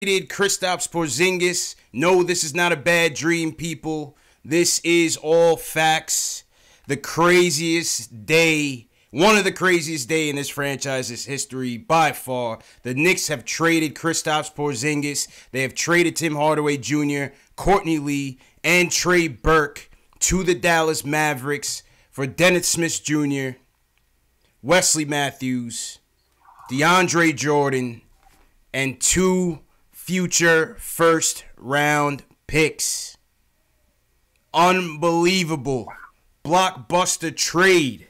Kristaps Porzingis. No, this is not a bad dream, people. This is all facts. The craziest day, one of the craziest day in this franchise's history by far. The Knicks have traded Kristaps Porzingis. They have traded Tim Hardaway Jr., Courtney Lee, and Trey Burke to the Dallas Mavericks for Dennis Smith Jr., Wesley Matthews, DeAndre Jordan, and 2 future first-round picks. Unbelievable. Blockbuster trade.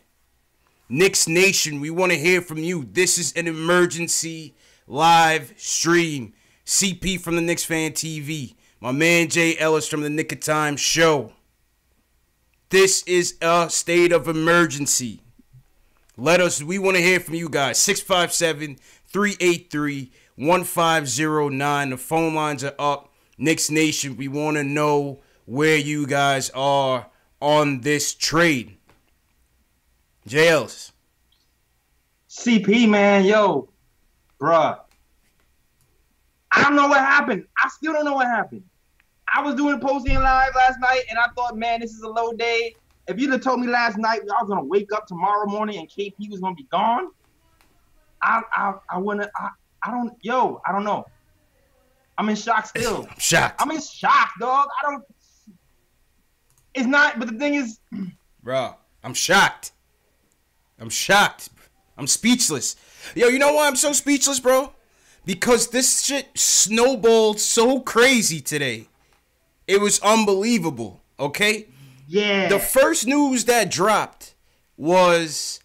Knicks Nation, we want to hear from you. This is an emergency live stream. CP from the KnicksFanTV. My man Jay Ellis from the Nick of Time show. This is a state of emergency. We want to hear from you guys. 657-383-1509. The phone lines are up. Knicks Nation, we want to know where you guys are on this trade. Jay Ellis. CP, man, yo, bruh. I don't know what happened. I still don't know what happened. I was doing posting live last night, and I thought, man, this is a low day. If you'd have told me last night I was gonna wake up tomorrow morning and KP was gonna be gone, I don't know. I'm in shock still. I'm shocked. I'm in shock, dog. It's not, but the thing is, bro, I'm shocked. I'm speechless. Yo, you know why I'm so speechless, bro? Because this shit snowballed so crazy today. It was unbelievable, okay? Yeah. The first news that dropped was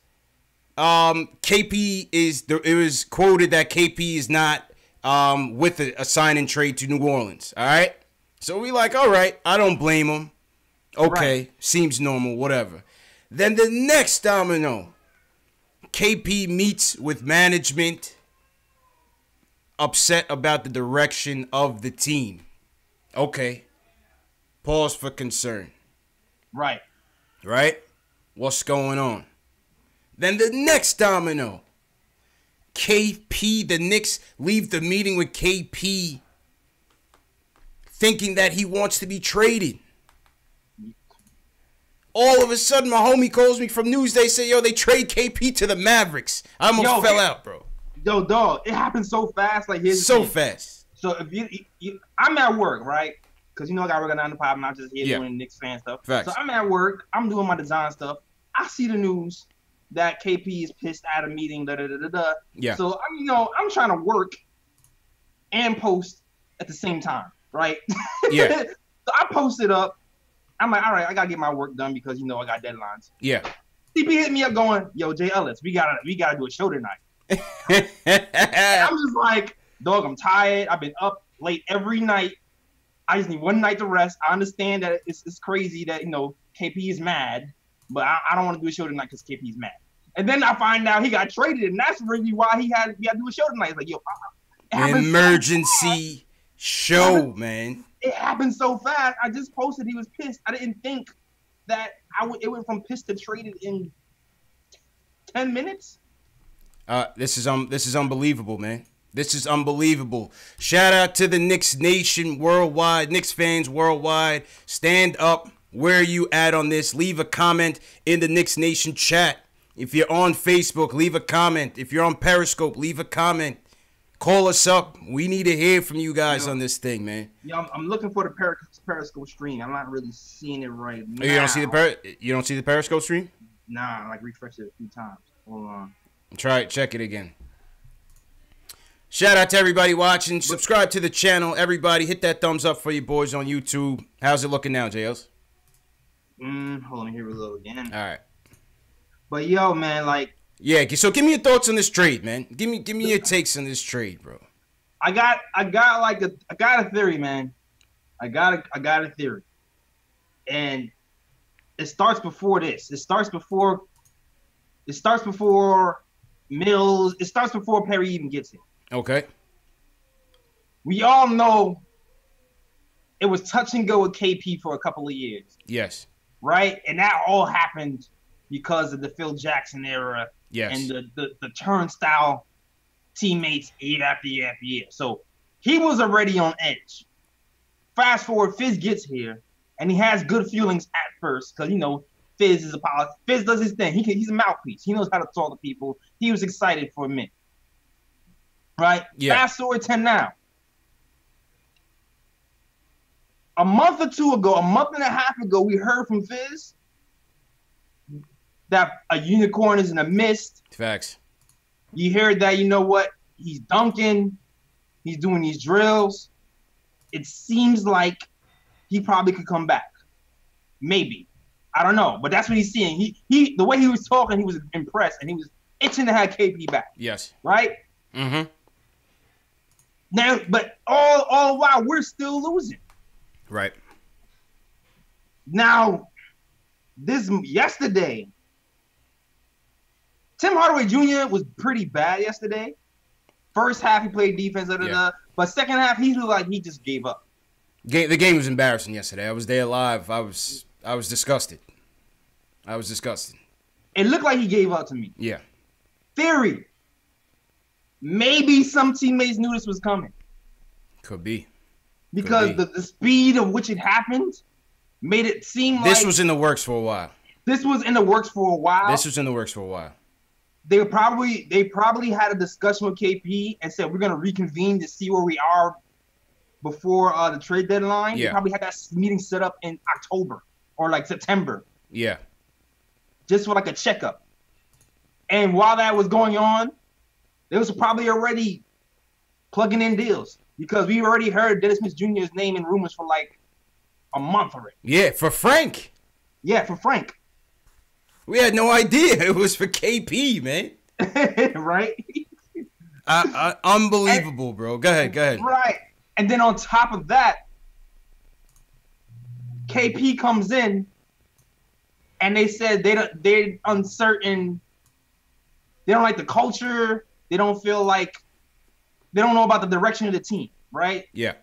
it was quoted that KP is not with a sign and trade to New Orleans, all right? So we like, all right, I don't blame him. Okay, right. Seems normal, whatever. Then the next domino, KP meets with management, upset about the direction of the team. Okay, pause for concern. Right. What's going on? Then the next domino, KP, the Knicks leave the meeting with KP thinking that he wants to be traded. All of a sudden, my homie calls me from Newsday, say, yo, they trade KP to the Mavericks. I almost fell out, bro. Yo, dog, it happened so fast. Like, here's so fast. So if you I'm at work, right? Because you know I got to work at 9 to 5. I'm not just here doing Knicks fan stuff. Facts. So I'm at work. I'm doing my design stuff. I see the news that KP is pissed at a meeting. Yeah. So I'm trying to work and post at the same time, right? Yeah. So I posted up. I'm like, all right, I gotta get my work done because I got deadlines. Yeah. CP hit me up going, yo, Jay Ellis, we gotta do a show tonight. I'm just like, dog, I'm tired. I've been up late every night. I just need one night to rest. I understand that it's crazy that KP is mad, but I don't want to do a show tonight because KP is mad. And then I find out he got traded, and that's really why we had to do a show tonight. It's like, yo, emergency show, man. It happened so fast. I just posted he was pissed. I didn't think that it went from pissed to traded in 10 minutes. This is unbelievable, man. This is unbelievable. Shout out to the Knicks Nation worldwide, Knicks fans worldwide. Stand up. Where are you at on this? Leave a comment in the Knicks Nation chat. If you're on Facebook, leave a comment. If you're on Periscope, leave a comment. Call us up. We need to hear from you guys on this thing, man. Yeah, I'm looking for the Periscope stream. I'm not really seeing it right now. You don't see the Periscope stream? Nah, I refreshed it a few times. Hold on. Try it. Check it again. Shout out to everybody watching. Subscribe to the channel. Everybody, hit that thumbs up for you boys on YouTube. How's it looking now, JLs? Hold on, here we go again. All right. But yo, man, like. Yeah, so give me your thoughts on this trade, man. Give me your takes on this trade, bro. I got a theory, man. I got a theory. And it starts before this. It starts before Mills. It starts before Perry even gets here. Okay. We all know it was touch and go with KP for a couple of years. Yes. Right? And that all happened because of the Phil Jackson era. Yes. And the turnstile teammates year after year after year. So He was already on edge. Fast forward, Fizz gets here, and he has good feelings at first because, you know, Fizz is a politician. Fizz does his thing. He's a mouthpiece. He knows how to talk to people. He was excited for a minute. Right? Yeah. Fast forward to now. A month or two ago, a month and a half ago, we heard from Fizz that a unicorn is in the mist. Facts. You heard that, you know what? He's dunking. He's doing these drills. It seems like he probably could come back. Maybe. I don't know. But that's what he's seeing. He the way he was talking, he was impressed, and he was itching to have KP back. Yes. Right? Mm-hmm. Now, but all while we're still losing. Right. Now, yesterday, Tim Hardaway Jr. was pretty bad yesterday. First half, he played defense, but second half, he looked like he just gave up. The game was embarrassing yesterday. I was there live. I was disgusted. It looked like he gave up to me. Yeah. Theory. Maybe some teammates knew this was coming. Could be. Because the speed of which it happened made it seem like... This was in the works for a while. They probably had a discussion with KP and said, we're going to reconvene to see where we are before the trade deadline. Yeah. They probably had that meeting set up in October or like September. Yeah. Just for like a checkup. And while that was going on, they was probably already plugging in deals because we already heard Dennis Smith Jr.'s name in rumors for like a month already. Yeah, for Frank. We had no idea it was for KP, man. Right? Unbelievable, bro. Go ahead. Right. And then on top of that, KP comes in and they said they're uncertain. They don't like the culture. They don't feel like they don't know about the direction of the team, right? Yeah.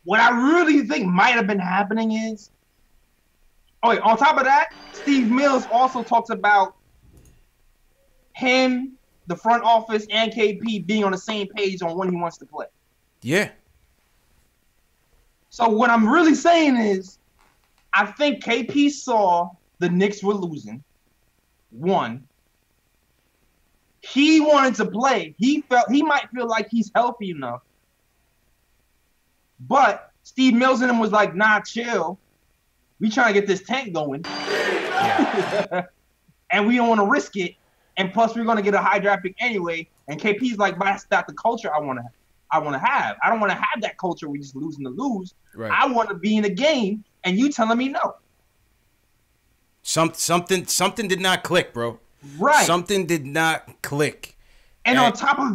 What I really think might have been happening is, on top of that, Steve Mills also talks about him, the front office, and KP being on the same page on when he wants to play. Yeah. So what I'm really saying is, I think KP saw the Knicks were losing. One. He wanted to play. He might feel like he's healthy enough. But Steve Mills and him was like, nah, chill. We trying to get this tank going. Yeah. And we don't want to risk it. And plus, we're going to get a high draft pick anyway. And KP's like, but that's not the culture I want to have. I don't want to have that culture where we just losing to lose. Right. I want to be in a game, and you telling me no. Something did not click, bro. Right. Something did not click. And on top of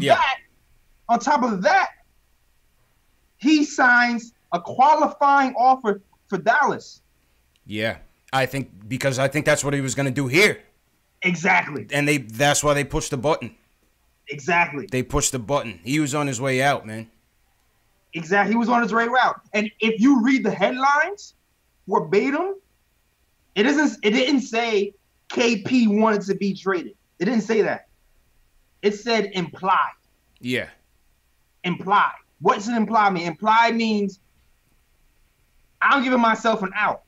that, he signs a qualifying offer for Dallas. Yeah. I think that's what he was going to do here. Exactly. And that's why they pushed the button. Exactly. They pushed the button. He was on his way out, man. Exactly. He was on his way out. And if you read the headlines verbatim, it didn't say KP wanted to be traded. It didn't say that. It said implied. Yeah. Implied. What does it imply mean? Implied means I'm giving myself an out.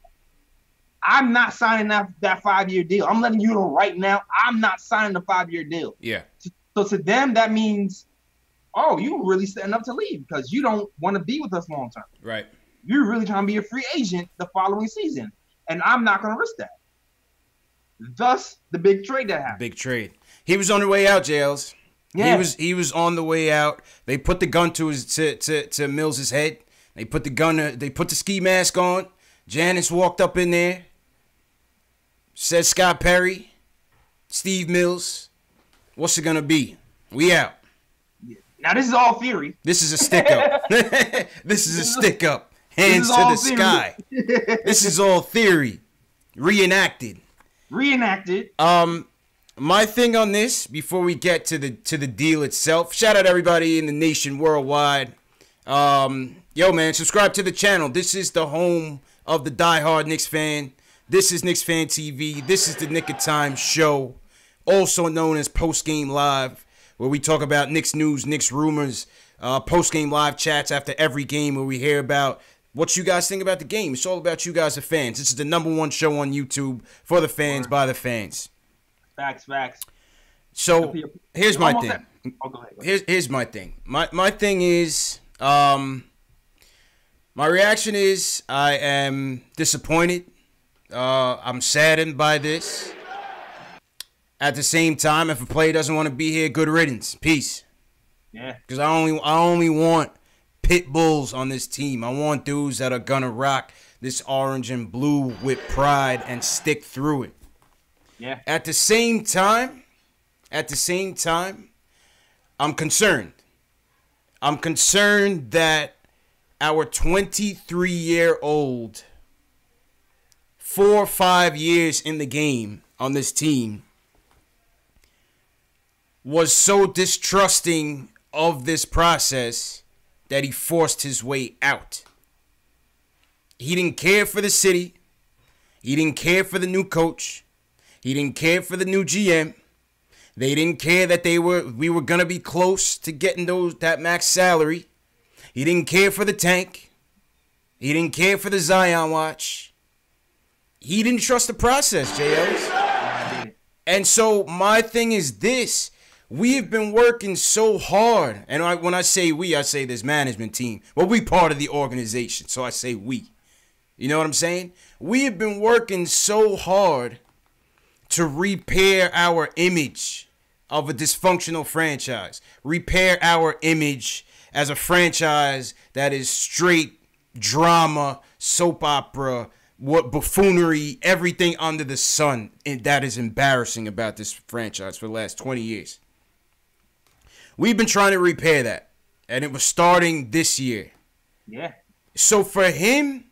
I'm not signing that 5-year deal. I'm letting you know right now, I'm not signing the 5-year deal. Yeah. So to them, that means, oh, you really setting up to leave because you don't want to be with us long term. Right. You're really trying to be a free agent the following season. And I'm not going to risk that. Thus, the big trade that happened. Big trade. He was on the way out, Jails. Yeah. He was on the way out. They put the gun to Mills's head. They put the ski mask on. Janice walked up in there. Said Scott Perry, Steve Mills, what's it going to be? We out. Now, this is all theory. This is a stick-up. This is a stick-up. Hands to the sky. This is all theory. Reenacted. My thing on this, before we get to the deal itself, shout out everybody in the nation worldwide. Yo, man, subscribe to the channel. This is the home of the diehard Knicks fan. This is KnicksFanTV. This is the Nick of Time show, also known as Post Game Live, where we talk about Knicks news, Knicks rumors, post-game live chats after every game where we hear about what you guys think about the game. It's all about you guys, the fans. This is the #1 show on YouTube for the fans, by the fans. Facts. So here's my thing. Oh, go ahead. Here's my thing. My thing is, my reaction is I am disappointed. I'm saddened by this. At the same time, if a player doesn't want to be here, good riddance. Peace. Yeah. Because I only want pit bulls on this team. I want dudes that are gonna rock this orange and blue with pride and stick through it. Yeah. At the same time, I'm concerned. I'm concerned that our 23-year-old, 4 or 5 years in the game on this team, was so distrusting of this process that he forced his way out. He didn't care for the city. He didn't care for the new coach. He didn't care for the new GM. They didn't care that we were gonna be close to getting that max salary. He didn't care for the tank. He didn't care for the Zion watch. He didn't trust the process, JLs. And so my thing is this. We have been working so hard. And when I say we, I say this management team. Well, we part of the organization, so I say we. You know what I'm saying? We have been working so hard to repair our image of a dysfunctional franchise. Repair our image as a franchise that is straight drama, soap opera, what buffoonery, everything under the sun that is embarrassing about this franchise for the last 20 years. We've been trying to repair that, and it was starting this year. Yeah. So for him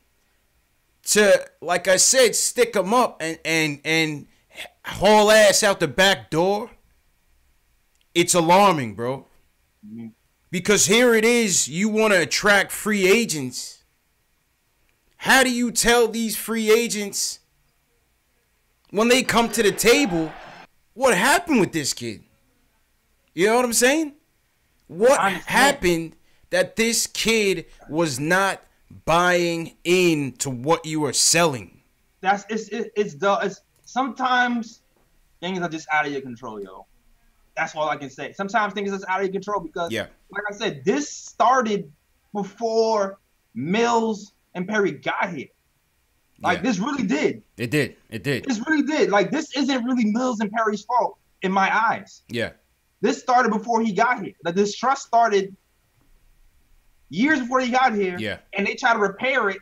to, like I said, stick him up and haul ass out the back door, it's alarming, bro. Mm-hmm. Because here it is, you want to attract free agents. How do you tell these free agents when they come to the table what happened with this kid? You know what I'm saying? What happened that this kid was not buying into what you are selling? It's sometimes things are just out of your control, yo. That's all I can say. Sometimes things are just out of your control because, like I said, this started before Mills and Perry got here. Like, this really did. It did. This really did. Like, this isn't really Mills and Perry's fault in my eyes. Yeah. This started before he got here. Like, this trust started years before he got here. Yeah. And they try to repair it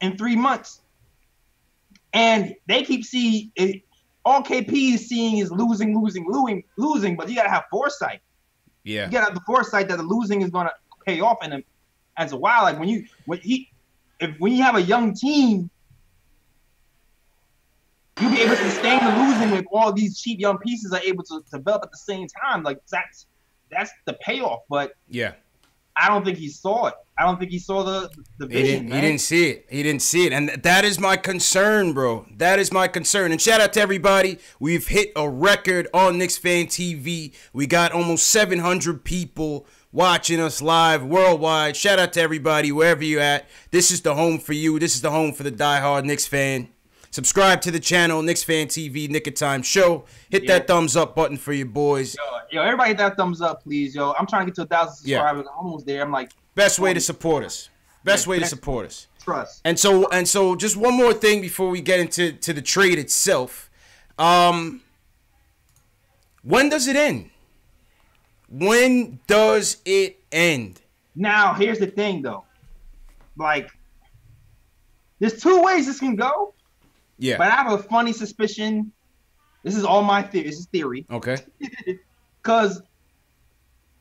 in 3 months. And they keep seeing it. All KP is seeing is losing, but you gotta have foresight. Yeah. You gotta have the foresight that the losing is gonna pay off in him as a while. Like when you have a young team, you'll be able to sustain the losing if all these cheap young pieces are able to develop at the same time. Like that's the payoff. But yeah, I don't think he saw it. I don't think he saw the vision. He didn't see it. He didn't see it. And that is my concern, bro. That is my concern. And shout out to everybody. We've hit a record on KnicksFanTV. We got almost 700 people watching us live worldwide. Shout out to everybody, wherever you're at. This is the home for you. This is the home for the diehard Knicks fan. Subscribe to the channel, KnicksFanTV, Nick of Time Show. Hit that thumbs up button for your boys. Yo, everybody hit that thumbs up, please, yo. I'm trying to get to 1,000 subscribers. I'm almost there. I'm like, best way to support us. Best way to support us. Trust. And so, just one more thing before we get into the trade itself. When does it end? When does it end? Now, here's the thing, though. Like, there's 2 ways this can go. Yeah. But I have a funny suspicion. This is all my theory. This is theory. Okay. Because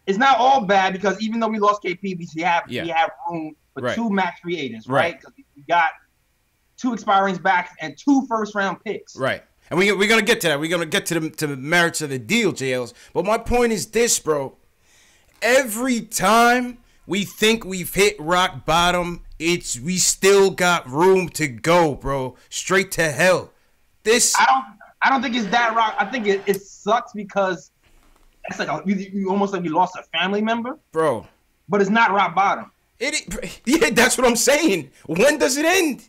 it's not all bad because even though we lost KP, we have room for 2 max free agents, right? Because we got 2 expiring backs and 2 first-round picks. Right. And we're going to get to that. We're going to get to the merits of the deal, JLs. But my point is this, bro. Every time we think we've hit rock bottom, we still got room to go, bro. Straight to hell. I don't think it's that rock. I think it sucks because it's like you almost like you lost a family member. Bro. but it's not rock bottom. Yeah, that's what I'm saying. When does it end?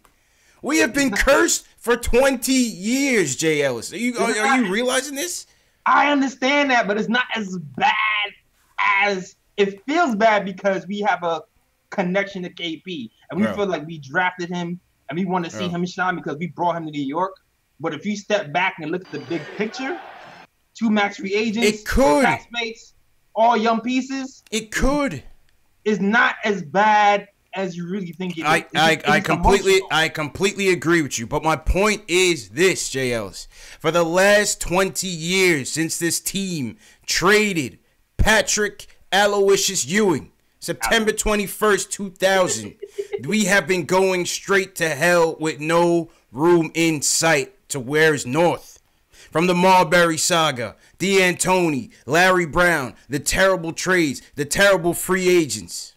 We have been cursed for 20 years, Jay Ellis. Are you realizing this? I understand that, but it's not as bad as it feels bad because we have a connection to KP and we feel like we drafted him and we want to see him shine because we brought him to New York. But if you step back and look at the big picture, 2 max free agents, it could. Classmates, all young pieces. It could. It's not as bad as you really think it is. I completely agree with you. But my point is this, Jay Ellis. For the last 20 years since this team traded Patrick Aloysius Ewing, September 21st, 2000, we have been going straight to hell with no room in sight to where's north. From the Marbury saga, D'Antoni, Larry Brown, the terrible trades, the terrible free agents.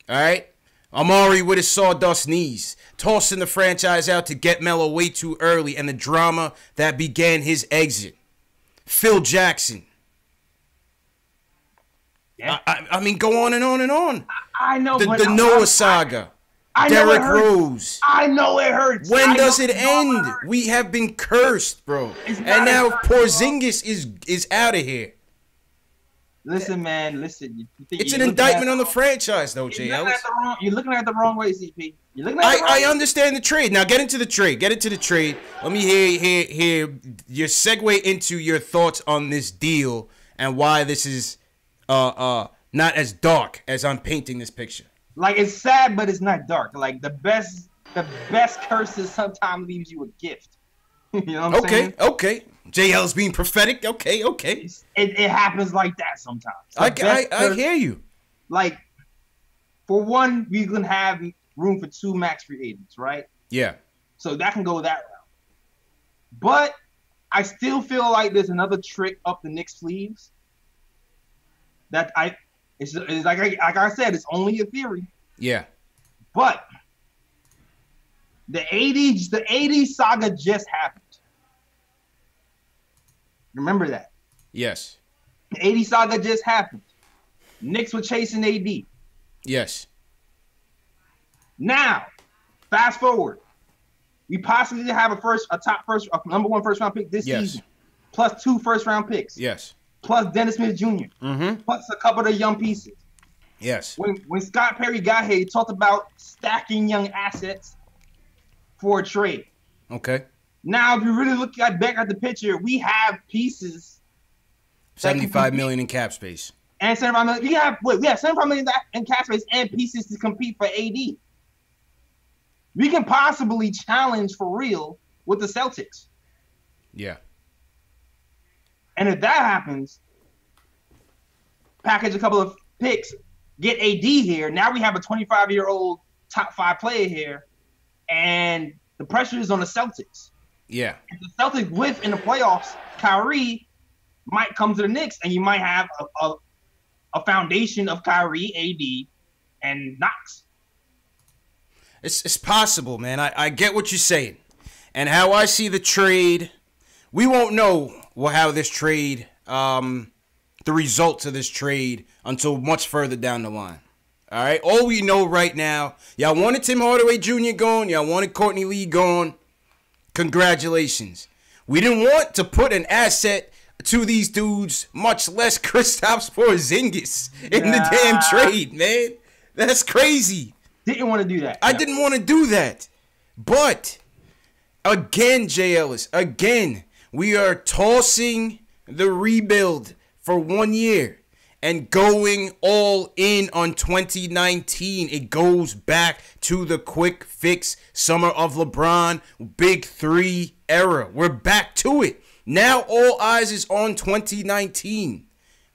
All right? Amari with his sawdust knees, tossing the franchise out to get Melo way too early, and the drama that began his exit. Phil Jackson. Yeah. I mean, go on and on and on. I know. The Noah saga. Derrick Rose. I know it hurts. When does it end? We have been cursed, bro. And now Porzingis is out of here. Listen, man. Listen. It's an indictment on the franchise, though, Jay Ellis. You're looking at it the wrong way, CP. You're looking at it the wrong way. I understand the trade. Now get into the trade. Let me hear your segue into your thoughts on this deal and why this is not as dark as I'm painting this picture. Like, it's sad, but it's not dark. Like, the best curses sometimes leaves you a gift. You know what I'm saying? Okay. JL's being prophetic. Okay. It happens like that sometimes. I hear you. Like, for one, we can have room for 2 max free agents, right? Yeah. So that can go that route. But I still feel like there's another trick up the Knicks' sleeves that it's like I said, it's only a theory. Yeah. But the 80s saga just happened. Remember that. Yes. The 80s saga just happened. Knicks were chasing AD. Yes. Now, fast forward. We possibly have a number 1 first round pick this season. Plus 2 first round picks. Yes. Plus Dennis Smith Jr. Plus a couple of young pieces. Yes. When Scott Perry got here, he talked about stacking young assets for a trade. Okay. Now, if you really look back at the picture, we have pieces. $75 million in cap space. And $75 million. We have $75 million in cap space and pieces to compete for AD. We can possibly challenge for real with the Celtics. Yeah. And if that happens, package a couple of picks, get AD here. Now we have a 25-year-old top 5 player here, and the pressure is on the Celtics. Yeah. If the Celtics whiff in the playoffs, Kyrie might come to the Knicks, and you might have a foundation of Kyrie, AD, and Knox. It's possible, man. I get what you're saying. And how I see the trade, we won't know how this trade, the results of this trade until much further down the line. All right? All we know right now, y'all wanted Tim Hardaway Jr. gone. Y'all wanted Courtney Lee gone. Congratulations. We didn't want to put an asset to these dudes, much less Kristaps Porzingis in the damn trade, man. That's crazy. Didn't want to do that. I didn't want to do that. But, again, Jay Ellis, we are tossing the rebuild for 1 year and going all in on 2019. It goes back to the quick fix summer of LeBron, Big 3 era. We're back to it. Now all eyes is on 2019.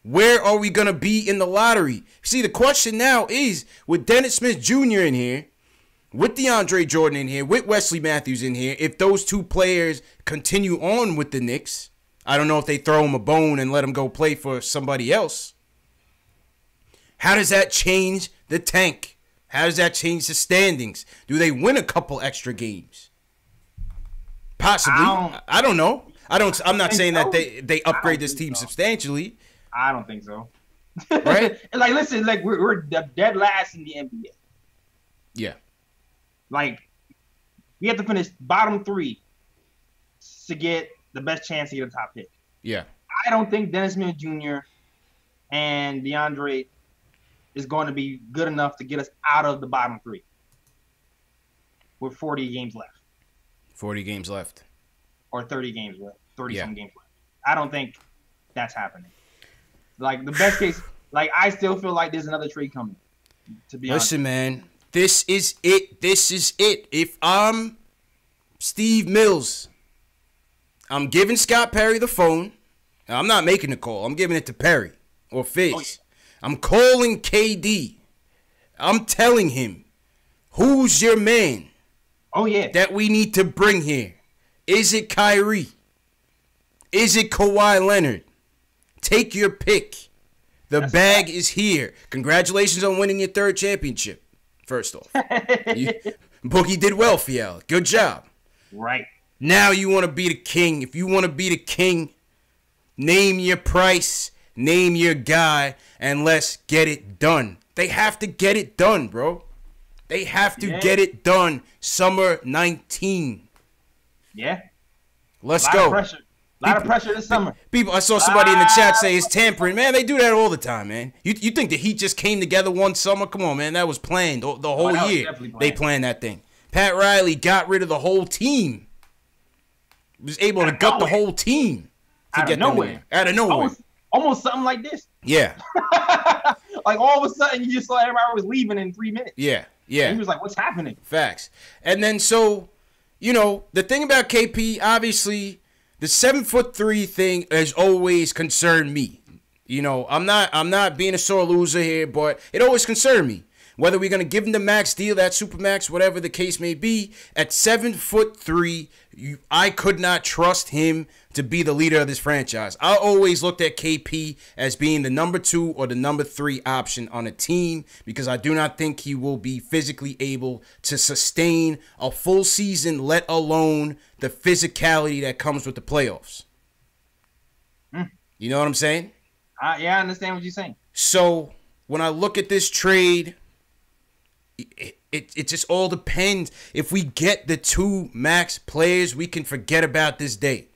Where are we going to be in the lottery? See, the question now is, with Dennis Smith Jr. in here, with DeAndre Jordan in here, with Wesley Matthews in here, if those 2 players continue on with the Knicks, I don't know if they throw him a bone and let him go play for somebody else. How does that change the tank? How does that change the standings? Do they win a couple extra games? Possibly. I don't know. I'm not saying that they upgrade this team substantially. I don't think so. Right? Like, listen, like we're dead last in the NBA. Yeah. Like, we have to finish bottom 3 to get the best chance to get a top pick. Yeah. I don't think Dennis Smith Jr. and DeAndre is going to be good enough to get us out of the bottom 3 with 40 games left. 40 games left. Or 30 games left. 30-some Yeah. games left. I don't think that's happening. Like, the best case, like, I still feel like there's another trade coming, to be honest. Listen, man. This is it. This is it. If I'm Steve Mills, I'm giving Scott Perry the phone. Now, I'm not making the call. I'm giving it to Perry or Fizz. Oh, yeah. I'm calling KD. I'm telling him, who's your man Oh, yeah. that we need to bring here? Is it Kyrie? Is it Kawhi Leonard? Take your pick. The bag is here. Congratulations on winning your 3rd championship, first off. Boogie did well for y'all. Good job. Right. Now you want to be the king. If you want to be the king, name your price, name your guy, and let's get it done. They have to get it done, bro. They have to get it done. Summer 19. Yeah. Let's go. A lot of pressure this summer. People, I saw somebody in the chat say it's tampering. Man, they do that all the time, man. You think the Heat just came together one summer? Come on, man. That was planned the whole year. They planned that thing. Pat Riley got rid of the whole team. Was able to gut the whole team. Out of nowhere. Out of nowhere. Almost something like this. Yeah. Like, all of a sudden, you just saw everybody was leaving in 3 minutes. Yeah. Yeah. And he was like, what's happening? Facts. And then, so, you know, the thing about KP, obviously, the 7'3" thing has always concerned me. You know, I'm not being a sore loser here, but it always concerned me. Whether we're gonna give him the max deal, that super max, whatever the case may be, at 7'3", I could not trust him to be the leader of this franchise. I always looked at KP as being the number 2 or the number 3 option on a team because I do not think he will be physically able to sustain a full season, let alone the physicality that comes with the playoffs. You know what I'm saying? Yeah, I understand what you're saying. So when I look at this trade, it just all depends. If we get the 2 max players, we can forget about this day.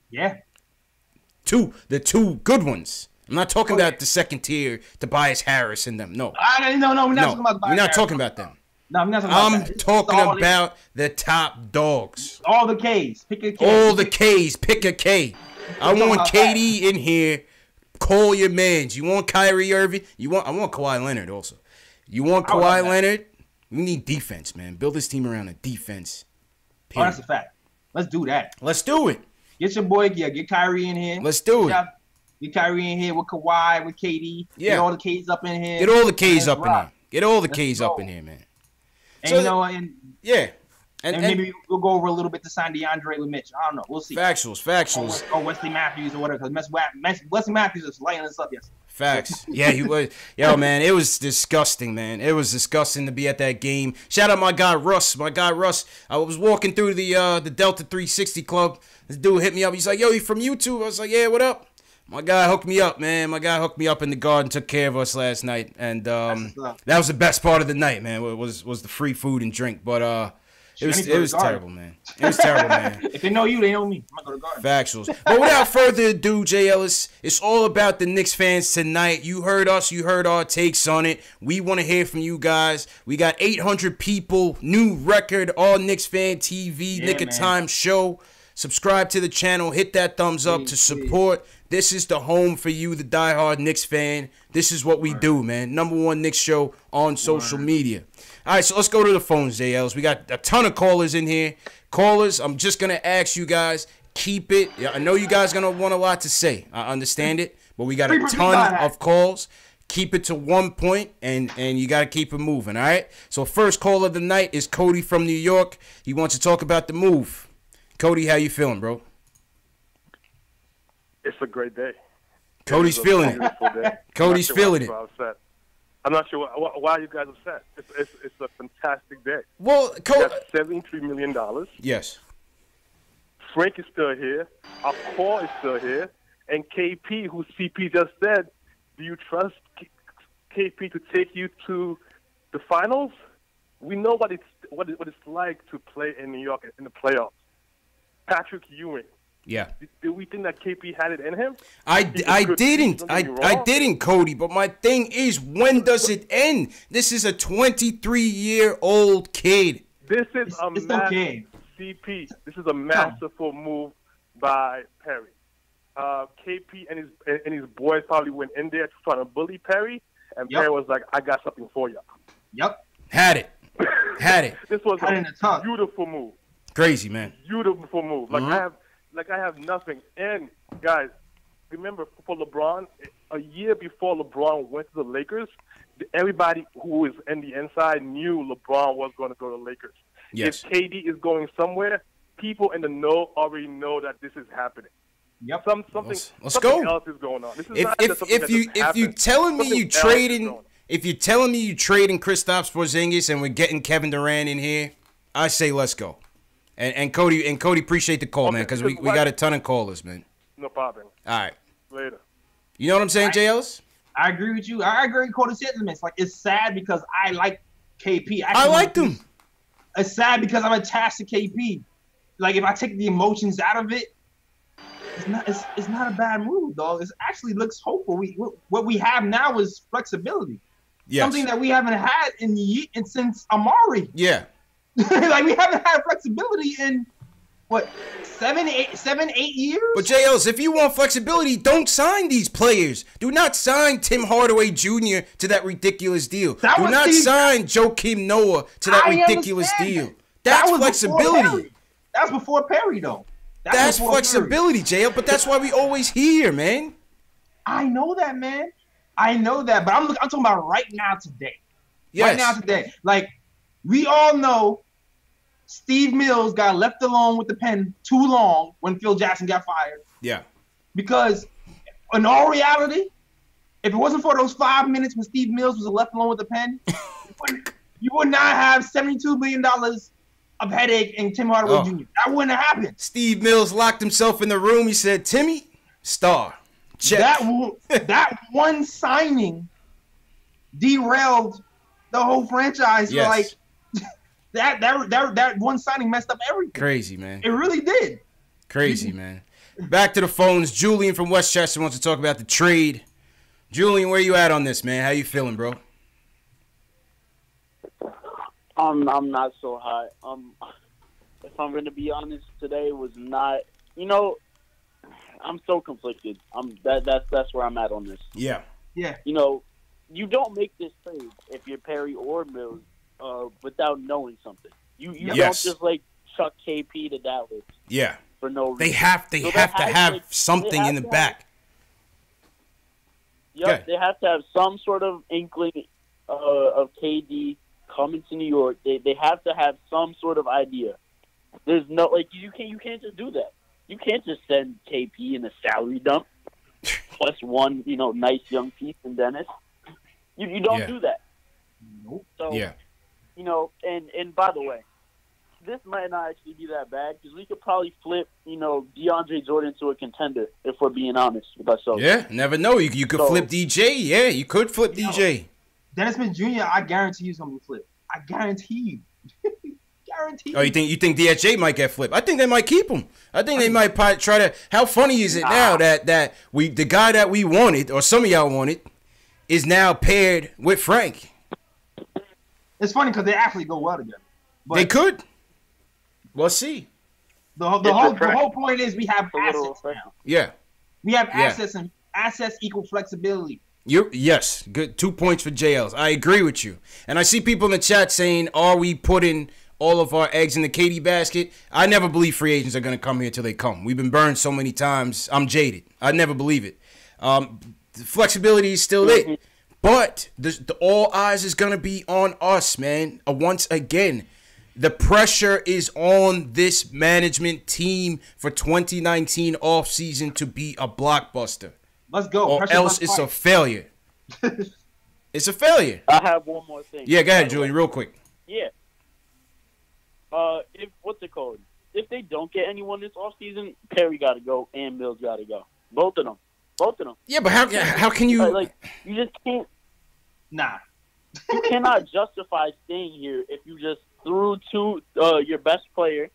Yeah. The 2 good ones. I'm not talking about the second tier, Tobias Harris and them. No. No, we're not talking about We're not talking about them. No, I'm not talking about I'm talking about the top dogs. All the Ks. Pick a K. All the Ks. Pick a K. I want KD in here. Call your mans. You want Kyrie Irving? I want Kawhi Leonard also. You want Kawhi Leonard? We need defense, man. Build this team around a defense. Oh, that's a fact. Let's do that. Let's do it. Get your boy, get Kyrie in here. Let's do it. Get Kyrie in here with Kawhi, with KD. Yeah. Get all the Ks up in here. Get all the Ks up in here. Get all the Ks up in here, man. And you know, and maybe we'll go over a little bit to sign DeAndre with Mitch. I don't know. We'll see. Factuals. Or Wesley Matthews or whatever. Because Wesley Matthews is lighting us up yesterday. Facts. Yeah, he was. Yo, man, it was disgusting, man. It was disgusting to be at that game. Shout out my guy Russ. I was walking through the Delta 360 Club. This dude hit me up. He's like, yo, you from YouTube? I was like, yeah, what up? My guy hooked me up, man. My guy hooked me up in the garden, took care of us last night. And that was the best part of the night, man, was the free food and drink. But it was terrible, man. It was terrible, man. If they know you, they know me. I'm going to go to the garden. Factuals. But without further ado, Jay Ellis, it's all about the Knicks fans tonight. You heard us. You heard our takes on it. We want to hear from you guys. We got 800 people. New record, all KnicksFanTV, Nick of Time show. Subscribe to the channel. Hit that thumbs up to support. This is the home for you, the diehard Knicks fan. This is what we do, man. #1 Knicks show on social media. All right, so let's go to the phones, JLs. We got a ton of callers in here. Callers, I'm just going to ask you guys, keep it. I know you guys are going to want a lot to say. I understand it, but we got a ton of calls. Keep it to 1 point, and you got to keep it moving, all right? So first call of the night is Cody from New York. He wants to talk about the move. Cody, how you feeling, bro? It's a great day. Cody's feeling it. Cody's feeling it. I'm not sure why you guys are upset. It's a fantastic day. Well, Cody, $73 million. Yes. Frank is still here. Our core is still here. And KP, who CP just said, do you trust KP to take you to the finals? We know what it's like to play in New York in the playoffs. Patrick Ewing. Yeah. Did we think that KP had it in him? I didn't, Cody. But my thing is, when does it end? This is a 23-year-old kid. This is CP. This is a masterful move by Perry. KP and his boys probably went in there trying to bully Perry, and Perry was like, "I got something for you." Yep. Had it. This was a beautiful move. Crazy, man. Beautiful move. I have nothing. And guys, remember for LeBron, a year before LeBron went to the Lakers, everybody who was in the inside knew LeBron was going to go to the Lakers. Yes. If KD is going somewhere, people in the know already know that this is happening. Yep. Something else is going on. This is if you're telling me you trading Kristaps Porzingis and we're getting Kevin Durant in here, I say let's go. And Cody appreciate the call, man, because we got a ton of callers, man. No problem. All right. Later. You know what I'm saying, JLs? I agree with you. I agree with Cody's sentiments. Like, it's sad because I like KP. I liked him. It's sad because I'm attached to KP. Like, if I take the emotions out of it, it's not a bad move, dog. It actually looks hopeful. What we have now is flexibility. Yes. Something that we haven't had since Amari. Yeah. Like, we haven't had flexibility in what, 7, 8 years? But JLs, if you want flexibility, don't sign these players. Do not sign Tim Hardaway Jr. to that ridiculous deal. Do not sign Joakim Noah to that ridiculous deal. That's flexibility. That's before Perry, though. That's flexibility, JL, but that's why we always hear, man. I know that, man. I know that, but I'm talking about right now today. Yes. Right now today. Like, we all know Steve Mills got left alone with the pen too long when Phil Jackson got fired. Yeah. Because in all reality, if it wasn't for those 5 minutes when Steve Mills was left alone with the pen, you would not have $72 million of headache in Tim Hardaway Jr. That wouldn't have happened. Steve Mills locked himself in the room. He said, Timmy, star. Check. That one signing derailed the whole franchise. Yes. Like, that one signing messed up everything. Crazy, man. It really did. Crazy, man. Back to the phones. Julian from Westchester wants to talk about the trade. Julian, where you at on this, man? How you feeling, bro? I'm not so high. If I'm going to be honest, today was not. I'm so conflicted. That's where I'm at on this. Yeah. Yeah. You don't make this trade if you're Perry or Mills without knowing something. You don't just chuck KP to Dallas. Yeah. For no reason. They have to have something in the back. Yep. They have to have some sort of inkling of KD coming to New York. They have to have some sort of idea. There's no you can't just do that. You can't just send KP in a salary dump plus one nice young piece in Dennis. You don't do that. Nope. So and by the way, this might not actually be that bad because we could probably flip DeAndre Jordan to a contender if we're being honest with ourselves. Yeah, never know. You could flip DJ. Yeah, you could flip DJ. Dennis Smith Jr. I guarantee you something to flip. I guarantee you. Guaranteed. Oh, you think DSJ might get flipped? I think they might keep him. I think they might try to. How funny is it now that the guy that we wanted, or some of y'all wanted, is now paired with Frank? It's funny because they actually go well together. But they could. We'll see. The whole point is we have assets now. Yeah. We have assets, and assets equal flexibility. Yes, good. 2 points for JLs. I agree with you. And I see people in the chat saying, are we putting all of our eggs in the KD basket? I never believe free agents are going to come here till they come. We've been burned so many times. I'm jaded. I never believe it. The flexibility is still there. But all eyes is going to be on us, man. Once again, the pressure is on this management team for 2019 offseason to be a blockbuster. Let's go. Or else it's a failure. It's a failure. I have one more thing. Yeah, go ahead, Julian, real quick. Yeah. What's it called? If they don't get anyone this offseason, Perry got to go and Mills got to go. Both of them. Both of them. Yeah, but how can you Like you just can't. Nah. You cannot justify staying here if you just threw to your best player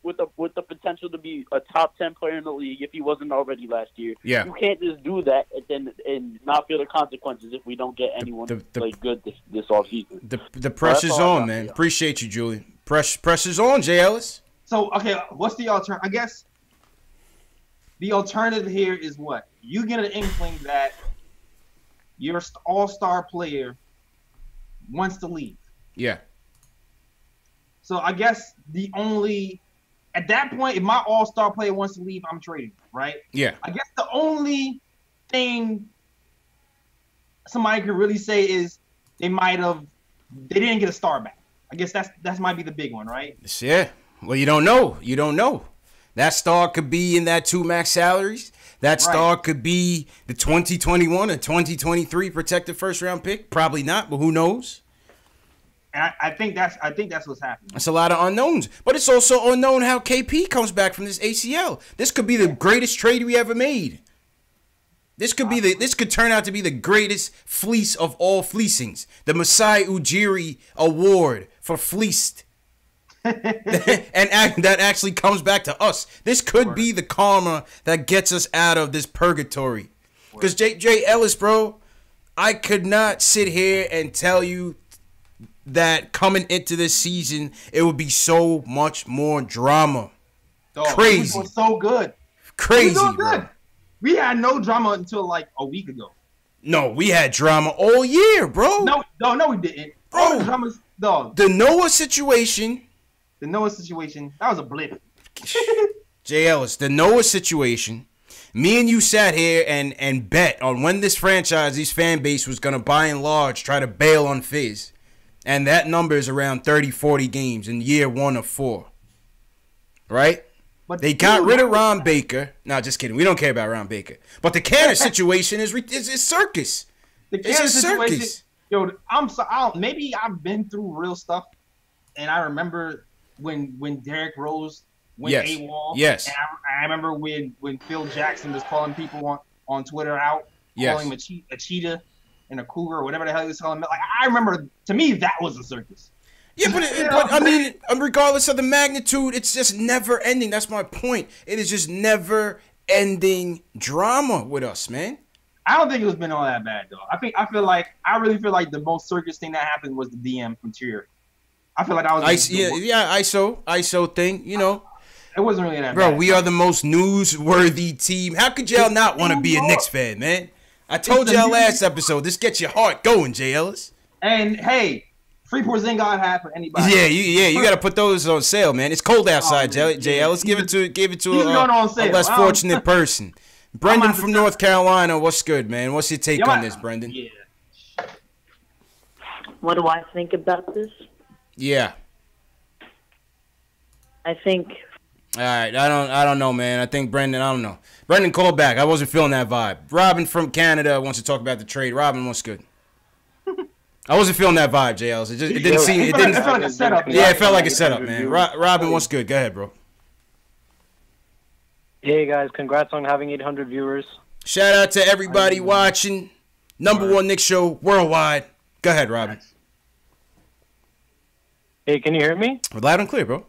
with the potential to be a top 10 player in the league if he wasn't already last year. Yeah. You can't just do that and not feel the consequences if we don't get anyone good this offseason. The pressure's on, man. Appreciate you, Julian. Pressure's on, Jay Ellis. So, okay, what's the alternative? I guess the alternative here is what? You get an inkling that your all-star player wants to leave. Yeah. So I guess at that point, if my all-star player wants to leave, I'm trading, right? Yeah. I guess the only thing somebody could really say is they didn't get a star back. I guess that might be the big one, right? Yeah. Well, you don't know. You don't know. That star could be in that 2 max salaries. That star could be the 2021 or 2023 protected first round pick. Probably not, but who knows? And I think that's what's happening. That's a lot of unknowns. But it's also unknown how KP comes back from this ACL. This could be the greatest trade we ever made. This could turn out to be the greatest fleece of all fleecings. The Masai Ujiri Award for fleeced. And that actually comes back to us. This could be the karma that gets us out of this purgatory. Because Jay Ellis, bro, I could not sit here and tell you that coming into this season, it would be so much more drama. Crazy. It was so good. Crazy, good. bro. We had no drama until like a week ago. No, we had drama all year, bro. No, we didn't. Bro, all the dramas, dog. The Noah situation, that was a blip. Jay Ellis, the Noah situation, me and you sat here and bet on when this fan base was going to by and large try to bail on Fizz. And that number is around 30, 40 games in year 1 of 4. Right? But they got rid of Ron Baker. No, just kidding. We don't care about Ron Baker. But the Canner situation is circus. The Canner situation, yo, I'm sorry. Maybe I've been through real stuff, and I remember when Derrick Rose went AWOL. Yes. And I remember when Phil Jackson was calling people on Twitter out, calling him a cheetah and a cougar or whatever the hell he was calling him. Like, I remember, to me, that was a circus. Yeah, but I mean, regardless of the magnitude, it's just never ending. That's my point. It is just never ending drama with us, man. I don't think it's been all that bad though. I really feel like the most circus thing that happened was the DM from Tier. I feel like that was ISO thing. You know, it wasn't really that bro. bad. We are the most newsworthy team. How could y'all not want to be a Knicks fan, man? I told y'all last episode. This gets your heart going, Jay Ellis. And hey, free Porzingis hat for anybody. Yeah. You got to put those on sale, man. It's cold outside, Jay Ellis. Give it to a less fortunate person. Brendan from North Carolina, what's good, man? What's your take on this, Brendan? Yeah. What do I think about this? Yeah. I think. All right, I don't know, man. I think Brendan, I don't know. Brendan, call back. I wasn't feeling that vibe. Robin from Canada wants to talk about the trade. Robin, what's good? I wasn't feeling that vibe, JL. It didn't seem. It didn't. It felt like a setup. Yeah, it felt like a setup, man. Robin, what's good? Go ahead, bro. Hey guys, congrats on having 800 viewers. Shout out to everybody watching. #1 Knicks show worldwide. Go ahead, Robin. Hey, can you hear me? Loud and clear, bro.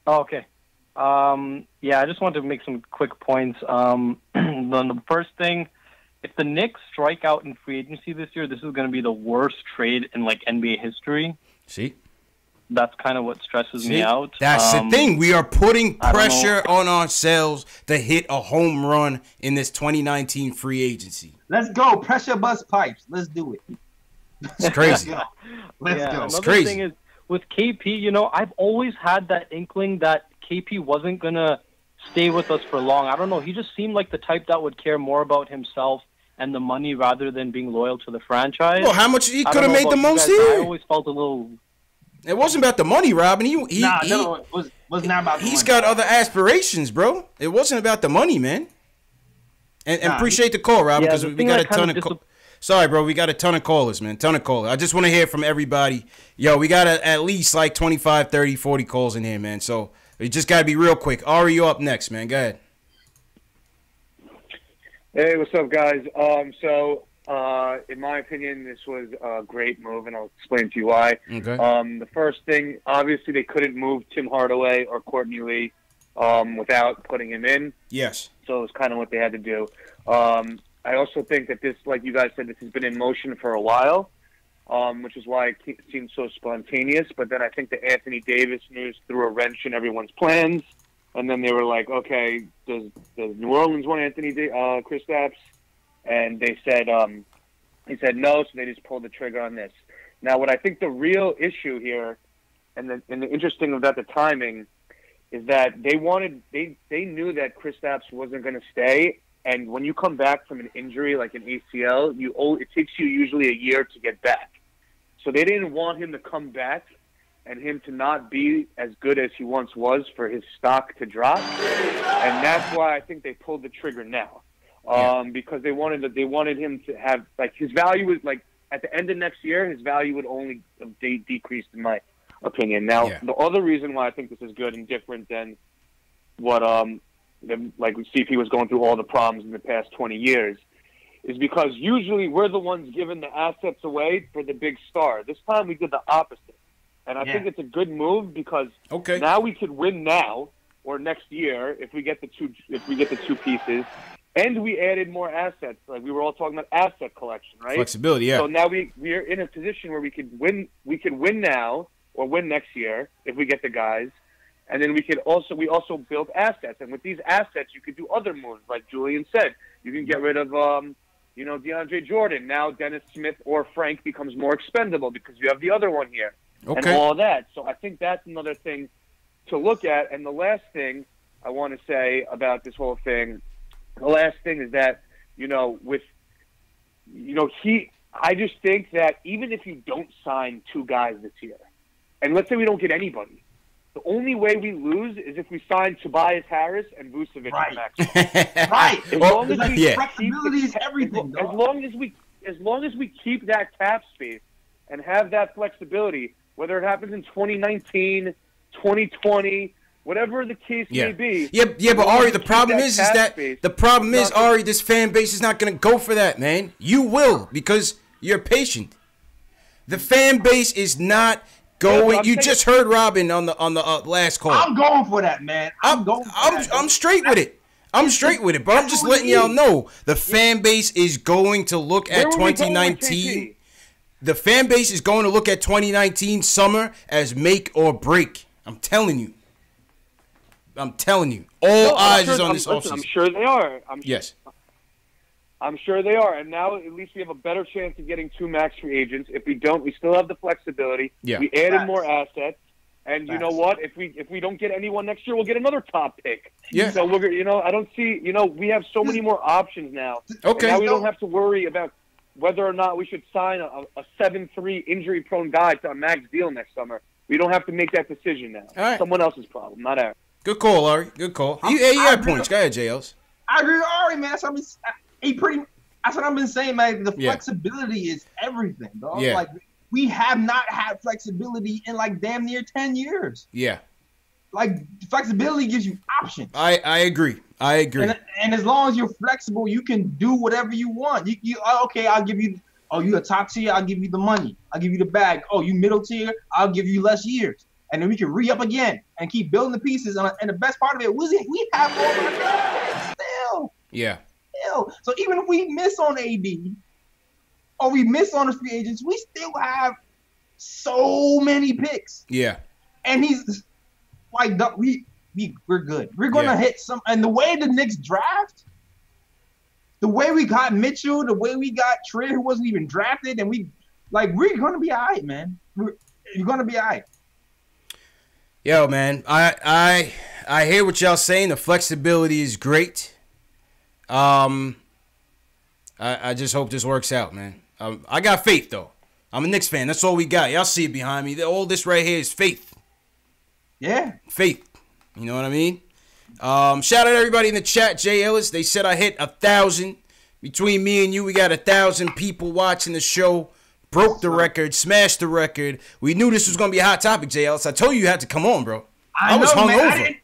Oh, okay. Yeah, I just wanted to make some quick points. The first thing, if the Knicks strike out in free agency this year, this is going to be the worst trade in like NBA history. See? That's kind of what stresses me out. That's the thing. We are putting pressure on ourselves to hit a home run in this 2019 free agency. Let's go. Pressure bust pipes. Let's do it. It's crazy. Let's go. It's crazy. Thing is, with KP, you know, I've always had that inkling that KP wasn't going to stay with us for long. I don't know. He just seemed like the type that would care more about himself and the money rather than being loyal to the franchise. Well, how much he could have made the most here? I always felt a little... It wasn't about the money, Robin. It was not about the money. He's got other aspirations, bro. It wasn't about the money, man. And appreciate the call, Robin, because we got a ton of... Sorry, bro. We got a ton of callers, man. Ton of callers. I just want to hear from everybody. Yo, we got at least like 25, 30, 40 calls in here, man. So we just got to be real quick. Ari, you up next, man. Go ahead. Hey, what's up, guys? In my opinion, this was a great move, and I'll explain to you why. Okay. The first thing, obviously, they couldn't move Tim Hardaway or Courtney Lee without putting him in. Yes. So it was kind of what they had to do. I also think that this, like you guys said, this has been in motion for a while, which is why it seems so spontaneous. But then I think the Anthony Davis news threw a wrench in everyone's plans. And then they were like, okay, does New Orleans want Kristaps? And they said, he said no, so they just pulled the trigger on this. Now, what I think the real issue here, and the interesting about the timing, is that they knew that Kristaps wasn't going to stay. And when you come back from an injury like an ACL, it takes you usually a year to get back. So they didn't want him to come back and him to not be as good as he once was for his stock to drop. And that's why I think they pulled the trigger now. Because they wanted him to have, like, his value was, like, at the end of next year, his value would only decrease, in my opinion. Now, the other reason why I think this is good and different than what, like CP was going through all the problems in the past 20 years, is because usually we're the ones giving the assets away for the big star. This time we did the opposite. And I think it's a good move because now we could win now or next year if we get the two pieces, and we added more assets. Like we were all talking about asset collection, right? Flexibility, yeah. So now we're in a position where we could win. We could win now or win next year if we get the guys, and then we also build assets. And with these assets, you could do other moves, like Julian said. You can get rid of DeAndre Jordan. Now Dennis Smith or Frank becomes more expendable because you have the other one here. And all that. So I think that's another thing to look at. And the last thing I want to say about this whole thing, is that, I just think that even if you don't sign two guys this year, and let's say we don't get anybody, the only way we lose is if we sign Tobias Harris and Vucevic. Right. Right. Flexibility is everything. As long as we keep that cap space and have that flexibility, whether it happens in 2019, 2020, whatever the case may be. But Ari, the problem is Ari, this fan base is not going to go for that, man. You will, because you're patient. The fan base is not going. You just heard Robin on the last call. I'm going for that, man. I'm straight with it. I'm straight with it, but I'm just letting y'all know the fan base is going to look at 2019. The fan base is going to look at 2019 summer as make or break. I'm telling you. All eyes is on this offseason. I'm sure they are. Yes. I'm sure they are. And now at least we have a better chance of getting two max free agents. If we don't, we still have the flexibility. Yeah. We added more assets. And you know what? If we don't get anyone next year, we'll get another top pick. Yeah. So I don't see. We have so many more options now. Okay. And now we don't have to worry about whether or not we should sign a 7-3 injury-prone guy to a max deal next summer. We don't have to make that decision now. All right. Someone else's problem, not ours. Good call, Ari. Good call. You had points. Go ahead, JLs. I agree with Ari, man. That's what I've been saying, man. The flexibility is everything, dog. Yeah. Like, we have not had flexibility in, like, damn near 10 years. Yeah. Like, flexibility gives you options. I agree. And as long as you're flexible, you can do whatever you want. I'll give you. Oh, you a top tier? I'll give you the money. I'll give you the bag. Oh, you middle tier? I'll give you less years, and then we can re-up again and keep building the pieces. And the best part of it was we have all of our guys still. Yeah. Still. So even if we miss on AD or we miss on the free agents, we still have so many picks. Yeah. And he's like, we're good. We're gonna hit some. And the way the Knicks draft, the way we got Mitchell, the way we got Trey, who wasn't even drafted, and we're gonna be all right, man. You're gonna be all right. Yo, man, I hear what y'all saying. The flexibility is great. I just hope this works out, man. I got faith though. I'm a Knicks fan. That's all we got. Y'all see it behind me. All this right here is faith. Yeah. Faith. You know what I mean? Shout out everybody in the chat. Jay Ellis, they said I hit 1,000. Between me and you, we got 1,000 people watching the show. Broke the record, smashed the record. We knew this was going to be a hot topic, Jay Ellis. I told you you had to come on, bro. I was hungover.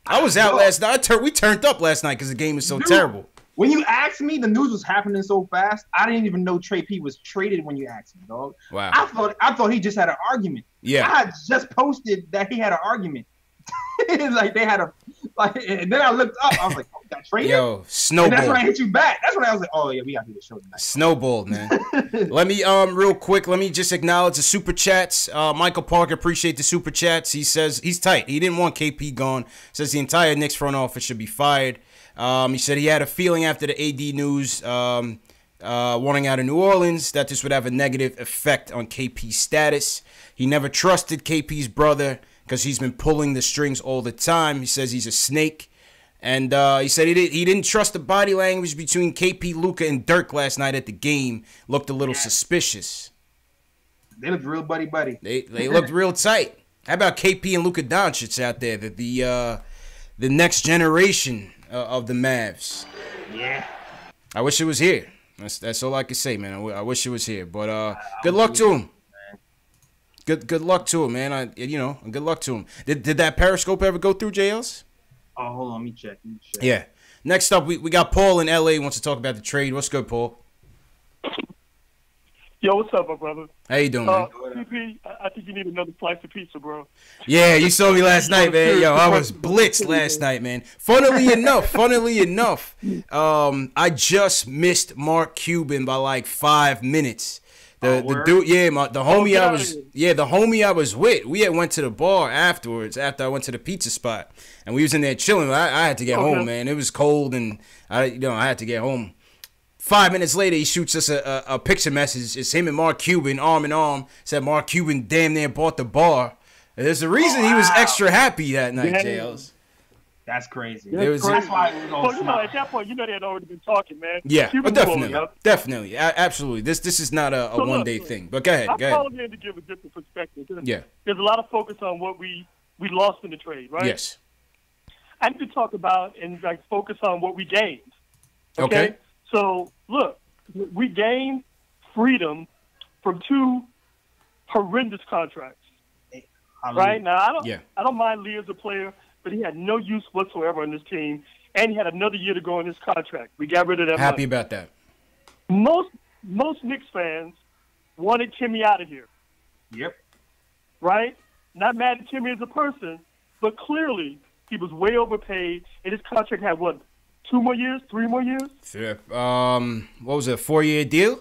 I was out last night. We turned up last night because the game was so terrible. When you asked me, the news was happening so fast. I didn't even know Trey P was traded when you asked me, dog. Wow. I thought he just had an argument. Yeah. I had just posted that he had an argument. Like they had a and then I looked up. I was like, "Oh, got traded." Yo, snowball. And that's when I hit you back. That's when I was like, "Oh yeah, we got to do the show tonight." Snowball, man. Let me real quick. Let me just acknowledge the super chats. Michael Parker, appreciate the super chats. He says he's tight. He didn't want KP gone. Says the entire Knicks front office should be fired. He said he had a feeling after the AD news wanting out of New Orleans that this would have a negative effect on KP's status. He never trusted KP's brother because he's been pulling the strings all the time. He says he's a snake. And he said he didn't trust the body language between KP, Luka, and Dirk last night at the game. Looked a little suspicious. They looked real buddy. They looked real tight. How about KP and Luka Doncic out there? The next generation of the Mavs. Yeah. I wish it was here. That's all I can say, man. I wish it was here. But good luck to him. Good luck to him, man. Good luck to him. Did that Periscope ever go through, JLs? Oh, hold on. Let me check. Yeah. Next up, we got Paul in LA wants to talk about the trade. What's good, Paul? Yo, what's up, my brother? How you doing, man? CP, I think you need another slice of pizza, bro. Yeah, you saw me last night, man. Yo, I was blitzed last night, man. Funnily enough, I just missed Mark Cuban by like 5 minutes. The dude, the homie I was with, we had went to the bar afterwards after I went to the pizza spot, and we was in there chilling. I had to get home, man. It was cold, and I had to get home. 5 minutes later, he shoots us a picture message. It's him and Mark Cuban, arm in arm. Said Mark Cuban damn near bought the bar. And there's a reason he was extra happy that night, JLs. That's crazy. That's why it was at that point, they had already been talking, man. Yeah, definitely. Absolutely. This is not a one-day thing. But go ahead. I'm calling in to give a different perspective. Yeah. There's a lot of focus on what we lost in the trade, right? Yes. I need to talk about and focus on what we gained. Okay. So, look, we gained freedom from 2 horrendous contracts. Right? Now, I don't mind Lee as a player, but he had no use whatsoever on this team, and he had another year to go in his contract. We got rid of that Happy money. about that. Most Knicks fans wanted Timmy out of here. Yep. Right? Not mad at Timmy as a person, but clearly he was way overpaid, and his contract had, 2 more years? 3 more years? Yeah. What was it, a 4-year deal?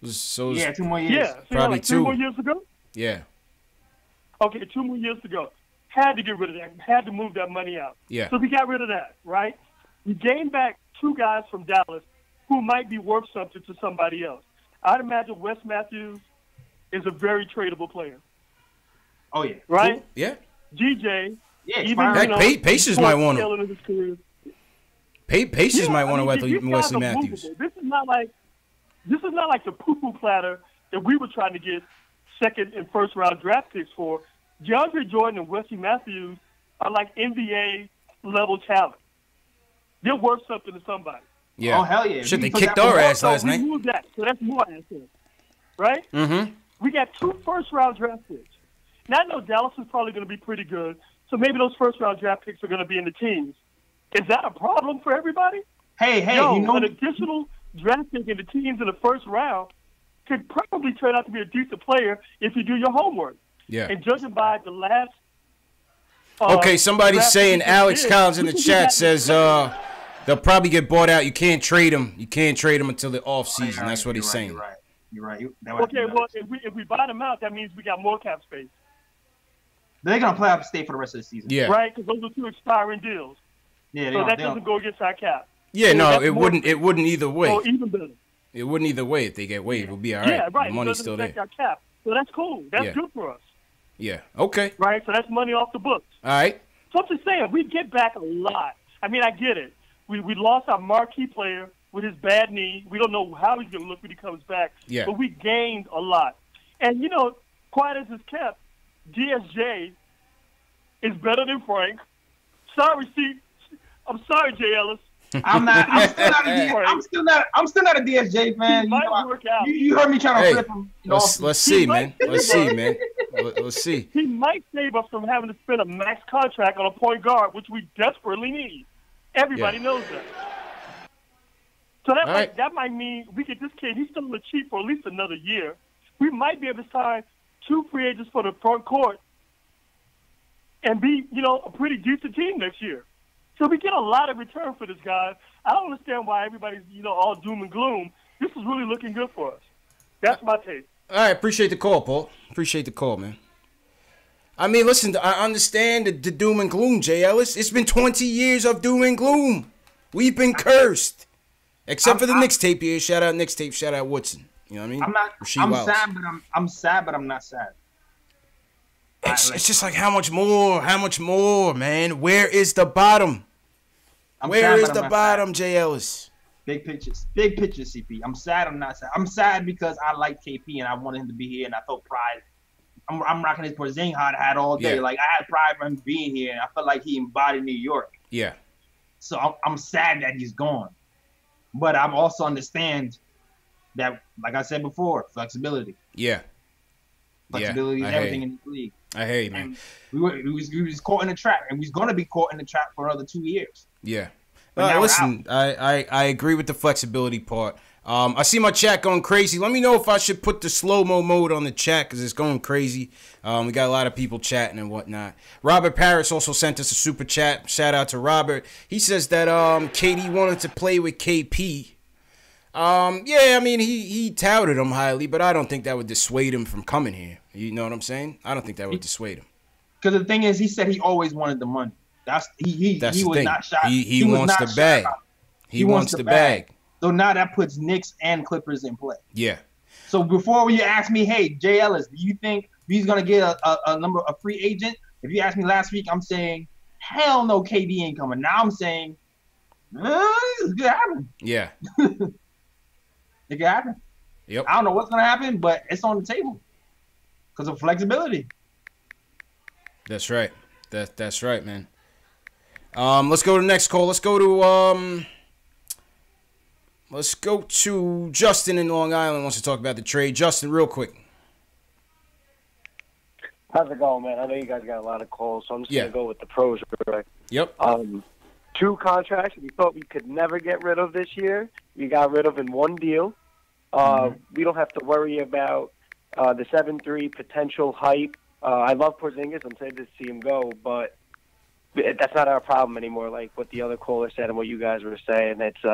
2 more years. Yeah. So probably 2 more years ago? Yeah. Okay, 2 more years to go. Had to get rid of that. Had to move that money out. Yeah. So we got rid of that, right? We gained back 2 guys from Dallas who might be worth something to somebody else. I'd imagine Wes Matthews is a very tradable player. Oh, yeah. Right? Cool. Yeah. DJ. Yeah, even, Pacers might want him. Pacers might want to Wesley Matthews. This is not like the poo-poo platter that we were trying to get second and first round draft picks for. DeAndre Jordan and Wesley Matthews are like NBA level talent. They're worth something to somebody. Yeah. Oh hell yeah! Shit, they kicked our ass last night. We moved that, so that's more assets, right? Mm-hmm. We got 2 first round draft picks. Now I know Dallas is probably going to be pretty good, so maybe those first round draft picks are going to be in the teams. Is that a problem for everybody? Hey, an additional draft pick in the teams in the first round could probably turn out to be a decent player if you do your homework. Yeah. And judging by the last. Okay, somebody's saying Alex Collins in the chat says they'll probably get bought out. You can't trade them. You can't trade them until the off season. That's what he's saying. You're right. Okay, well, if we buy them out, that means we got more cap space. They're gonna play out state for the rest of the season. Yeah. Right, because those are 2 expiring deals. Yeah. So that doesn't go against our cap. Yeah, no, it wouldn't. It wouldn't either way. Oh, even better. It wouldn't either way if they get waived. It'll be all right. Yeah, right. The money's still there. Our cap. So that's cool. That's good for us. Yeah. Okay. Right. So that's money off the books. All right. So I'm just saying, we get back a lot. I mean, I get it. We lost our marquee player with his bad knee. We don't know how he's going to look when he comes back. Yeah. But we gained a lot. And, quiet as it's kept, DSJ is better than Frank. Sorry, Steve. I'm sorry, Jay Ellis. I'm still not a DSJ fan. You heard me trying to flip him. Let's see, man. Let's see. He might save us from having to spend a max contract on a point guard, which we desperately need. Everybody knows that. So that right. that might mean we get this kid. He's still on the cheap for at least another year. We might be able to sign 2 free agents for the front court and be, a pretty decent team next year. So we get a lot of return for this guy. I don't understand why everybody's, all doom and gloom. This is really looking good for us. That's my take. All right, appreciate the call, Paul. Appreciate the call, man. I mean, listen, I understand the doom and gloom, Jay Ellis. It's been 20 years of doom and gloom. We've been cursed. Except for the Knicks tape here. Shout out Knicks tape. Shout out Woodson. You know what I mean? I'm sad, but I'm not sad. It's just like how much more, man? Where is the bottom? Where is the bottom, Jay Ellis? Big pictures, CP. I'm sad. I'm not sad. I'm sad because I like KP and I wanted him to be here and I felt pride. I'm rocking his Porzingis hat all day. Yeah. Like I had pride for him being here and I felt like he embodied New York. Yeah. So I'm sad that he's gone, but I also understand that, like I said before, flexibility. Yeah. Flexibility is everything in the league. I hear you, man. And we was caught in the trap, and we's gonna be caught in the trap for another 2 years. Yeah. Listen, I agree with the flexibility part. I see my chat going crazy. Let me know if I should put the slow-mo mode on the chat because it's going crazy. We got a lot of people chatting and whatnot. Robert Paris also sent us a super chat. Shout out to Robert. He says that KD wanted to play with KP. Yeah, I mean, he touted him highly, but I don't think that would dissuade him from coming here. You know what I'm saying? I don't think that would dissuade him. Because the thing is, he said he always wanted the money. That's the was thing. Not shy. He wants the bag. He wants the bag. So now that puts Knicks and Clippers in play. Yeah. So before you ask me, hey, Jay Ellis, do you think he's gonna get a free agent? If you asked me last week, I'm saying, hell no, KD ain't coming. Now I'm saying, it could happen. Yeah. It could happen. Yep. I don't know what's gonna happen, but it's on the table because of flexibility. That's right. That's right, man. Let's go to the next call. Let's go to Justin in Long Island. Wants to talk about the trade. Justin, real quick. How's it going, man? I know you guys got a lot of calls, so I'm just gonna go with the pros, right? Yep. 2 contracts we thought we could never get rid of this year. We got rid of in 1 deal. We don't have to worry about the 7-3 potential hype. I love Porzingis. I'm sad to see him go, but that's not our problem anymore. Like what the other caller said and what you guys were saying, it's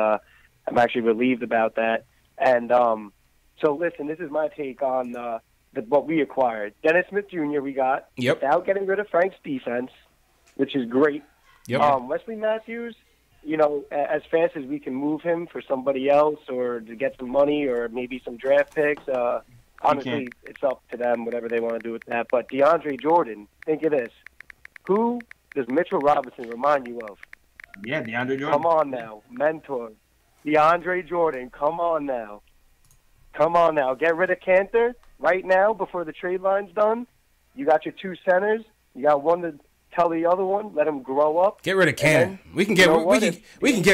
I'm actually relieved about that. And so listen, this is my take on what we acquired. Dennis Smith Jr. we got without getting rid of Frank's defense, which is great. Yep. Wesley Matthews, as fast as we can move him for somebody else or to get some money or maybe some draft picks, honestly, it's up to them, whatever they want to do with that. But DeAndre Jordan, think of this. Who does Mitchell Robinson remind you of? Yeah, DeAndre Jordan. Come on now. Mentor. DeAndre Jordan, come on now. Come on now. Get rid of Cantor right now before the trade line's done. You got your 2 centers. You got one to tell the other one. Let him grow up. Get rid of Cannon. We can get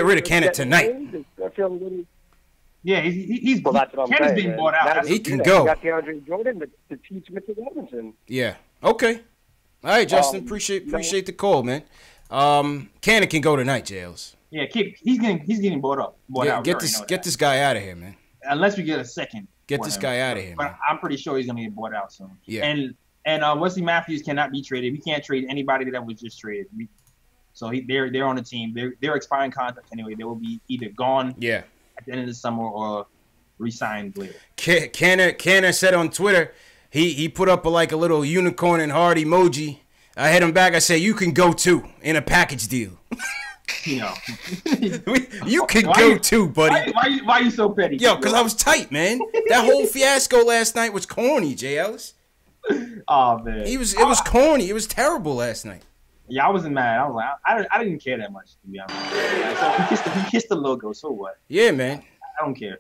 rid of Cannon tonight. Yeah, he's well, that's what I'm saying, being bought out. He can go. You got DeAndre Jordan to teach Mitchell Robinson. Yeah. Okay. All right, Justin. Appreciate the call, man. Cannon can go tonight, Jails. Yeah, he's getting bought out. Get this guy out of here, man. Unless we get a second. Get this guy out of here, but man. I'm pretty sure he's gonna get bought out soon. Yeah. And Wesley Matthews cannot be traded. We can't trade anybody that was just traded. So they're on the team. They're expiring contracts anyway. They will be either gone at the end of the summer or re-signed later. Cannon said on Twitter, he put up a little unicorn and heart emoji. I hit him back. I said, you can go too in a package deal. You can go too, buddy. Why you so petty? Yo, because I was tight, man. That whole fiasco last night was corny, Jay Ellis. Oh man, it was corny. It was terrible last night. Yeah, I wasn't mad. I was like, I didn't care that much, to be honest. So he kissed the logo. So what? Yeah, man. I don't care.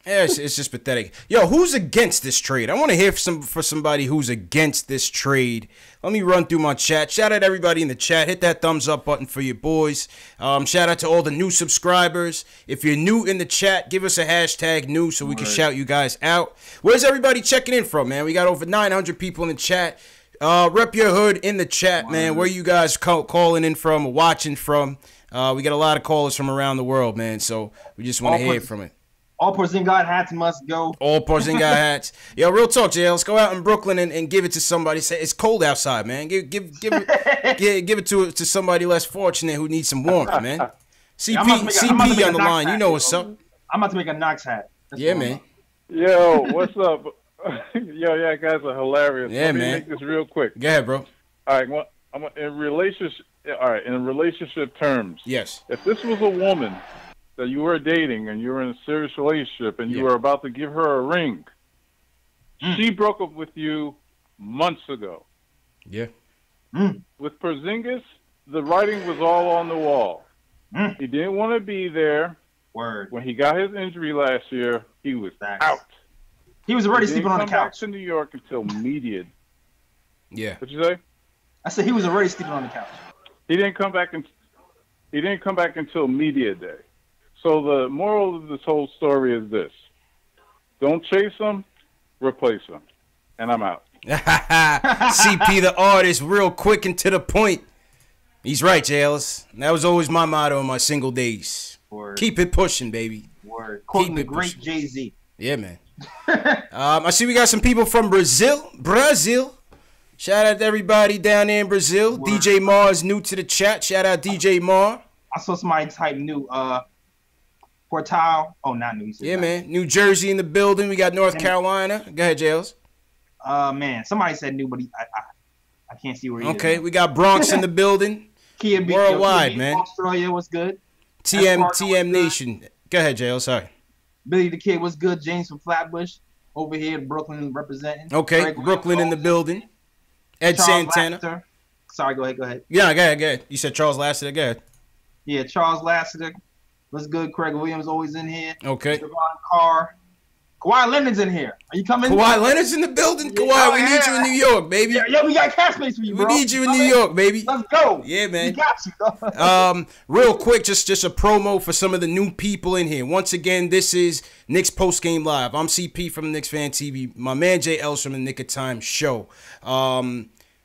Yeah, it's just pathetic. Yo, who's against this trade? I want to hear for somebody who's against this trade. Let me run through my chat. Shout out to everybody in the chat. Hit that thumbs up button for your boys. Shout out to all the new subscribers. If you're new in the chat, give us a hashtag new so we can shout you guys out. Where's everybody checking in from, man? We got over 900 people in the chat. Rep your hood in the chat, man. Where you guys calling in from or watching from? We got a lot of callers from around the world, man. So we just want to hear from it. All Porzingis hats must go. All Porzingis hats. Yo, real talk, Jay. Let's go out in Brooklyn and give it to somebody. Say it's cold outside, man. Give it to somebody less fortunate who needs some warmth, man. CP on the line. You know what's up. I'm about to make a Knox hat. Yeah, man. Yo, what's up? Yo, yeah, guys are hilarious. Yeah, Let me man. make this real quick. Go ahead, bro. All right, in relationship terms. Yes. If this was a woman that you were dating and you were in a serious relationship and you were about to give her a ring, she broke up with you months ago. Yeah. With Porzingis, the writing was all on the wall. He didn't want to be there. Word. When he got his injury last year, he was out. He was already sleeping on the couch. He didn't come back couch. to New York until media. Yeah. What'd you say? I said he was already sleeping on the couch. He didn't come back until media day. So the moral of this whole story is this: don't chase him, replace him. And I'm out. CP the artist, real quick and to the point. He's right, Jails. That was always my motto in my single days. Word. Keep it pushing, baby. Word. Quoting the it great pushing. Jay-Z. Yeah, man. I see we got some people from Brazil. Shout out to everybody down there in Brazil. Word. DJ Mar is new to the chat. Shout out DJ Mar. I saw somebody type new. Portal. Oh, not new. Yeah, man. New Jersey in the building. We got North Carolina. Go ahead, Jails. Man, somebody said new, but I can't see where he is. Okay, we got Bronx in the building. Worldwide, man. Australia was good. TM Nation. Go ahead, Jails. Sorry. Billy the Kid was good. James from Flatbush over here in Brooklyn representing. Okay, Greg Brooklyn in the building. Ed Charles Santana. Lassiter. Sorry, go ahead. Yeah, go ahead. You said Charles Lassiter. Go ahead. Yeah, Charles Lassiter was good. Craig Williams always in here. Okay. Devon Carr. Kawhi Leonard's in here. Are you coming? Kawhi Leonard's in the building. Kawhi, we need you in New York, baby. Yeah, we got cash space for you, bro. We need you in New York, baby. Let's go. Yeah, man. We got you, dog. Real quick, just a promo for some of the new people in here. Once again, this is Knicks Post Game Live. I'm CP from KnicksFanTV. My man Jay Ellis from the Nick of Time show.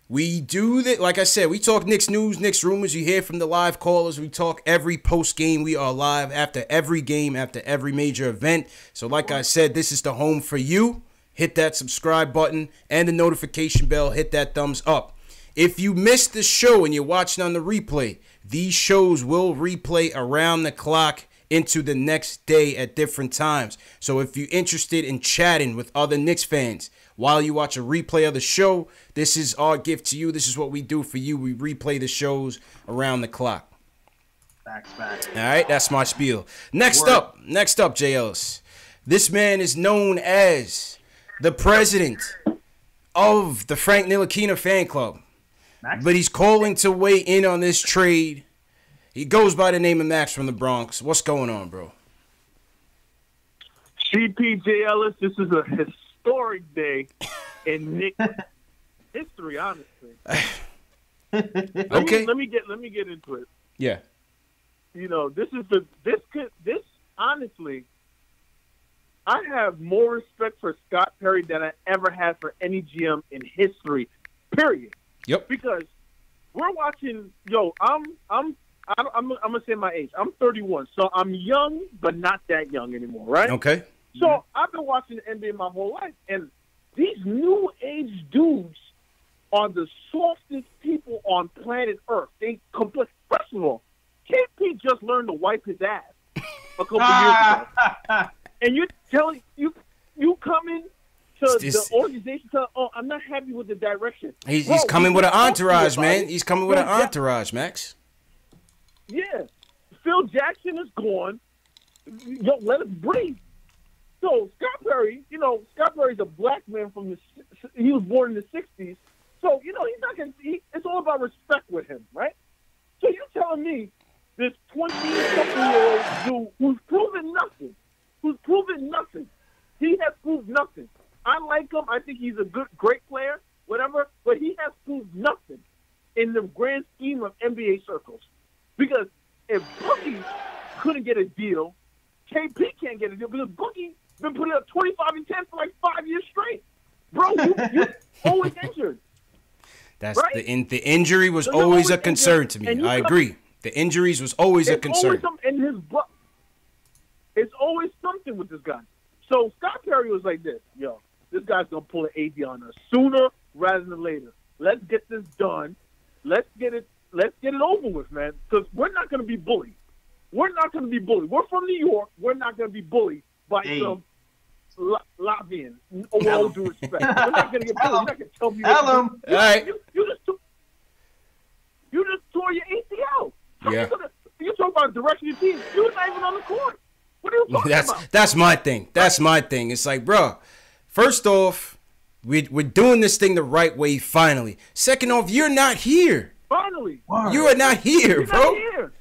We do that, like I said, we talk Knicks news, Knicks rumors. You hear from the live callers. We talk every post game. We are live after every game, after every major event. So like I said, this is the home for you. Hit that subscribe button and the notification bell. Hit that thumbs up. If you missed the show and you're watching on the replay, these shows will replay around the clock into the next day at different times. So if you're interested in chatting with other Knicks fans while you watch a replay of the show, this is our gift to you. This is what we do for you. We replay the shows around the clock. Facts. All right, that's my spiel. Next up, Jay Ellis. This man is known as the president of the Frank Ntilikina fan club. Max? But he's calling to weigh in on this trade. He goes by the name of Max from the Bronx. What's going on, bro? CPJ Ellis, this is a historic day in Knicks history, honestly. Okay. Let me get into it. Yeah. You know, this honestly, I have more respect for Scott Perry than I ever had for any GM in history. Period. Yep. Because we're watching. I'm gonna say my age. I'm 31, so I'm young, but not that young anymore, right? Okay. So I've been watching the NBA my whole life, and these new age dudes are the softest people on planet Earth. They first of all, KP just learned to wipe his ass a couple years ago, and you're telling you come in to the organization. I'm not happy with the direction. He's coming with an entourage, man. He's coming with an entourage, Max. Yeah, Phil Jackson is gone. Yo, let us breathe. So Scott Perry, Scott Perry's a black man he was born in the '60s. So he's not gonna. It's all about respect with him, right? So you're telling me this 20-something-year-old dude who's proven nothing. He has proved nothing. I like him. I think he's a great player, whatever. But he has proved nothing in the grand scheme of NBA circles. Because if Boogie couldn't get a deal, KP can't get a deal because Boogie's been putting up 25 and 10 for like 5 years straight. Bro, you're always injured. That's right? the injury was always a concern to me. I agree. The injuries was always a concern. It's always something with this guy. So Scott Perry was like this, yo, this guy's going to pull an AD on us sooner rather than later. Let's get this done. Let's get it over with, man, because we're not going to be bullied. We're not going to be bullied. We're from New York. We're not going to be bullied by some Latvian. With all due respect. We're not going to get bullied. You're not going to tell me what to do. All right. You just tore your ACL. Yeah. You talk about direction of your team. You're not even on the court. What are you talking about? That's my thing. That's my thing. It's like, bro, first off, we're doing this thing the right way finally. Second off, you're not here. Finally. You are not here, you're bro. Not here.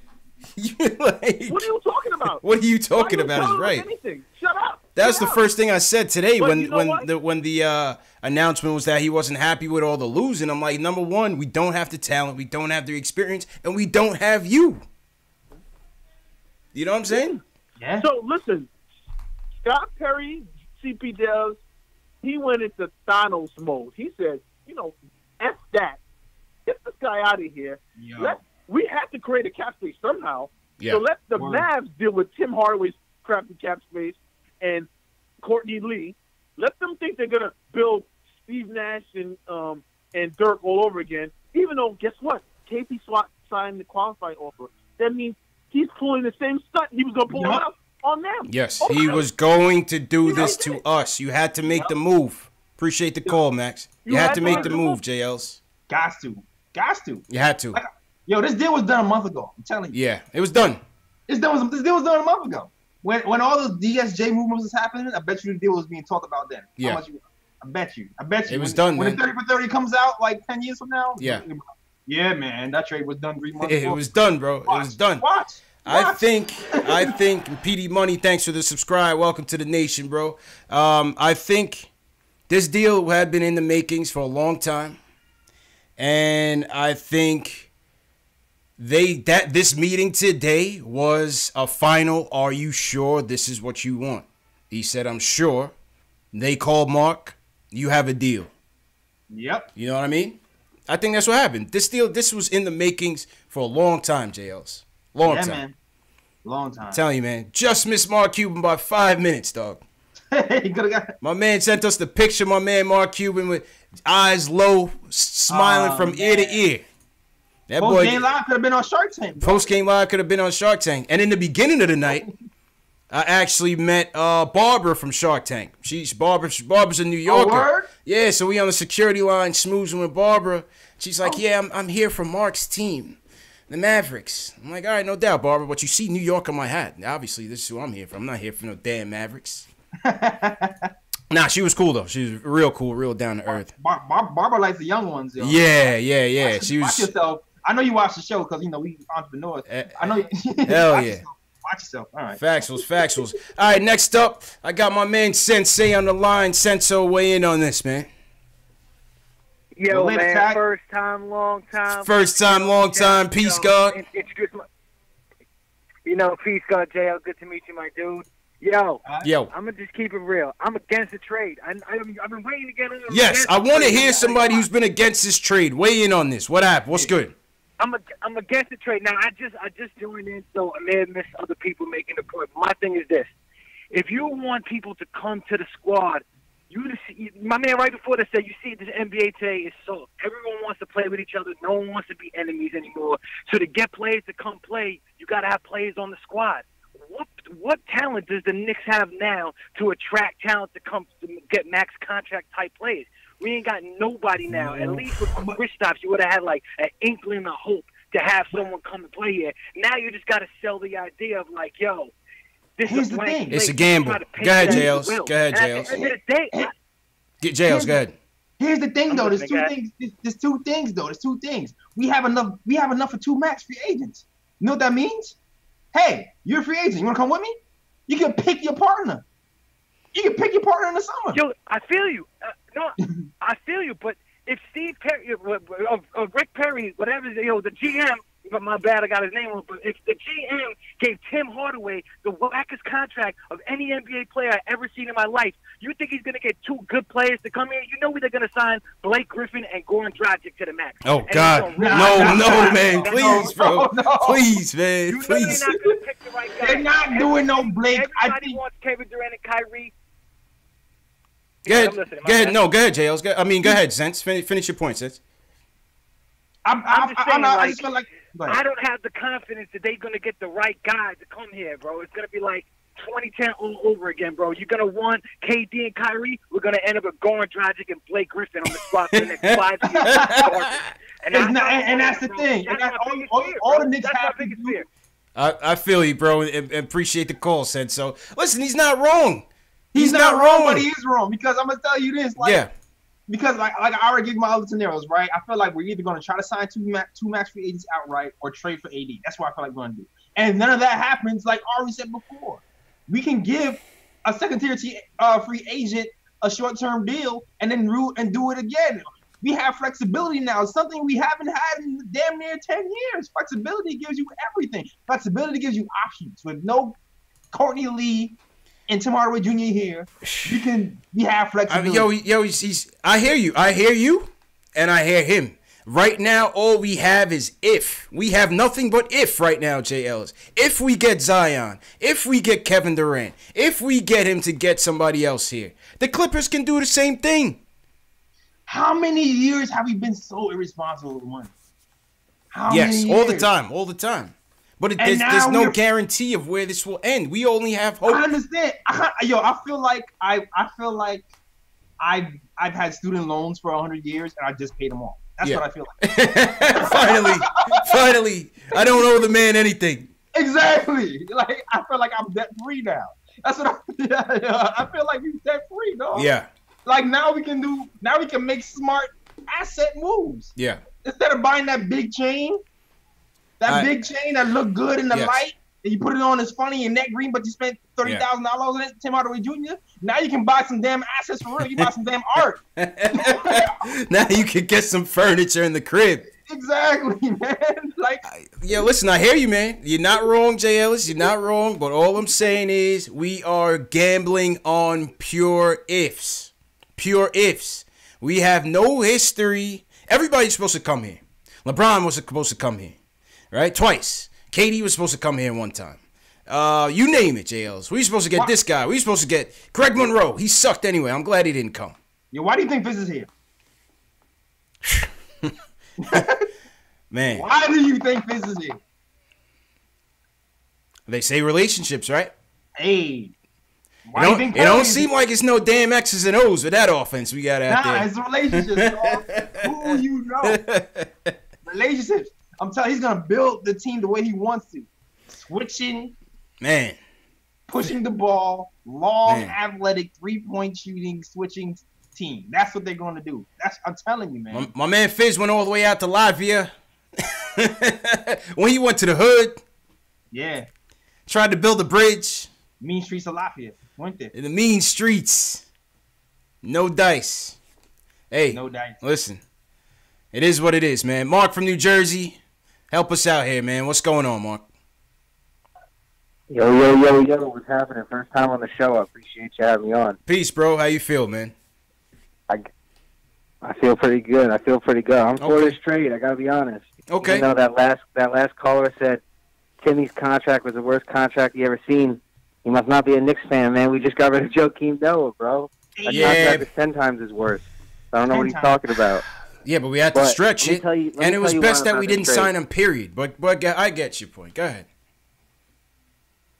You're like, what are you talking about? What are you talking about is right. Anything? Shut up. That's the first thing I said today but when you know the announcement was that he wasn't happy with all the losing. I'm like, number one, we don't have the talent, we don't have the experience, and we don't have you. You know what I'm saying? Yeah. So listen, Scott Perry, CP Dubs, he went into Thanos mode. He said, F that. Get this guy out of here. We have to create a cap space somehow. Yeah. So let the Mavs deal with Tim Hardaway's crappy cap space and Courtney Lee. Let them think they're gonna build Steve Nash and Dirk all over again. Even though, guess what? KP signed the qualifying offer. That means he's pulling the same stunt he was gonna pull out on them. Yes, he was going to do this to us. You had to make the move. Appreciate the call, Max. You had to make the move, JLs. Got to. You had to. Yo, this deal was done a month ago. I'm telling you. Yeah, it was done. This deal was done a month ago. When all the DSJ movements was happening, I bet you the deal was being talked about then. Yeah. I bet you. It was done, when man. the 30 for 30 comes out like 10 years from now. Yeah. Yeah, man. That trade was done 3 months ago. It was done, bro. It was done. Watch. I think, PD Money, thanks for the subscribe. Welcome to the nation, bro. I think this deal had been in the makings for a long time. And I think this meeting today was a final, are you sure this is what you want? He said, I'm sure. They called Mark. You have a deal. Yep. You know what I mean? I think that's what happened. This was in the makings for a long time, JLs. Long time. Man. Long time. I'm telling you, man. Just missed Mark Cuban by 5 minutes, dog. He could have got it. My man sent us the picture, my man Mark Cuban with eyes low, smiling from ear to ear. That boy Post-game live could have been on Shark Tank. Post-game live could have been on Shark Tank. And in the beginning of the night, I actually met Barbara from Shark Tank. Barbara's a New Yorker. Oh, word? Yeah, so we on the security line smoozing with Barbara. She's like, yeah, I'm here for Mark's team, the Mavericks. I'm like, all right, no doubt, Barbara, but you see New York on my hat. Obviously, this is who I'm here for. I'm not here for no damn Mavericks. Nah, she was cool, though. She was real cool, real down to earth. Barbara likes the young ones, yo. Yeah. Watch yourself. I know you watch the show because, we entrepreneurs. I know. Hell yeah. Watch yourself. All right. Factuals. All right, next up, I got my man Sensei on the line. Senso, weigh in on this, man. Yo, man, first time, long time. Peace, God. Introduce peace, God, JL. Good to meet you, my dude. Yo. I'm going to just keep it real. I'm against the trade. I've been waiting to get in. Yes, I want to hear somebody who's been against this trade. Weigh in on this. What happened? What's good? I'm against the trade. Now, I just joined in, so I may have missed other people making the point. But my thing is this. If you want people to come to the squad, my man right before that said, you see, this NBA today is so everyone wants to play with each other. No one wants to be enemies anymore. So to get players to come play, you got to have players on the squad. What talent does the Knicks have now to attract talent to come to get max contract type players? We ain't got nobody now. At least with Kristaps, you would have had like an inkling of hope to have someone come and play here. Now you just got to sell the idea of like, yo, this is a blank slate. It's a gamble. Go ahead, Jails. Go ahead, Jails. Get Jails. Go ahead. Here's the thing, though. There's two things. We have enough for 2 max free agents. You know what that means? Hey, you're a free agent. You want to come with me? You can pick your partner. You can pick your partner in the summer. Yo, I feel you. I feel you. But if Steve Perry, Rick Perry, whatever, the GM, but my bad, I got his name wrong. But if the GM gave Tim Hardaway the wackest contract of any NBA player I've ever seen in my life, You think he's gonna get two good players to come here? You know they're gonna sign Blake Griffin and Goran Dragic to the max. Oh And God, no, man, please, bro, please, man, please. They're not gonna pick the right guy. They're not doing no Blake. Everybody wants Kevin Durant and Kyrie. Go ahead, go ahead, JLs. Go ahead, Sense. Finish your point, Sense. I just feel like I don't have the confidence that they're gonna get the right guy to come here, bro. It's gonna be like 2010 all over again, bro. You're gonna want KD and Kyrie. We're gonna end up with Goran Dragic and Blake Griffin on the squad for the next 5 years. And that's the thing. And all the Knicks have to do. I feel you, bro, and appreciate the call, Sense. So listen, he's not wrong. He's not wrong, but he is wrong because I'm gonna tell you this. Like, yeah. Because like I already gave my other scenarios, right? I feel like we're either going to try to sign two max free agents outright or trade for AD. That's what I feel like we're going to do. And none of that happens, like Ari said before. We can give a second-tier free agent a short-term deal and then do it again. We have flexibility now. It's something we haven't had in damn near 10 years. Flexibility gives you everything. Flexibility gives you options. With no Courtney Lee and Tim Hardaway Jr. here, we have flexibility. I hear you, and I hear him. Right now, all we have is if. We have nothing but if right now, JLs. If we get Zion, if we get Kevin Durant, if we get him to get somebody else here, the Clippers can do the same thing. How many years have we been so irresponsible with money? Yes, all the time. But there's no guarantee of where this will end. We only have hope. I understand. I feel like I've had student loans for 100 years and I just paid them off. That's what I feel like. Finally, I don't owe the man anything. Exactly. Like I feel like I'm debt free now. That's what I feel like we're debt free, dog. Yeah. Like now we can make smart asset moves. Yeah. Instead of buying that big chain. Big chain that looked good in the light, and you put it on as funny and net green, but you spent $30,000 on it, Tim Hardaway Jr. Now you can buy some damn assets for real. You buy some damn art. Now you can get some furniture in the crib. Exactly, man. Listen, I hear you, man. You're not wrong, J. Ellis. You're not wrong. But all I'm saying is we are gambling on pure ifs. Pure ifs. We have no history. Everybody's supposed to come here. LeBron was supposed to come here. Right? Twice. KD was supposed to come here one time. You name it, JLs. We were supposed to get this guy. We were supposed to get Greg Monroe. He sucked anyway. I'm glad he didn't come. Yeah, why do you think Fizz is here? Man. Why do you think Fizz is here? They say relationships, right? Hey. Why do you think it don't seem like it's no damn X's and O's with that offense we got out there. Nah, it's relationships. Who you know. Relationships. I'm telling you, he's going to build the team the way he wants to. Switching. Man. Pushing the ball. Long, athletic, three-point shooting, switching team. That's what they're going to do. I'm telling you, man. My man Fizz went all the way out to Latvia. When he went to the hood. Yeah. Tried to build a bridge. Mean streets of Latvia. Went there. In the mean streets. No dice. Hey. No dice. Listen. It is what it is, man. Mark from New Jersey. Help us out here, man. What's going on, Mark? Yo. What's happening? First time on the show. I appreciate you having me on. Peace, bro. How you feel, man? I feel pretty good. I'm for this trade. I got to be honest. Okay. You know, that last caller said Timmy's contract was the worst contract he ever seen. He must not be a Knicks fan, man. We just got rid of Joakim Noah, bro. That contract is 10 times his worst. I don't know what he's talking about. Yeah, but we had to stretch it, and it was best that we didn't sign him, period. But I get your point. Go ahead.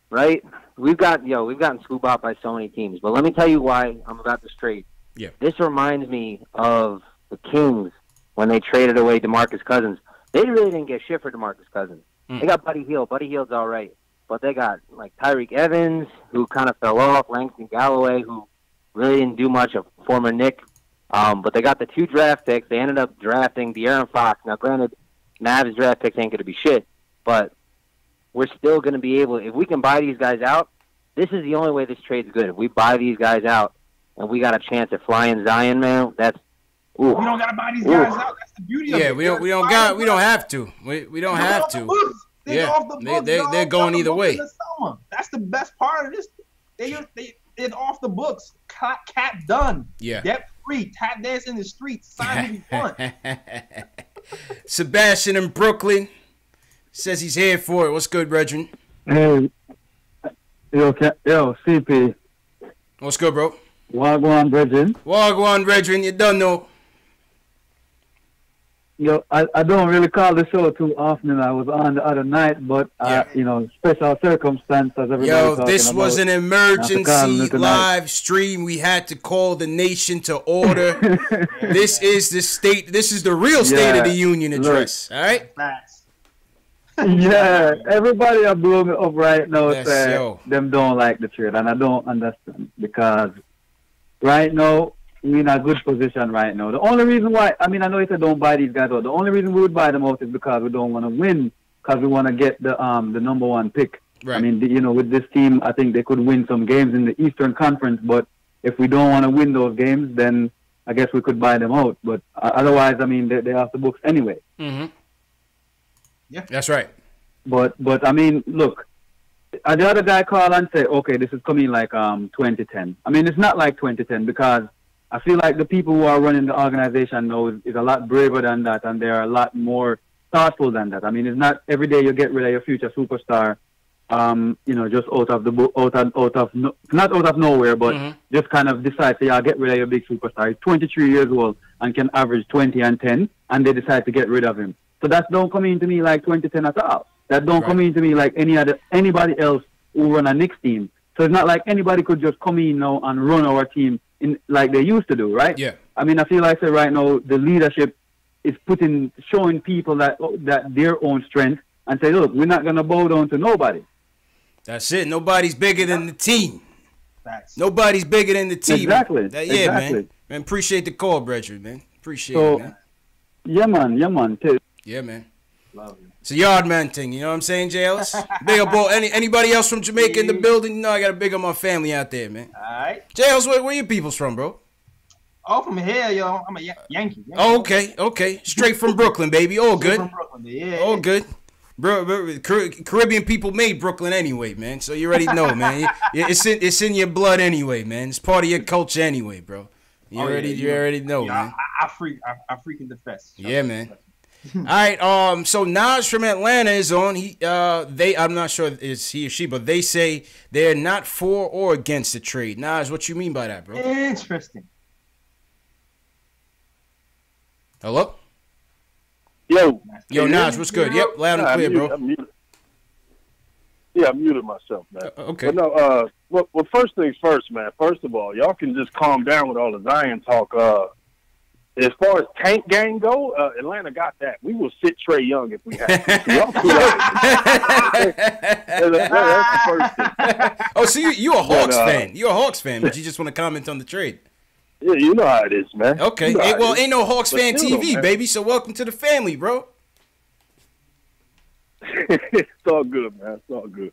Right? We've gotten scoop out by so many teams. But let me tell you why I'm about this trade. Yeah. This reminds me of the Kings when they traded away DeMarcus Cousins. They really didn't get shit for DeMarcus Cousins. They got Buddy Hield. Buddy Hield's all right. But they got like Tyreek Evans, who kind of fell off, Langston Galloway, who really didn't do much, a former Knick. But they got the 2 draft picks. They ended up drafting De'Aaron Fox. Now, granted, Mavs draft picks ain't going to be shit, but we're still going to be able, if we can buy these guys out, this is the only way this trade's good. If we buy these guys out and we got a chance at flying Zion, man, that's we don't got to buy these guys out. That's the beauty of it. Yeah, we don't have to. We don't have to. They're going either way. That's the best part of this. it's off the books. Cap done. Yeah. Debt free. Tap dance in the streets. Sign who you want. Sebastian in Brooklyn says he's here for it. What's good, brethren? Hey, yo, CP. What's good, bro? Wagwan, brethren. Wagwan, brethren. You don't know. Yo, I don't really call the show too often. I was on the other night, but you know, special circumstances. Yo, this was an emergency live stream. We had to call the nation to order. This is the state. This is the real State of the Union address. All right. Yeah, everybody are blowing it up right now. Say them don't like the trade, and I don't understand because right now we're in a good position right now. The only reason why, I mean, I know you said don't buy these guys out. The only reason we would buy them out is because we don't want to win, because we want to get the number one pick. Right. I mean, you know, with this team, I think they could win some games in the Eastern Conference, but if we don't want to win those games, then I guess we could buy them out. But otherwise, I mean, they're off the books anyway. Mm-hmm. Yeah, that's right. But I mean, look, the other guy called and said, okay, this is coming like 2010. I mean, it's not like 2010 because I feel like the people who are running the organization now is a lot braver than that, and they're a lot more thoughtful than that. I mean, it's not every day you get rid of your future superstar, you know, just not out of nowhere, but just kind of decide to get rid of your big superstar. He's 23 years old and can average 20 and 10, and they decide to get rid of him. So that don't come into me like 2010 at all. That don't come into me like anybody else who run a Knicks team. So it's not like anybody could just come in now and run our team in like they used to do, right? Yeah. I mean, I feel like right now the leadership is showing people that their own strength and say, look, we're not gonna bow down to nobody. That's it. Nobody's bigger than the team. Nobody's bigger than the team. Exactly. Man. Man, appreciate the call, brethren, man. Appreciate it, man. Yeah, man. Yeah, man. It's a yard man thing, you know what I'm saying, J. Ellis? Big up all, anybody else from Jamaica in the building? You know I got to big up my family out there, man. All right. J. Ellis, where you people's from, bro? Oh, from here, yo. I'm a Yankee. Oh, okay. Straight from Brooklyn, baby. All good. From Brooklyn, yeah. All good. Bro, Caribbean people made Brooklyn anyway, man. So you already know, man. It's in your blood anyway, man. It's part of your culture anyway, bro. You already know, man. I freaking defess. Yeah, man. All right, so Naj from Atlanta is on. I'm not sure it's he or she, but they say they're not for or against the trade. Naj, what you mean by that, bro? Interesting. Hello? Yo, Naj, what's good? Yep, loud and clear, bro. I'm muted myself, man. Okay. But no, well, first things first, man. First of all, y'all can just calm down with all the Zion talk. As far as tank gang go, Atlanta got that. We will sit Trae Young if we have to. Y'all cool that's the first thing. Oh, so you're a Hawks fan. You're a Hawks fan, but you just want to comment on the trade. Yeah, you know how it is, man. Okay. You know ain't no Hawks fan TV, man. baby, so welcome to the family, bro. It's all good, man. It's all good.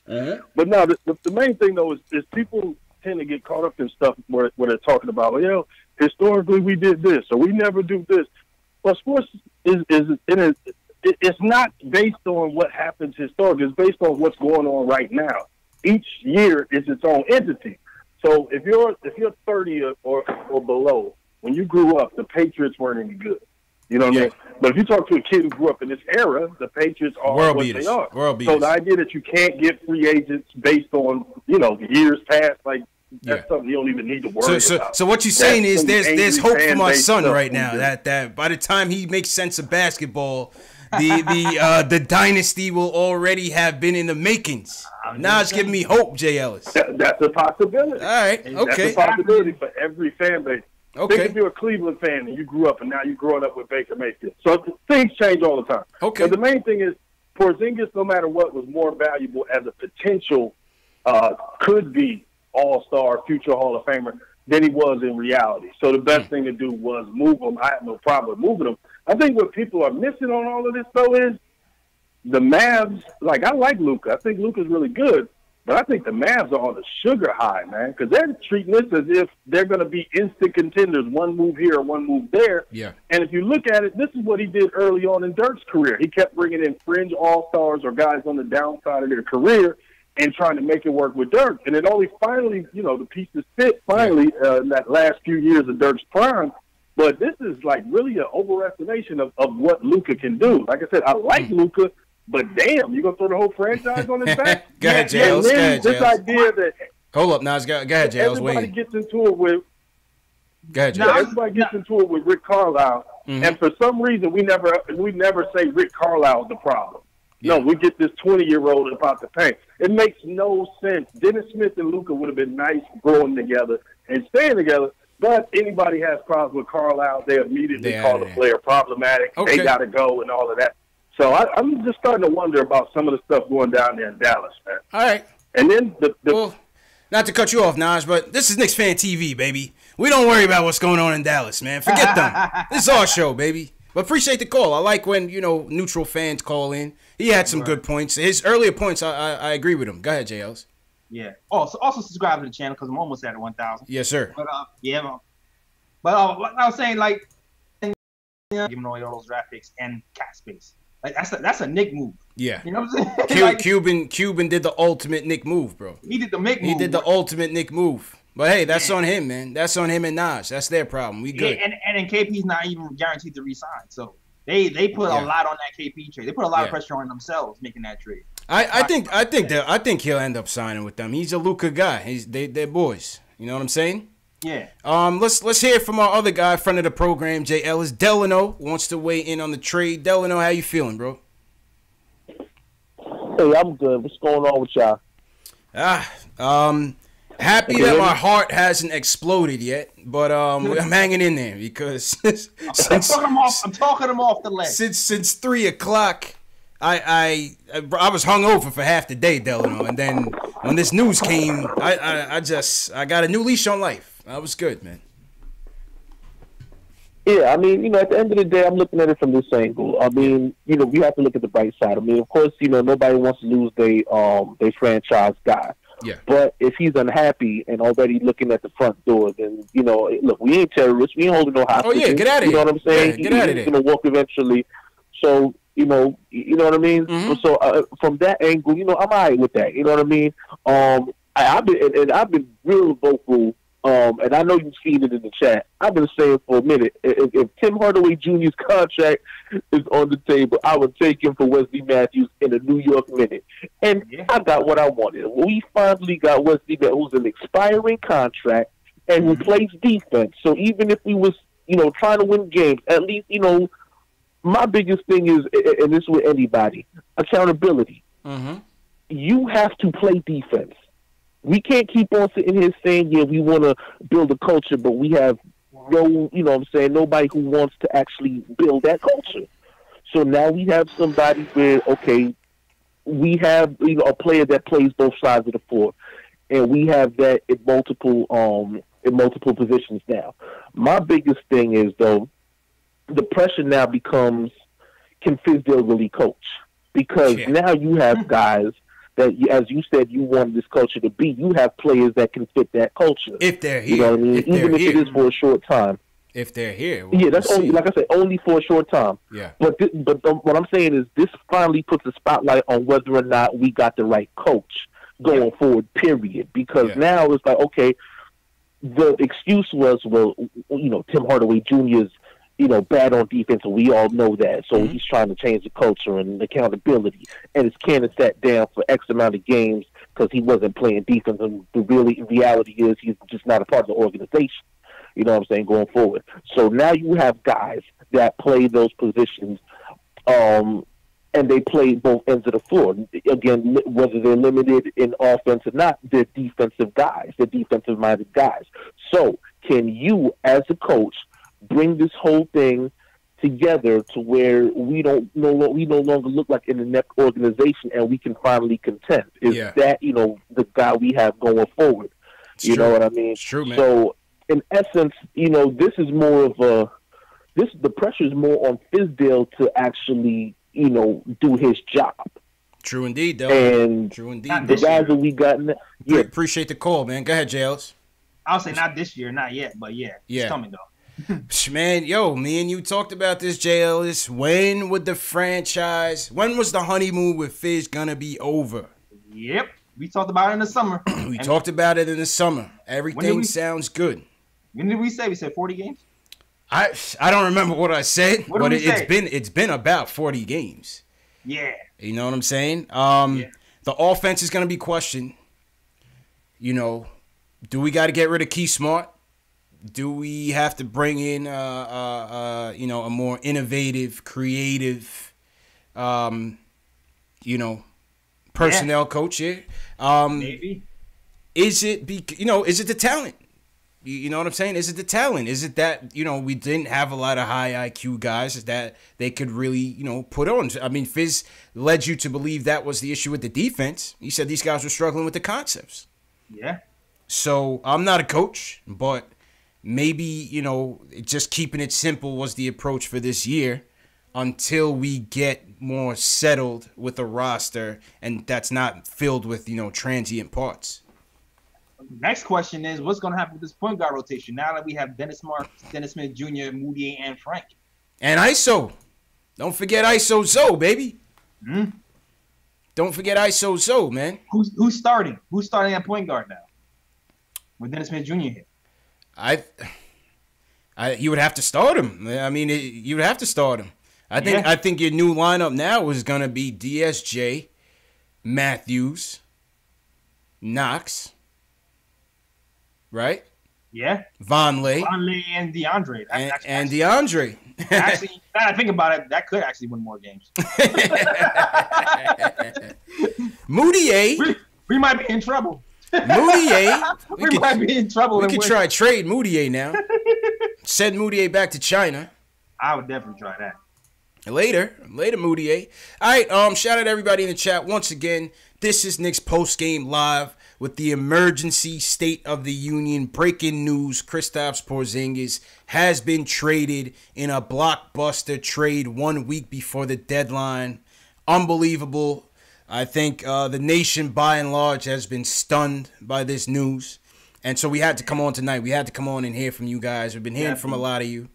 But no, the main thing, though, is people tend to get caught up in stuff where they're talking about, well, you know, historically we did this, or we never do this. Well, sports it's not based on what happens historically. It's based on what's going on right now. Each year is its own entity. So if you're 30 or below, when you grew up, the Patriots weren't any good. You know what I mean? But if you talk to a kid who grew up in this era, the Patriots are what they are. So the idea that you can't get free agents based on, you know, years past, like, that's something you don't even need to worry about. So what you're saying is there's hope for my son right now. That by the time he makes sense of basketball, the dynasty will already have been in the makings. Now it's giving me hope, J. Ellis. That's a possibility. All right, okay. That's a possibility for every fan base. Okay. Think if you're a Cleveland fan and you grew up and now you're growing up with Baker Mayfield. So things change all the time. Okay. But the main thing is Porzingis, no matter what, was more valuable as a potential could be all-star, future Hall of Famer than he was in reality. So the best thing to do was move him. I have no problem with moving him. I think what people are missing on all of this, though, is the Mavs. Like, I like Luka. I think Luka's really good. But I think the Mavs are on a sugar high, man, because they're treating this as if they're going to be instant contenders, one move here, one move there. Yeah. And if you look at it, this is what he did early on in Dirk's career. He kept bringing in fringe all-stars or guys on the downside of their career, and trying to make it work with Dirk. And it only finally, the pieces fit finally in that last few years of Dirk's prime. But this is like really an overestimation of what Luka can do. Like I said, I like Luka, but damn, you gonna throw the whole franchise on his back? Go ahead, Jails. And then this idea that hold up, Nas. Go ahead, Jails. Everybody gets into it with. Go ahead, Jails. Everybody gets into it with Rick Carlisle, and for some reason we never say Rick Carlisle is the problem. No, we get this 20-year-old about the paint. It makes no sense. Dennis Smith and Luka would have been nice growing together and staying together. But anybody has problems with Carlisle, they immediately call the player problematic. Okay. They got to go and all of that. So I'm just starting to wonder about some of the stuff going down there in Dallas, man. All right. And then well, not to cut you off, Naj, but this is KnicksFanTV, baby. We don't worry about what's going on in Dallas, man. Forget them. This is our show, baby. But appreciate the call. I like when, neutral fans call in. He had some good points. His earlier points, I agree with him. Go ahead, JLs. Yeah. Also subscribe to the channel because I'm almost at 1,000. Yes, sir. But like I was saying, like, giving away all those draft picks and cap space. Like that's a Nick move. Yeah. You know what I'm saying? Cuban did the ultimate Nick move, bro. He did the Nick move. He did the ultimate Nick move. But hey, that's on him, man. That's on him and Naj. That's their problem. We good. Yeah, and then KP's not even guaranteed to resign. So they put a lot on that KP trade. They put a lot of pressure on themselves making that trade. I think he'll end up signing with them. He's a Luka guy. They're boys. You know what I'm saying? Yeah. Let's hear from our other guy, friend of the program, Jay Ellis. Delano wants to weigh in on the trade. Delano, how you feeling, bro? Hey, I'm good. What's going on with y'all? Happy that my heart hasn't exploded yet, but I'm hanging in there because I'm talking him off the ledge. Since 3 o'clock, I was hungover for half the day, Delano, and then when this news came, I got a new leash on life. I was good, man. Yeah, I mean, at the end of the day, I'm looking at it from this angle. I mean, we have to look at the bright side. I mean, of course, nobody wants to lose their franchise guy. Yeah. But if he's unhappy and already looking at the front door, then, look, we ain't terrorists. We ain't holding no hostages. Oh, yeah, get out of here. You know what I'm saying? Yeah, get out of there. He's going to walk eventually. So, you know what I mean? Mm-hmm. So from that angle, I'm all right with that. You know what I mean? I've been real vocal, and I know you've seen it in the chat. I've been saying for a minute, if Tim Hardaway Jr.'s contract is on the table, I would take him for Wesley Matthews in a New York minute. And I got what I wanted. We finally got Wesley Matthews, who's an expiring contract and who plays defense. So even if we was, trying to win games, at least, my biggest thing is, and this is with anybody, accountability. Mm-hmm. You have to play defense. We can't keep on sitting here saying, yeah, we want to build a culture, but we have nobody who wants to actually build that culture. So now we have somebody where, okay, we have a player that plays both sides of the floor, and we have that in multiple positions now. My biggest thing is, though, the pressure now becomes, can Fizdale really coach? Because now you have guys that, as you said, you want this culture to be. You have players that can fit that culture. If they're here. You know what I mean? Even if it is for a short time. If they're here. Yeah, that's only, like I said, only for a short time. Yeah. But what I'm saying is this finally puts a spotlight on whether or not we got the right coach going forward, period. Because now it's like, okay, the excuse was, well, Tim Hardaway Jr.'s, bad on defense, and we all know that. So he's trying to change the culture and accountability. And his Cannon sat down for X amount of games because he wasn't playing defense. And the reality is he's just not a part of the organization. You know what I'm saying, going forward. So now you have guys that play those positions, and they play both ends of the floor. Again, whether they're limited in offense or not, they're defensive guys. They're defensive-minded guys. So can you, as a coach, bring this whole thing together to where we no longer look like an inept organization and we can finally contend? Is that, the guy we have going forward? You know what I mean? It's true, man. So in essence, this is more of the pressure is more on Fizdale to actually, do his job. True indeed, though. And true indeed. The guys that we got appreciate the call, man. Go ahead, JLs. I'll say not this year, not yet, but it's coming though. Man, me and you talked about this, JLs. When was the honeymoon with Fizz gonna be over? Yep. We talked about it in the summer. We talked about it in the summer. Everything sounds good. When did we say? We said 40 games? I don't remember what I said, What but did we say? it's been about 40 games. Yeah. You know what I'm saying? The offense is going to be questioned. You know, do we got to get rid of Key Smart? Do we have to bring in a more innovative, creative personnel coach here? Maybe. Is it the talent? You know what I'm saying? Is it the talent? Is it that, we didn't have a lot of high IQ guys that they could really, put on? I mean, Fizz led you to believe that was the issue with the defense. He said these guys were struggling with the concepts. Yeah. So I'm not a coach, but maybe, just keeping it simple was the approach for this year until we get more settled with a roster and that's not filled with, transient parts. Next question is, what's going to happen with this point guard rotation now that we have Dennis Smith Jr., Moutier, and Frank? And ISO. Don't forget ISO Zoe, baby. Don't forget ISO Zoe, man. Who's starting? Who's starting at point guard now? With Dennis Smith Jr. here. You would have to start him. I mean, you would have to start him. I think your new lineup now is going to be DSJ, Matthews, Knox. Right? Yeah. Vonleh and DeAndre. And DeAndre. Actually, now I think about it, that could actually win more games. Moutier. We might be in trouble. Moutier. we might be in trouble. We could try trade Moutier now. Send Moutier back to China. I would definitely try that. Later, Moutier. All right, shout out to everybody in the chat. Once again, this is Knicks Post Game Live with the emergency State of the Union. Breaking news, Kristaps Porzingis has been traded in a blockbuster trade 1 week before the deadline. Unbelievable. I think the nation, by and large, has been stunned by this news. And so we had to come on tonight. We had to come on and hear from you guys. We've been hearing from a lot of you.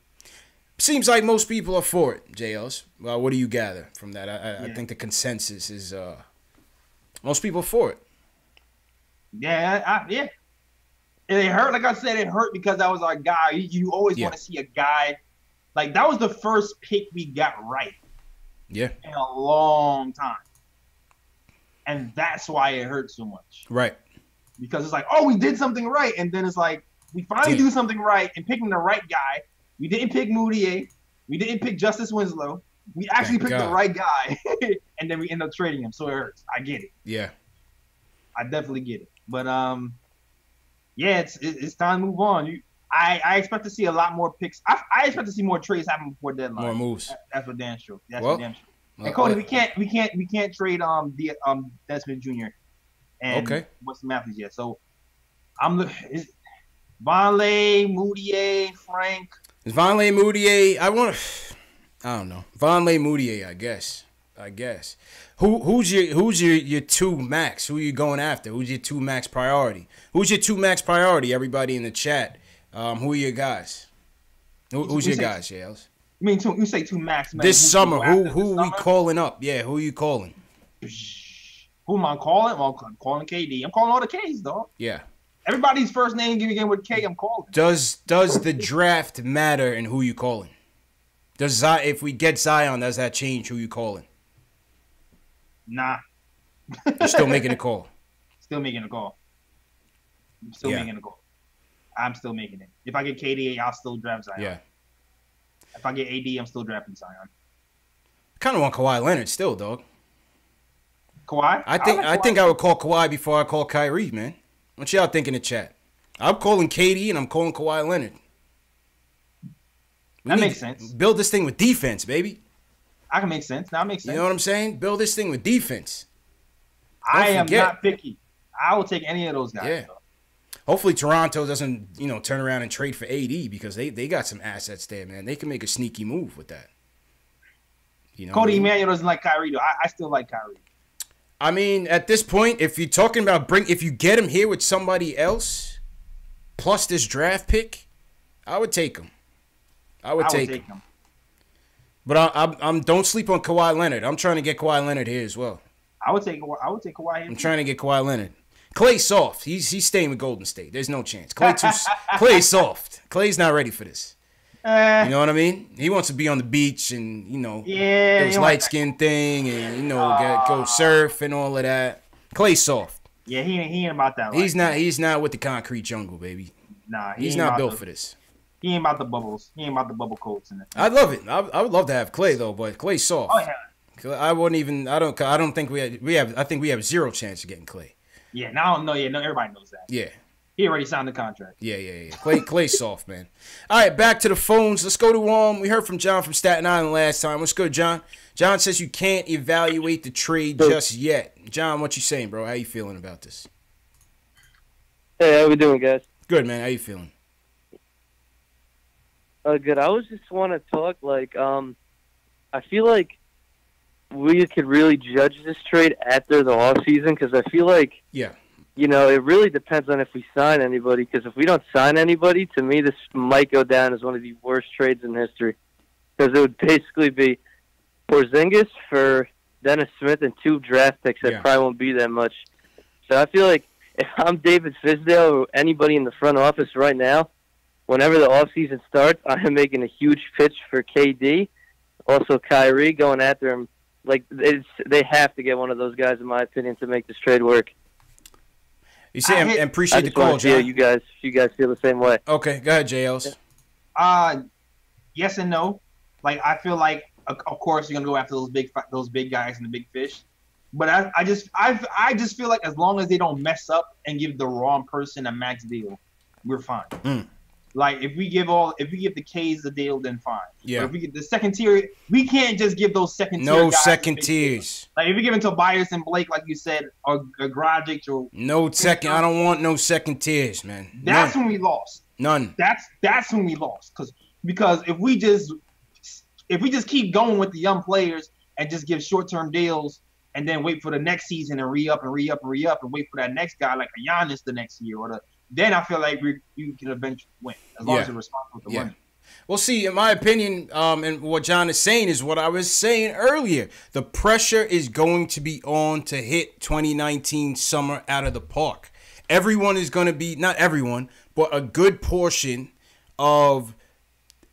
Seems like most people are for it, JLs. Well, what do you gather from that? I think the consensus is most people are for it. Yeah. And it hurt. Like I said, it hurt because that was our guy. You always want to see a guy. Like, that was the first pick we got right. Yeah. In a long time. And that's why it hurt so much. Right. Because it's like, oh, we did something right. And then it's like, we finally do something right and picking the right guy. We didn't pick Moutier. We didn't pick Justice Winslow. We actually picked the right guy. And then we end up trading him. So it hurts. I get it. Yeah. I definitely get it. But, it's time to move on. I expect to see a lot more picks. I expect to see more trades happen before deadline. More moves. That's for damn sure. That's for damn sure. And Cody, we can't trade Desmond Jr. and what's the Matthews yet. So I'm looking. Vonleh, Moutier, Frank. Is Vonleh, Moutier? I don't know. Vonleh, Moutier, I guess. Who's your two max? Who are you going after? Who's your two max priority? Who's your two max priority? Everybody in the chat. Who are your guys? Who's your guys, Yales? You mean you say two max? Man, this summer, who we calling up? Yeah, who are you calling? Who am I calling? Well, I'm calling KD. I'm calling all the Ks, dog. Yeah. Everybody's first name begin with K. I'm calling. Does the draft matter in who you calling? If we get Zion, does that change who you calling? Nah. You're still making a call. Still making a call. I'm still making a call. I'm still making it. If I get KD, I'll still draft Zion. Yeah. If I get AD, I'm still drafting Zion. I kind of want Kawhi Leonard still, dog. Kawhi? I think I would call Kawhi before I call Kyrie, man. What y'all think in the chat? I'm calling KD and I'm calling Kawhi Leonard. That makes sense. Build this thing with defense, baby. I can make sense. That makes sense. You know what I'm saying? Build this thing with defense. I am not picky. I will take any of those guys. Yeah. Hopefully Toronto doesn't, turn around and trade for AD because they got some assets there, man. They can make a sneaky move with that. Cody Emmanuel doesn't like Kyrie, though. I still like Kyrie. I mean, at this point, if you're talking about if you get him here with somebody else, plus this draft pick, I would take him. I would take him. But I'm don't sleep on Kawhi Leonard. I'm trying to get Kawhi Leonard here as well. I would take Kawhi. I'm trying to get Kawhi Leonard. Klay soft. He's staying with Golden State. There's no chance. Klay's soft. Klay's not ready for this. You know what I mean? He wants to be on the beach and, those light skin thing and, go surf and all of that. Klay's soft. Yeah, he ain't about that. He's not with the concrete jungle, baby. Nah, he's not built for this. He ain't about the bubbles. He ain't about the bubble coats and I'd love it. I would love to have Klay though, but Klay's soft. Oh yeah. I wouldn't even. I don't think we have. I think we have zero chance of getting Klay. Yeah, now no, everybody knows that. Yeah. He already signed the contract. Yeah. Klay's soft, man. All right, back to the phones. Let's go to we heard from John from Staten Island last time. Let's go, John. John says you can't evaluate the trade just yet. John, what you saying, bro? How you feeling about this? Hey, how we doing, guys? Good, man. How you feeling? Good. I was just want to talk I feel like we could really judge this trade after the off season because I feel like it really depends on if we sign anybody. Because if we don't sign anybody, to me, this might go down as one of the worst trades in history. Because it would basically be Porzingis for Dennis Smith and 2 draft picks that probably won't be that much. So I feel like if I'm David Fizdale or anybody in the front office right now, whenever the offseason starts, I am making a huge pitch for KD. Also, Kyrie going after him. They have to get one of those guys, in my opinion, to make this trade work. You see, I appreciate the call, John. You guys feel the same way. Okay, go ahead, JLs. Yes and no. I feel like, of course, you're gonna go after those big guys and the big fish. But I just feel like as long as they don't mess up and give the wrong person a max deal, we're fine. If we give the K's the deal, then fine. Yeah. But if we get the second tier, we can't just give those second tier. No guys second tiers. If we give it to Tobias and Blake, like you said, or Grogic, or no second. I don't want no second tiers, man. That's when we lost. None. That's when we lost because if we just keep going with the young players and just give short-term deals and then wait for the next season and re-up and wait for that next guy like a Giannis the next year then I feel like you can eventually win as long as you're responsible for winning. Well, see, in my opinion, and what John is saying is what I was saying earlier. The pressure is going to be on to hit 2019 summer out of the park. Everyone is going to be, not everyone, but a good portion of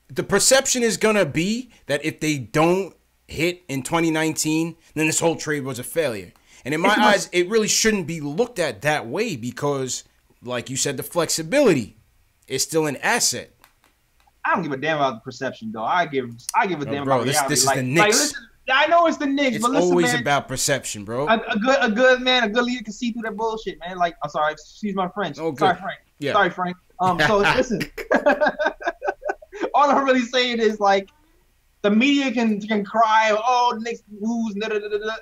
the perception is going to be that if they don't hit in 2019, then this whole trade was a failure. And in my eyes, it really shouldn't be looked at that way because, like you said, the flexibility is still an asset. I don't give a damn about the perception, though. I give a damn about reality. This is the Knicks. I know it's the Knicks, but listen, always man, about perception, bro. A good leader can see through that bullshit, man. I'm sorry, excuse my French. Oh, sorry, Frank. Yeah. Sorry, Frank. So listen. All I'm really saying is the media can cry, the Knicks lose,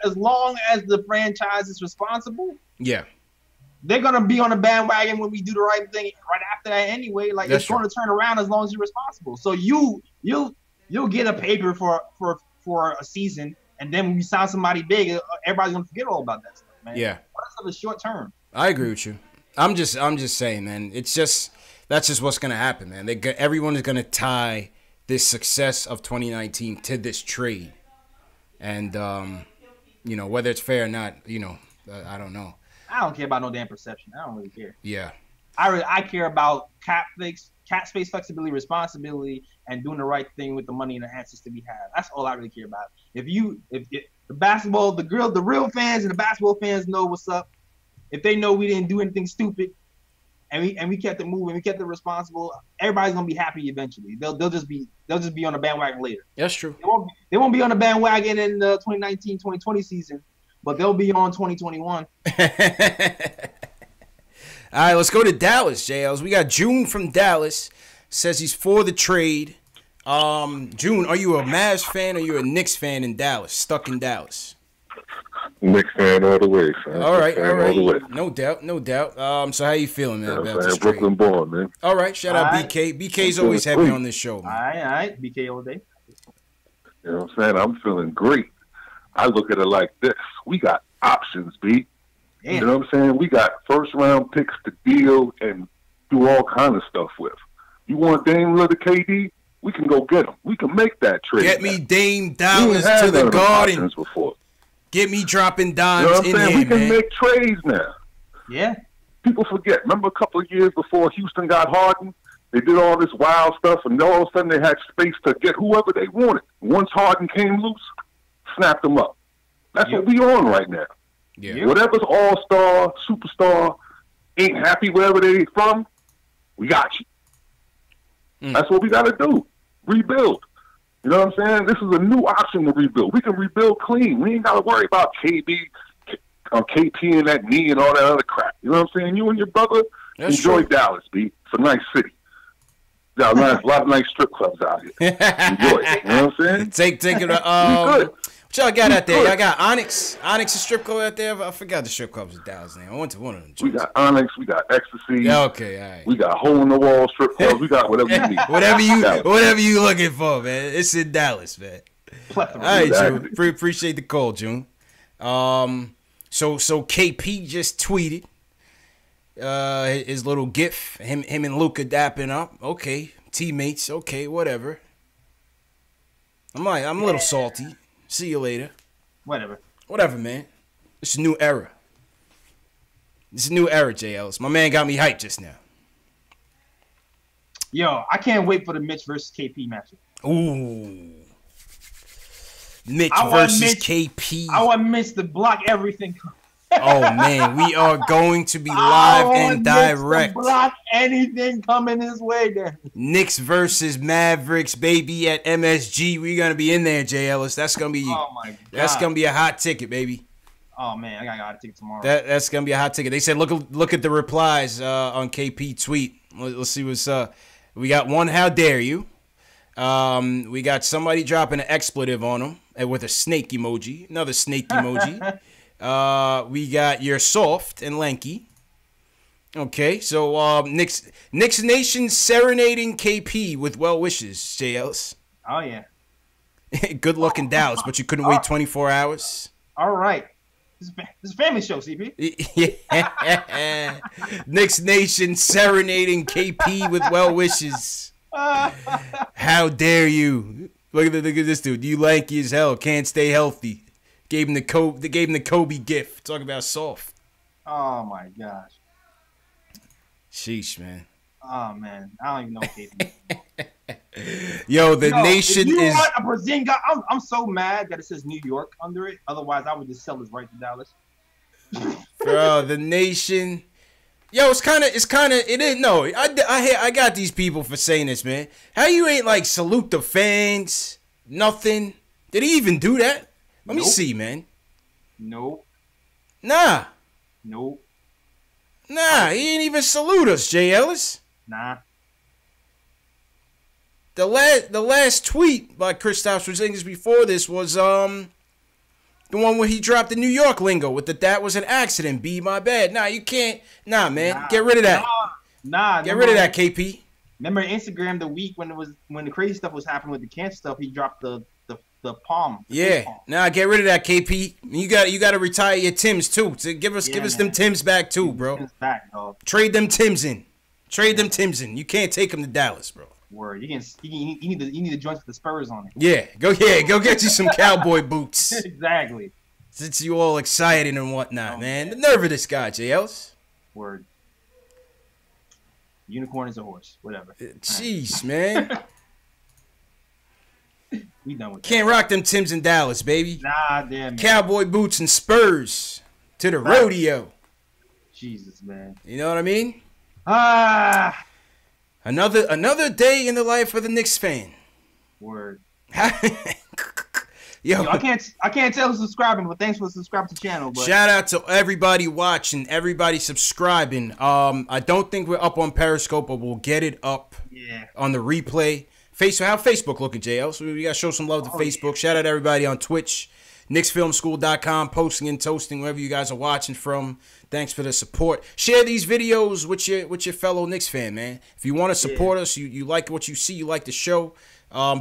as long as the franchise is responsible. Yeah. They're gonna be on the bandwagon when we do the right thing right after that anyway. It's going to turn around as long as you're responsible. So you'll get a paper for a season, and then when we sign somebody big, everybody's gonna forget all about that stuff, man. Yeah. All that stuff is short term. I agree with you. I'm just saying, man. That's just what's gonna happen, man. Everyone is gonna tie this success of 2019 to this trade, and whether it's fair or not, I don't know. I don't care about no damn perception. I don't really care. Yeah. I care about cap space flexibility, responsibility, and doing the right thing with the money and the assets that we have. That's all I really care about. If the basketball, the real fans and the basketball fans know what's up, if they know we didn't do anything stupid, and we kept it moving, we kept it responsible, everybody's gonna be happy eventually. They'll just be on the bandwagon later. That's true. They won't be on the bandwagon in the 2019-2020 season, but they'll be on 2021. All right, let's go to Dallas, JLs. We got June from Dallas. Says he's for the trade. June, are you a Mavs fan or are you a Knicks fan in Dallas? Stuck in Dallas. Knicks fan all the way, son. All right. All the way. No doubt. So how you feeling, man, about this trade? Brooklyn born, man. All right, shout out BK. BK's always happy on this show, man. All right. BK all day. You know what I'm saying? I'm feeling great. I look at it like this. We got options, B. Damn. You know what I'm saying? We got first-round picks to deal and do all kind of stuff with. You want Dame Lillard, KD? We can go get him. We can make that trade. Get me Dame Dallas to the Garden. Before. Get me dropping dimes You know what I'm in saying? here, We can man. make trades now. Yeah. People forget. Remember a couple of years before Houston got Harden? They did all this wild stuff, and all of a sudden they had space to get whoever they wanted. Once Harden came loose, snapped them up. That's what we on right now. Yeah. Whatever's all-star, superstar, ain't happy wherever they from, we got you. That's what we got to do. Rebuild. You know what I'm saying? This is a new option to rebuild. We can rebuild clean. We ain't got to worry about KP and that knee and all that other crap. You know what I'm saying? You and your brother enjoy Dallas, B. It's a nice city. Got a lot of nice strip clubs out here. Enjoy it. You know what I'm saying? Take it. Good. What y'all got out there? Y'all got Onyx. Onyx is strip club out there. I forgot the strip clubs in Dallas name. I went to one of them. We got Onyx. We got Ecstasy. Yeah, okay, all right. We got hole in the wall strip clubs. We got whatever you need. whatever you looking for, man. It's in Dallas, man. All right, June. Appreciate the call, June. So KP just tweeted his little gif. Him and Luka dapping up. Okay, teammates. Okay, whatever. I'm a little salty. See you later. Whatever, man. It's a new era. It's a new era, J. Ellis. My man got me hyped just now. Yo, I can't wait for the Mitch versus KP matchup. Ooh. Mitch versus KP. I want Mitch to block everything. Oh, man. We are going to be live and direct. Block anything coming his way there. Knicks versus Mavericks, baby, at MSG. We're going to be in there, J. Ellis. That's going to be that's going to be a hot ticket, baby. Oh, man. I got a hot ticket tomorrow. That's going to be a hot ticket. They said look at the replies on KP tweet. Let's see what's up. We got one, how dare you? We got somebody dropping an expletive on him and with a snake emoji. Another snake emoji. We got you're soft and lanky. Okay, so Knicks Nation serenading KP with well wishes, J. Ellis. Oh, yeah. Good luck in Dallas, but you couldn't wait 24 hours. All right. This is a family show, CP. Yeah. Knicks Nation serenading KP with well wishes. How dare you? Look at this dude. You lanky as hell. Can't stay healthy. Gave him the Kobe gift. Talk about soft. Oh my gosh. Sheesh, man. Oh man, I don't even know KP. Yo, the nation if you is. Want a Porzingis, I'm so mad that it says New York under it. Otherwise, I would just sell this right to Dallas. Bro, the nation. Yo, it ain't no. I got these people for saying this, man. How you ain't like salute the fans? Nothing. Did he even do that? Let me see, man. Nope. Nah. Nope. Nah, he ain't even salute us, J. Ellis. Nah. The last tweet by Kristaps Porzingis before this was the one where he dropped the New York lingo with that was an accident. B, my bad. Nah, you can't. Nah, man. Nah, get rid of that. Nah. Get rid of that, KP. Remember Instagram the week when the crazy stuff was happening with the cancer stuff, he dropped the palm. Yeah. Nah, get rid of that, KP. You got to retire your Tims too. To give us them Tims back too, bro. Back, dog. Trade them Tims in. You can't take them to Dallas, bro. Word. You need the joints with the Spurs on it. Yeah. Go get you some cowboy boots. Exactly. Since you all excited and whatnot, man. The nerve of this guy, JLs. Word. Unicorn is a horse. Whatever. Jeez, man. We done with Can't rock them Tims in Dallas, baby. Nah, damn. Cowboy boots and Spurs to the rodeo. Jesus, man. You know what I mean? Another day in the life of the Knicks fan. Word. Yo, I can't tell who's subscribing, but thanks for subscribing to the channel. But shout out to everybody watching, everybody subscribing. I don't think we're up on Periscope, but we'll get it up on the replay. How Facebook looking, JL? So we got to show some love to Facebook. Yeah. Shout out to everybody on Twitch, KnicksFilmSchool.com, posting and toasting wherever you guys are watching from. Thanks for the support. Share these videos with your fellow Knicks fan, man. If you want to support us, you like what you see, you like the show,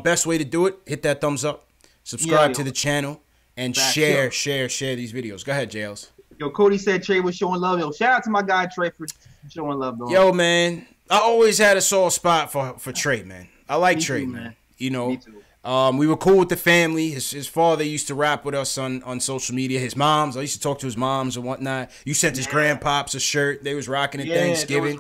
best way to do it, hit that thumbs up, subscribe to the channel, and share these videos. Go ahead, JLs. Yo, Cody said Trey was showing love. Yo, shout out to my guy Trey for showing love, though. Yo, man, I always had a soft spot for Trey, man. I like Trey, man. You know, We were cool with the family. His father used to rap with us on social media. His moms, I used to talk to his moms and whatnot. You sent his grandpops a shirt. They was rocking it Thanksgiving.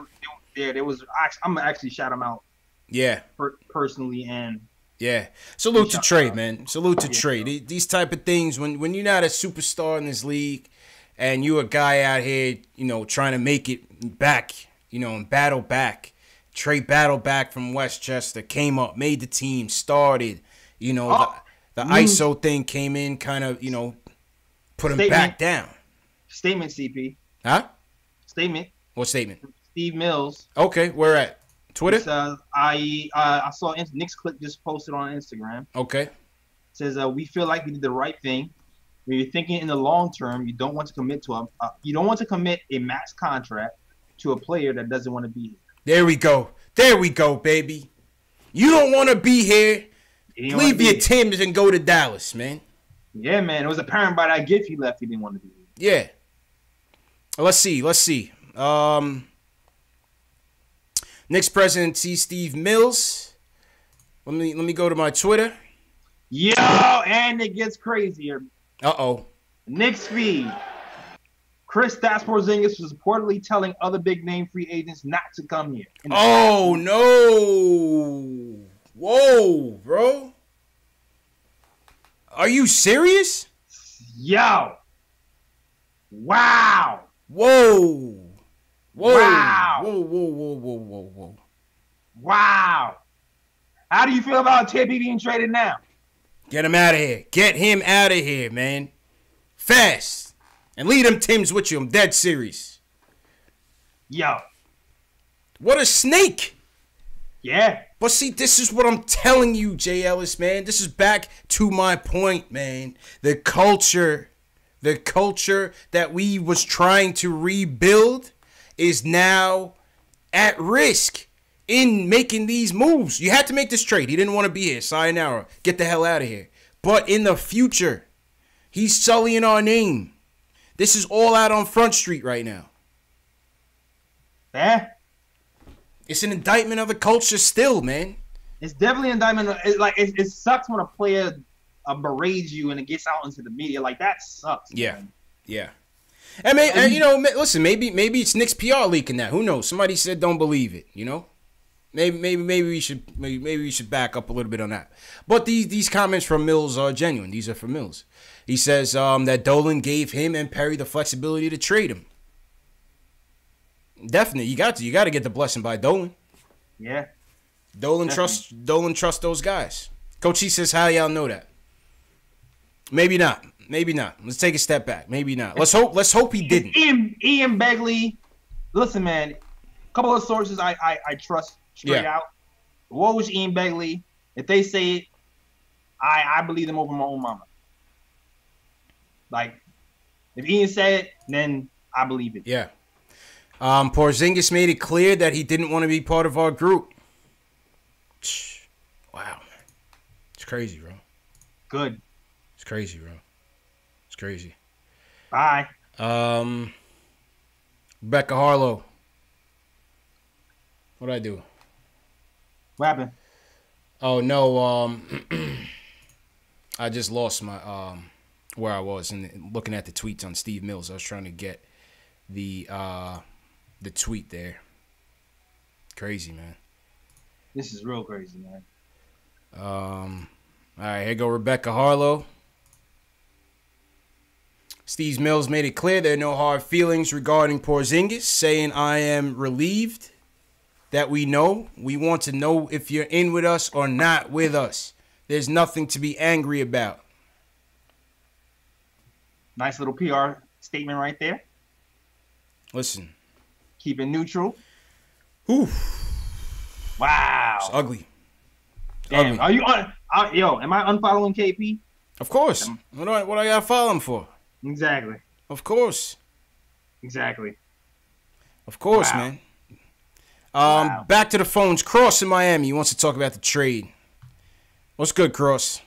There was. I'm gonna actually shout him out. Yeah. Personally and. Yeah. Salute to Trey, man. Salute to Trey. These type of things, when you're not a superstar in this league and you a guy out here, trying to make it back, and battle back. Trey battled back from Westchester, came up, made the team, started. The ISO thing came in, kind of, put him back down. Statement, CP. Huh? Statement. What statement? Steve Mills. Okay, where at? Twitter? I saw Knicks Click just posted on Instagram. Okay. It says we feel like we did the right thing. When you're thinking in the long term, you don't want to commit a max contract to a player that doesn't want to be here. There we go, baby. You don't want to be here. Leave your Timbs and go to Dallas, man. Yeah, man. It was apparent by that gif he left. He didn't want to be here. Yeah. Let's see. Knicks president Steve Mills. Let me go to my Twitter. Yo, and it gets crazier. Uh-oh. Knicks feed. Kristaps Porzingis was reportedly telling other big-name free agents not to come here. Oh, no. Whoa, bro. Are you serious? Yo. Wow. Whoa. Wow. Whoa. Wow. How do you feel about Tippy being traded now? Get him out of here. Get him out of here, man. Fast. And lead them Timbs with you. I'm dead serious. Yo. What a snake. Yeah. But see, this is what I'm telling you, Jay Ellis, man. This is back to my point, man. The culture that we was trying to rebuild is now at risk in making these moves. You had to make this trade. He didn't want to be here. Sayonara. Get the hell out of here. But in the future, he's sullying our name. This is all out on Front Street right now. Yeah. It's an indictment of the culture still, man. It's definitely an indictment. It sucks when a player berates you and it gets out into the media. Like, that sucks. Yeah. Man. Yeah. And listen, maybe it's Knicks PR leaking that. Who knows? Somebody said don't believe it, Maybe we should back up a little bit on that. But these comments from Mills are genuine. These are from Mills. He says that Dolan gave him and Perry the flexibility to trade him. Definitely, you got to get the blessing by Dolan. Yeah. Dolan trusts those guys. Coach E says, how y'all know that? Maybe not. Let's take a step back. Maybe not. Let's hope he didn't. Ian Begley. Listen, man. A couple of sources I trust straight out. What was Ian Begley? If they say it, I believe them over my own mama. Like, if Ian said it, then I believe it. Yeah. Porzingis made it clear that he didn't want to be part of our group. Wow, man. It's crazy, bro. Good. It's crazy, bro. It's crazy. Bye. Rebecca Harlow. What'd I do? What happened? Oh, no. I just lost my where I was and looking at the tweets on Steve Mills. I was trying to get the tweet there. Crazy, man. This is real crazy, man. All right, here go Rebecca Harlow. Steve Mills made it clear there are no hard feelings regarding Porzingis, saying, I am relieved that we know. We want to know if you're in with us or not with us. There's nothing to be angry about. Nice little PR statement right there. Listen. Keep it neutral. Oof. Wow. It's ugly. Damn. Are you on? Am I unfollowing KP? Of course. What do I gotta follow him for? Exactly. Of course. Exactly. Of course, man. Back to the phones. Cross in Miami. He wants to talk about the trade. What's good, Cross?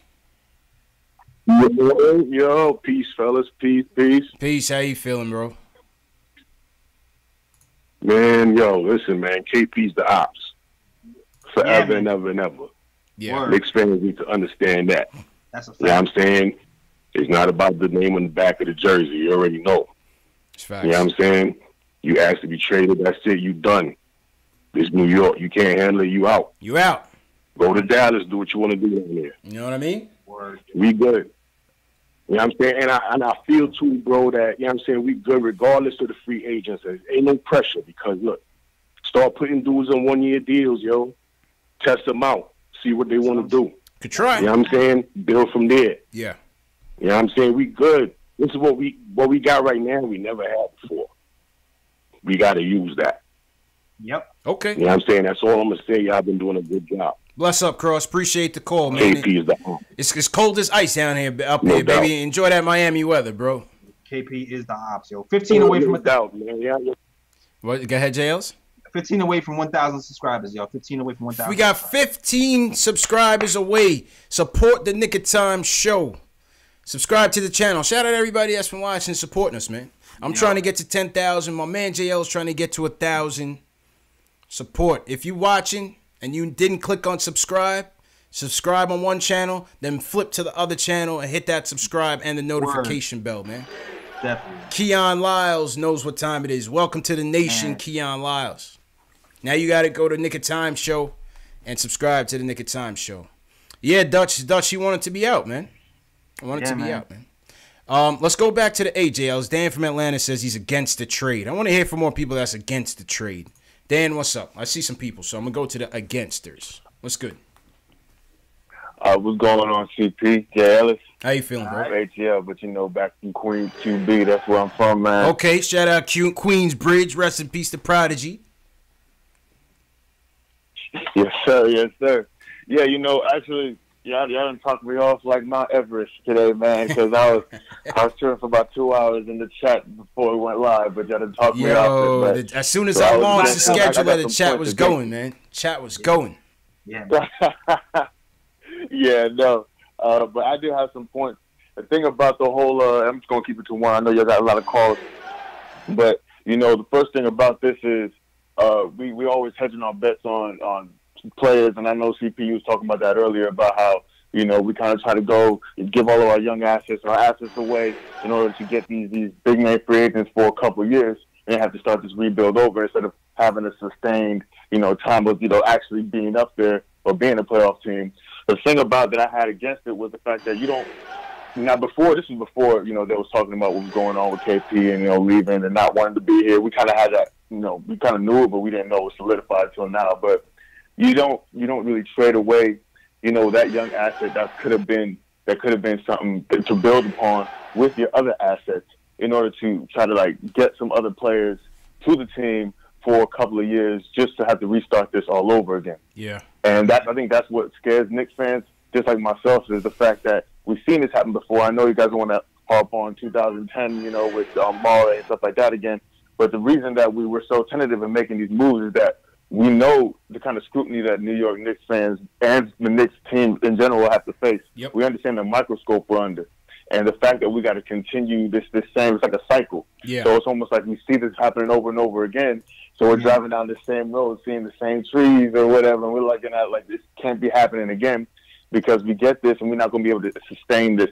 Yo, peace, fellas. Peace. Peace. How you feeling, bro? Man, listen, man. KP's the ops. Forever and ever and ever. Yeah. Knicks fans need to understand that. That's a fact. You know what I'm saying? It's not about the name on the back of the jersey. You already know. It's facts. You know what I'm saying? You asked to be traded. That's it. You done. This New York. You can't handle it. You out. You out. Go to Dallas. Do what you want to do down there. You know what I mean? We good. You know what I'm saying? And I feel too, bro, that, you know what I'm saying, we good regardless of the free agents. There ain't no pressure because, look, start putting dudes on one-year deals, yo. Test them out. See what they want to do. Could try. You know what I'm saying? Build from there. Yeah. You know what I'm saying? We good. This is what we got right now we never had before. We got to use that. Yep. Okay. You know what I'm saying? That's all I'm going to say. Y'all been doing a good job. Bless up, Cross. Appreciate the call, man. KP is the It's cold as ice down here, up No here, doubt. baby. Enjoy that Miami weather, bro. KP is the ops, yo. 15 away from doubt, man. Yeah. What? Go ahead, JLs. 15 away from 1,000 subscribers, yo. 15 away from 1,000. We got 15 subscribers away. Support the Nick of Time show. Subscribe to the channel. Shout out everybody that's been watching and supporting us, man. I'm trying to get to 10,000. My man JL is trying to get to 1,000. Support. If you watching and you didn't click on subscribe on one channel, then flip to the other channel and hit that subscribe and the notification bell, man. Definitely. Keon Lyles knows what time it is. Welcome to the nation, Keon Lyles. Now you got to go to Nick of Time show and subscribe to the Nick of Time show. Yeah, Dutch, he wanted to be out, man. I wanted to be out, man. Let's go back to the AJLs. Dan from Atlanta says he's against the trade. I want to hear from more people that's against the trade. Dan, what's up? I see some people, so I'm going to go to the againsters. What's good? What's going on, CP? Jay Ellis. How you feeling, bro? ATL, but you know, back from Queens, QB, that's where I'm from, man. Okay, shout out Queensbridge. Rest in peace to Prodigy. Yes, sir. Yes, sir. Yeah, you know, actually, y'all done talked me off like Mount Everest today, man, because I was chilling for about 2 hours in the chat before we went live, but y'all done talked me off. As soon as I launched the schedule, the chat was going, man. Chat was going. Yeah. Yeah, no. But I do have some points. The thing about the whole, I'm just going to keep it to one. I know you got a lot of calls. But, you know, the first thing about this is we always hedging our bets on players. And I know CPU was talking about that earlier about how, you know, we kind of try to go and give all of our young assets away in order to get these big-name free agents for a couple of years and have to start this rebuild over instead of having a sustained, you know, time of, you know, actually being up there or being a playoff team. The thing about that I had against it was the fact that you don't – now, this was before, you know, they was talking about what was going on with KP and, you know, leaving and not wanting to be here. We kind of had that, you know, we kind of knew it, but we didn't know it was solidified till now. But you don't really trade away, you know, that young asset that could have been something to build upon with your other assets in order to try to, like, get some other players to the team for a couple of years just to have to restart this all over again. Yeah. And I think that's what scares Knicks fans, just like myself, is the fact that we've seen this happen before. I know you guys want to harp on 2010, you know, with Mara and stuff like that again. But the reason that we were so tentative in making these moves is that we know the kind of scrutiny that New York Knicks fans and the Knicks team in general have to face. Yep. We understand the microscope we're under. And the fact that we got to continue this same, it's like a cycle. Yeah. So it's almost like we see this happening over and over again. So we're driving down the same road, seeing the same trees or whatever, and we're looking at like this can't be happening again because we get this and we're not going to be able to sustain this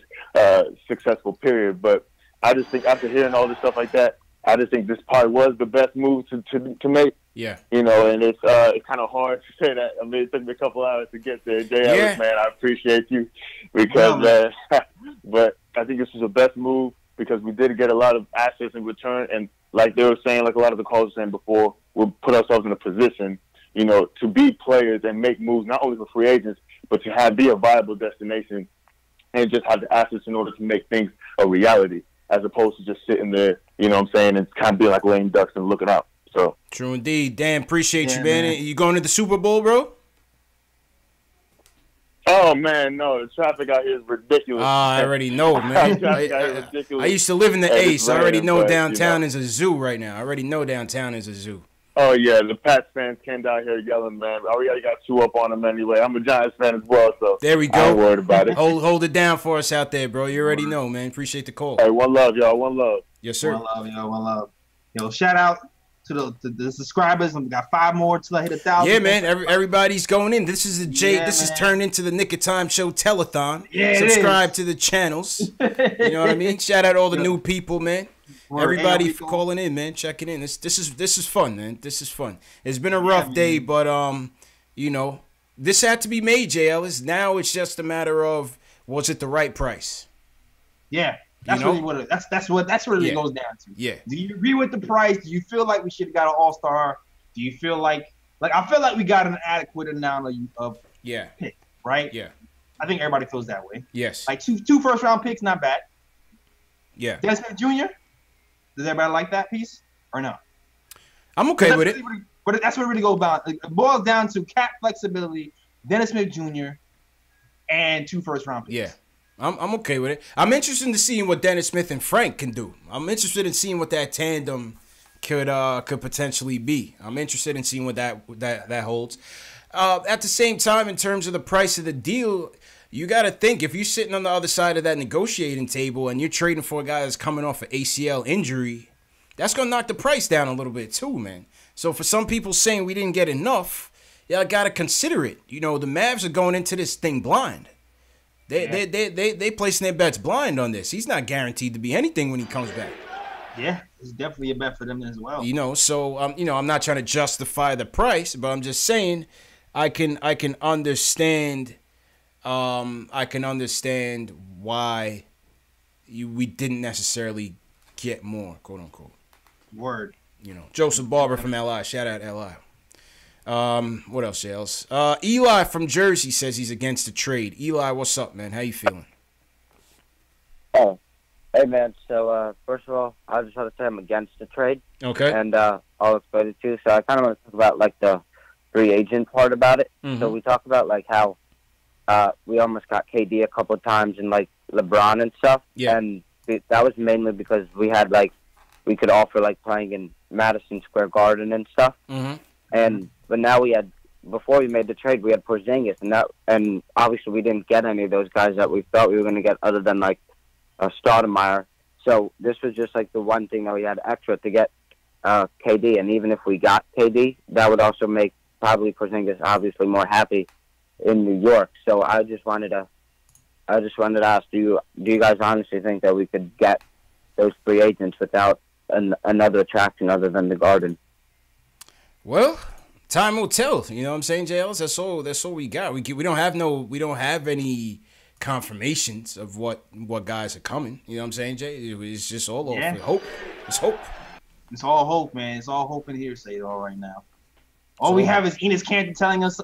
successful period. But I just think after hearing all this stuff like that, I just think this probably was the best move to make. Yeah. You know, and it's kind of hard to say that. I mean, it took me a couple hours to get there. Jay Ellis, man, I appreciate you because, but I think this was the best move because we did get a lot of assets in return. And like they were saying, like a lot of the callers were saying before, we'll put ourselves in a position, you know, to be players and make moves, not only for free agents, but to be a viable destination and just have the assets in order to make things a reality as opposed to just sitting there, you know what I'm saying, and kind of being like lame ducks and looking out. So true indeed. Dan, appreciate you, man. You going to the Super Bowl, bro? Oh, man, no. The traffic out here is ridiculous. I already know, man. I used to live in the Ace. I already know downtown is a zoo right now. I already know downtown is a zoo. Oh, yeah. The Pats fans came down here yelling, man. I already got 2 up on them anyway. I'm a Giants fan as well, so there we go. I ain't worried about it. Hold it down for us out there, bro. You already know, man. Appreciate the call. Hey, one love, y'all. One love. Yes, sir. One love, yo. One love. Yo, shout out to the subscribers. We got 5 more till I hit 1,000. Yeah, man. Everybody's going in. This is a This man. is turned into the Nick of Time Show telethon. Yeah, subscribe to the channels. You know what I mean? Shout out all the new people, man. Everybody for calling in, man. Checking in. This is fun, man. This is fun. It's been a rough day, but you know, this had to be made, J. Ellis. Now it's just a matter of, was it the right price? Yeah. That's really what it goes down to. Yeah. Do you agree with the price? Do you feel like we should have got an all-star? Do you feel like I feel like we got an adequate amount of pick, right? Yeah. I think everybody feels that way. Yes. Like two first-round picks, not bad. Yeah. Dennis Smith Jr., does everybody like that piece or no? I'm okay with it. But that's what it really goes about. It boils down to cap flexibility, Dennis Smith Jr., and 2 first-round picks. Yeah. I'm okay with it. I'm interested in seeing what Dennis Smith and Frank can do. I'm interested in seeing what that tandem could potentially be. I'm interested in seeing what that holds. At the same time, in terms of the price of the deal, you got to think, if you're sitting on the other side of that negotiating table and you're trading for a guy that's coming off an ACL injury, that's going to knock the price down a little bit too, man. So for some people saying we didn't get enough, y'all got to consider it. You know, the Mavs are going into this thing blind. They placing their bets blind on this. He's not guaranteed to be anything when he comes back. Yeah, it's definitely a bet for them as well. You know, so you know, I'm not trying to justify the price, but I'm just saying I can understand why we didn't necessarily get more, quote unquote. Word. You know, Joseph Barber from LI. Shout out LI. What else, Jales? Eli from Jersey says he's against the trade. Eli, what's up, man? How you feeling? Oh, hey, man. So, first of all, I just want to say I'm against the trade. Okay. And I'll explain it too. So I kind of want to talk about, like, the free agent part about it. Mm-hmm. So we talk about, like, how we almost got KD a couple of times and, like, LeBron and stuff. Yeah. And that was mainly because we had, like, we could offer, like, playing in Madison Square Garden and stuff. Mm-hmm. But now before we made the trade, we had Porzingis, and obviously we didn't get any of those guys that we thought we were going to get, other than like Stoudemire. So this was just like the one thing that we had extra to get KD, and even if we got KD, that would also make probably Porzingis obviously more happy in New York. So I just wanted to ask, do you guys honestly think that we could get those free agents without another attraction other than the Garden? Well, time will tell. You know what I'm saying, JLs? That's all we got. We don't have any confirmations of what guys are coming. You know what I'm saying, Jay? It's just all over. Hope. It's hope. It's all hope, man. It's all hope and hearsay all right now. All we have is Enes Kanter telling us.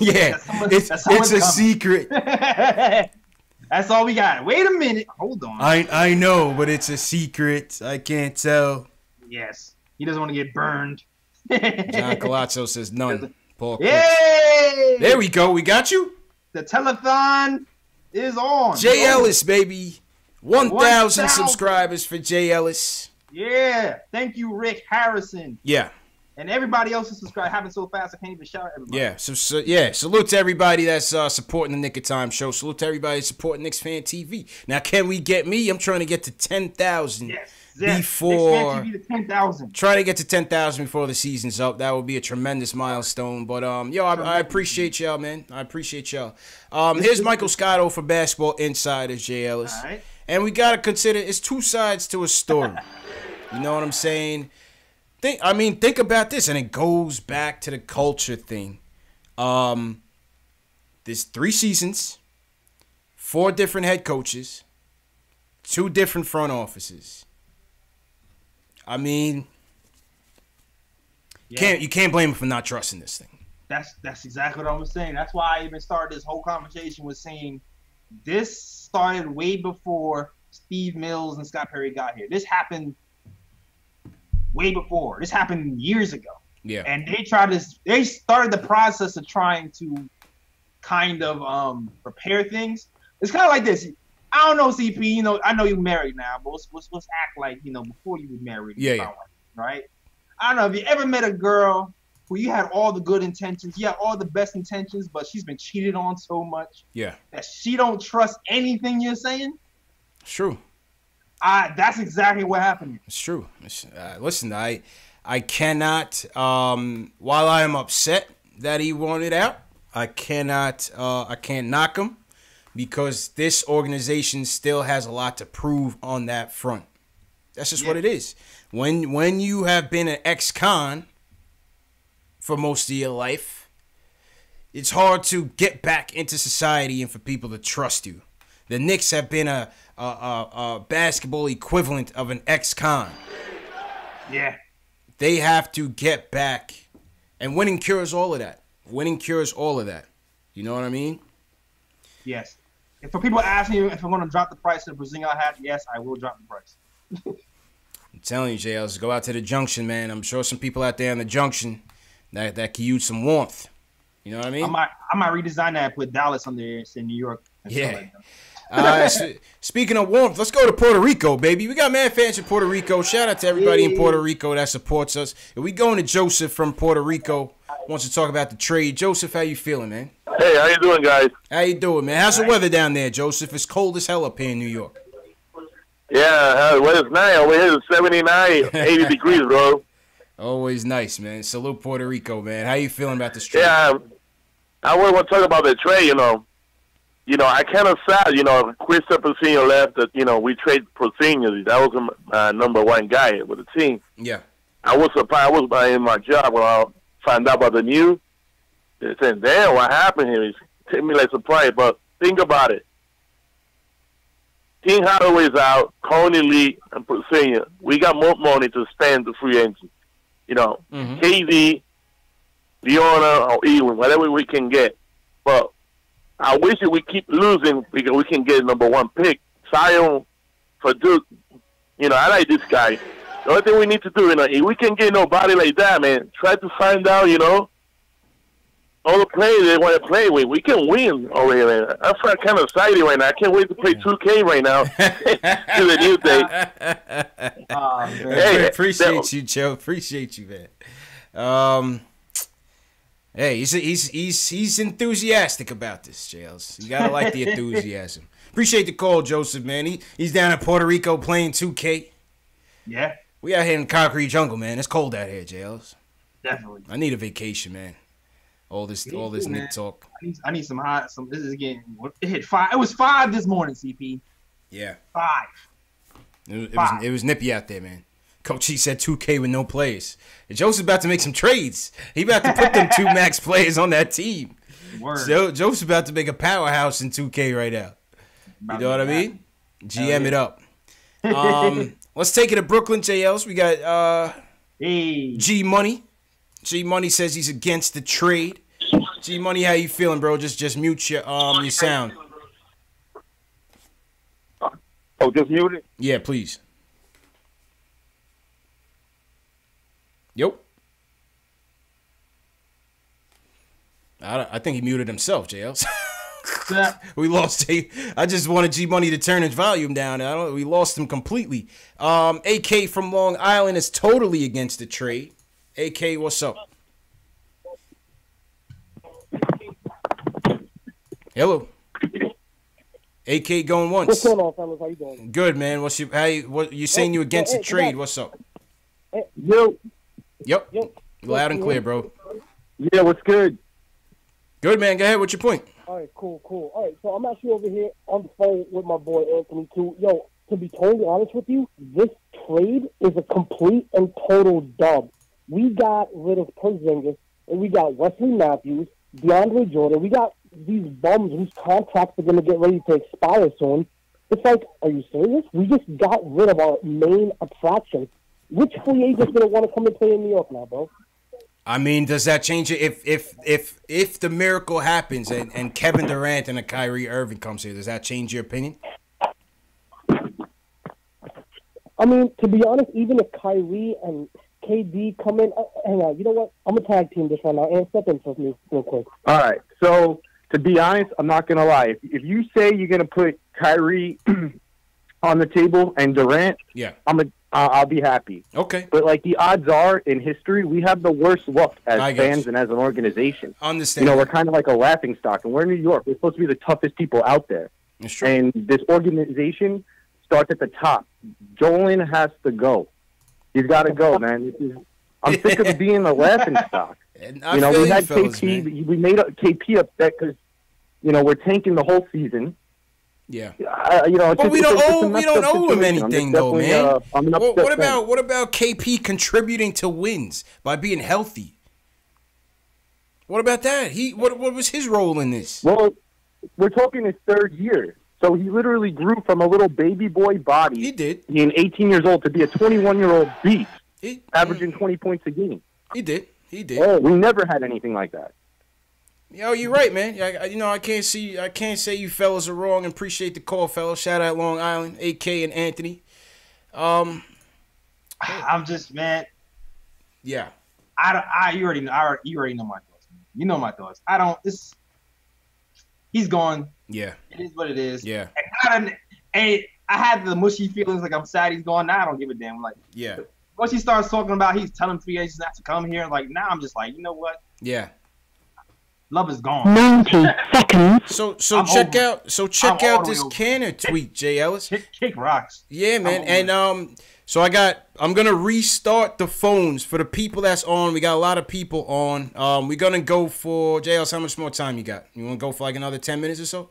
Yeah, it's a secret. That's all we got. Wait a minute. Hold on. I know, but it's a secret. I can't tell. Yes. He doesn't want to get burned. John Colazzo says none. Paul Yay! There we go. We got you. The telethon is on. Jay Ellis, baby. 1,000 subscribers for Jay Ellis. Yeah. Thank you, Rick Harrison. Yeah. And everybody else is subscribed. Happened so fast, I can't even shout out everybody. Yeah. Salute to everybody that's supporting the Nick of Time show. Salute to everybody supporting KnicksFanTV. Now, can we get me? I'm trying to get to 10,000. Yes. Before KnicksFanTV to 10,000. Try to get to 10,000 before the season's up. That would be a tremendous milestone. But I appreciate y'all, man. I appreciate y'all. Here's Michael Scotto for Basketball Insiders, Jay Ellis. All right. And we gotta consider it's two sides to a story. You know what I'm saying? Think about this, and it goes back to the culture thing. There's 3 seasons, 4 different head coaches, 2 different front offices. I mean, you can't blame him for not trusting this thing. That's exactly what I was saying. That's why I even started this whole conversation with saying this started way before Steve Mills and Scott Perry got here. This happened way before. This happened years ago. Yeah. And they started the process of trying to kind of prepare things. It's kind of like this. I don't know, CP. You know, I know you're married now, but let's act like, you know, before you were married. Yeah. Right? I don't know if you ever met a girl who you had all the good intentions, you had all the best intentions, but she's been cheated on so much that she don't trust anything you're saying. It's true. That's exactly what happened. It's true. Listen, I I cannot, while I am upset that he wanted out, I can't knock him because this organization still has a lot to prove on that front. That's just what it is. When you have been an ex-con for most of your life, it's hard to get back into society and for people to trust you. The Knicks have been a basketball equivalent of an ex-con. Yeah. They have to get back. And winning cures all of that. Winning cures all of that. You know what I mean? Yes. If for people asking you if I'm going to drop the price of the Porzingis hat, yes, I will drop the price. I'm telling you, JLs, go out to the Junction, man. I'm sure some people out there in the Junction that can use some warmth. You know what I mean? I might redesign that and put Dallas on there in New York. Yeah. Speaking of warmth, let's go to Puerto Rico, baby. We got mad fans in Puerto Rico. Shout out to everybody in Puerto Rico that supports us. And we going to Joseph from Puerto Rico. Wants to talk about the trade. Joseph, how you feeling, man? Hey, how you doing, guys? How you doing, man? How's the weather down there, Joseph? It's cold as hell up here in New York. Yeah, well, it's nice. Over here it's 79, 80 degrees, bro. Always nice, man. Salute Puerto Rico, man. How you feeling about this trade? Yeah, I want to talk about the trade, I kind of sad, Kristaps Porzingis left that, we trade Porzingis. That was my number one guy with the team. Yeah. I was surprised. I was in my job when I found out about the news. They said, damn, what happened here? It took me like surprise, but think about it. Team Hardaway's out, Coney Lee, and Porzingis. We got more money to spend the free agent. KD, Leona, or Ewing, whatever we can get. But I wish that we keep losing because we can get number one pick. Zion for Duke. I like this guy. The only thing we need to do, if we can get nobody like that, man, try to find out, all the players they want to play with. We can win over here, man. I'm kind of excited right now. I can't wait to play 2K right now. To the new day. Hey, appreciate you, Joe. Appreciate you, man. Hey, he's enthusiastic about this, Jails. You gotta like the enthusiasm. Appreciate the call, Joseph, man. He's down in Puerto Rico playing 2K. Yeah. We out here in concrete jungle, man. It's cold out here, Jails. Definitely. I need a vacation, man. All this Nick talk. I need some this is getting, it hit 5. It was 5 this morning, CP. Yeah. 5. It was nippy out there, man. Coach he said 2K with no players. And Joseph's about to make some trades. He about to put them 2 max players on that team. Word. So Joseph's about to make a powerhouse in 2K right now. You know what I mean? GM it up. Let's take it to Brooklyn, JLs. We got G Money. G Money says he's against the trade. G Money, how you feeling, bro? Just mute your sound. Oh, just mute it? Yeah, please. Yep. I think he muted himself, JLs. We lost. I just wanted G Money to turn his volume down. We lost him completely. AK from Long Island is totally against the trade. AK, what's up? Hello. AK going once. What's going on, fellas? How you doing? Good, man. What you saying? You against the trade? What's up? Yep. Loud and clear, bro. Yeah, what's good? Good, man. Go ahead. What's your point? All right, cool. All right, so I'm actually over here on the phone with my boy Anthony, too. Yo, to be totally honest with you, this trade is a complete and total dub. We got rid of Porzingis, and we got Wesley Matthews, DeAndre Jordan. We got these bums whose contracts are going to get ready to expire soon. It's like, are you serious? We just got rid of our main attraction. Which free agent's going to want to come and play in New York now, bro? I mean, does that change it if the miracle happens and Kevin Durant and a Kyrie Irving comes here? Does that change your opinion? I mean, to be honest, even if Kyrie and KD come in, hang on, you know what? I'm going to tag team this right now. And step in for me real quick. All right. So, to be honest, I'm not going to lie. If you say you're going to put Kyrie on the table and Durant, yeah, I'll be happy. Okay. But, the odds are, in history, we have the worst luck as fans and as an organization. Understand. We're kind of like a laughing stock. And we're in New York. We're supposed to be the toughest people out there. That's true. And this organization starts at the top. Dolan has to go. He's got to go, man. I'm sick of being a laughing stock. We had KP. We made KP upset because we're tanking the whole season. Yeah. But we don't owe him anything though, man. What about KP contributing to wins by being healthy? What about that? What was his role in this? Well, we're talking his third year. So he literally grew from a little baby boy body. He did. Being 18 years old to be a 21-year-old beast, averaging 20 points a game. He did. Oh, we never had anything like that. Yo, you're right, man. I can't say you fellas are wrong. And appreciate the call, fellas. Shout out Long Island, AK and Anthony. I'm just, man. Yeah. You already know my thoughts, man. You know my thoughts. He's gone. Yeah. It is what it is. Yeah. And I had the mushy feelings like I'm sad he's gone. Now I don't give a damn. Like, yeah. Once he starts talking about he's telling free agents not to come here, like now I'm just like, you know what? Yeah. Love is gone. 90 seconds. So check out this Canner tweet, Jay Ellis. Kick rocks. Yeah, man. And so I'm gonna restart the phones for the people that's on. We got a lot of people on. We're gonna go for Jay Ellis. How much more time you got? You wanna go for like another 10 minutes or so?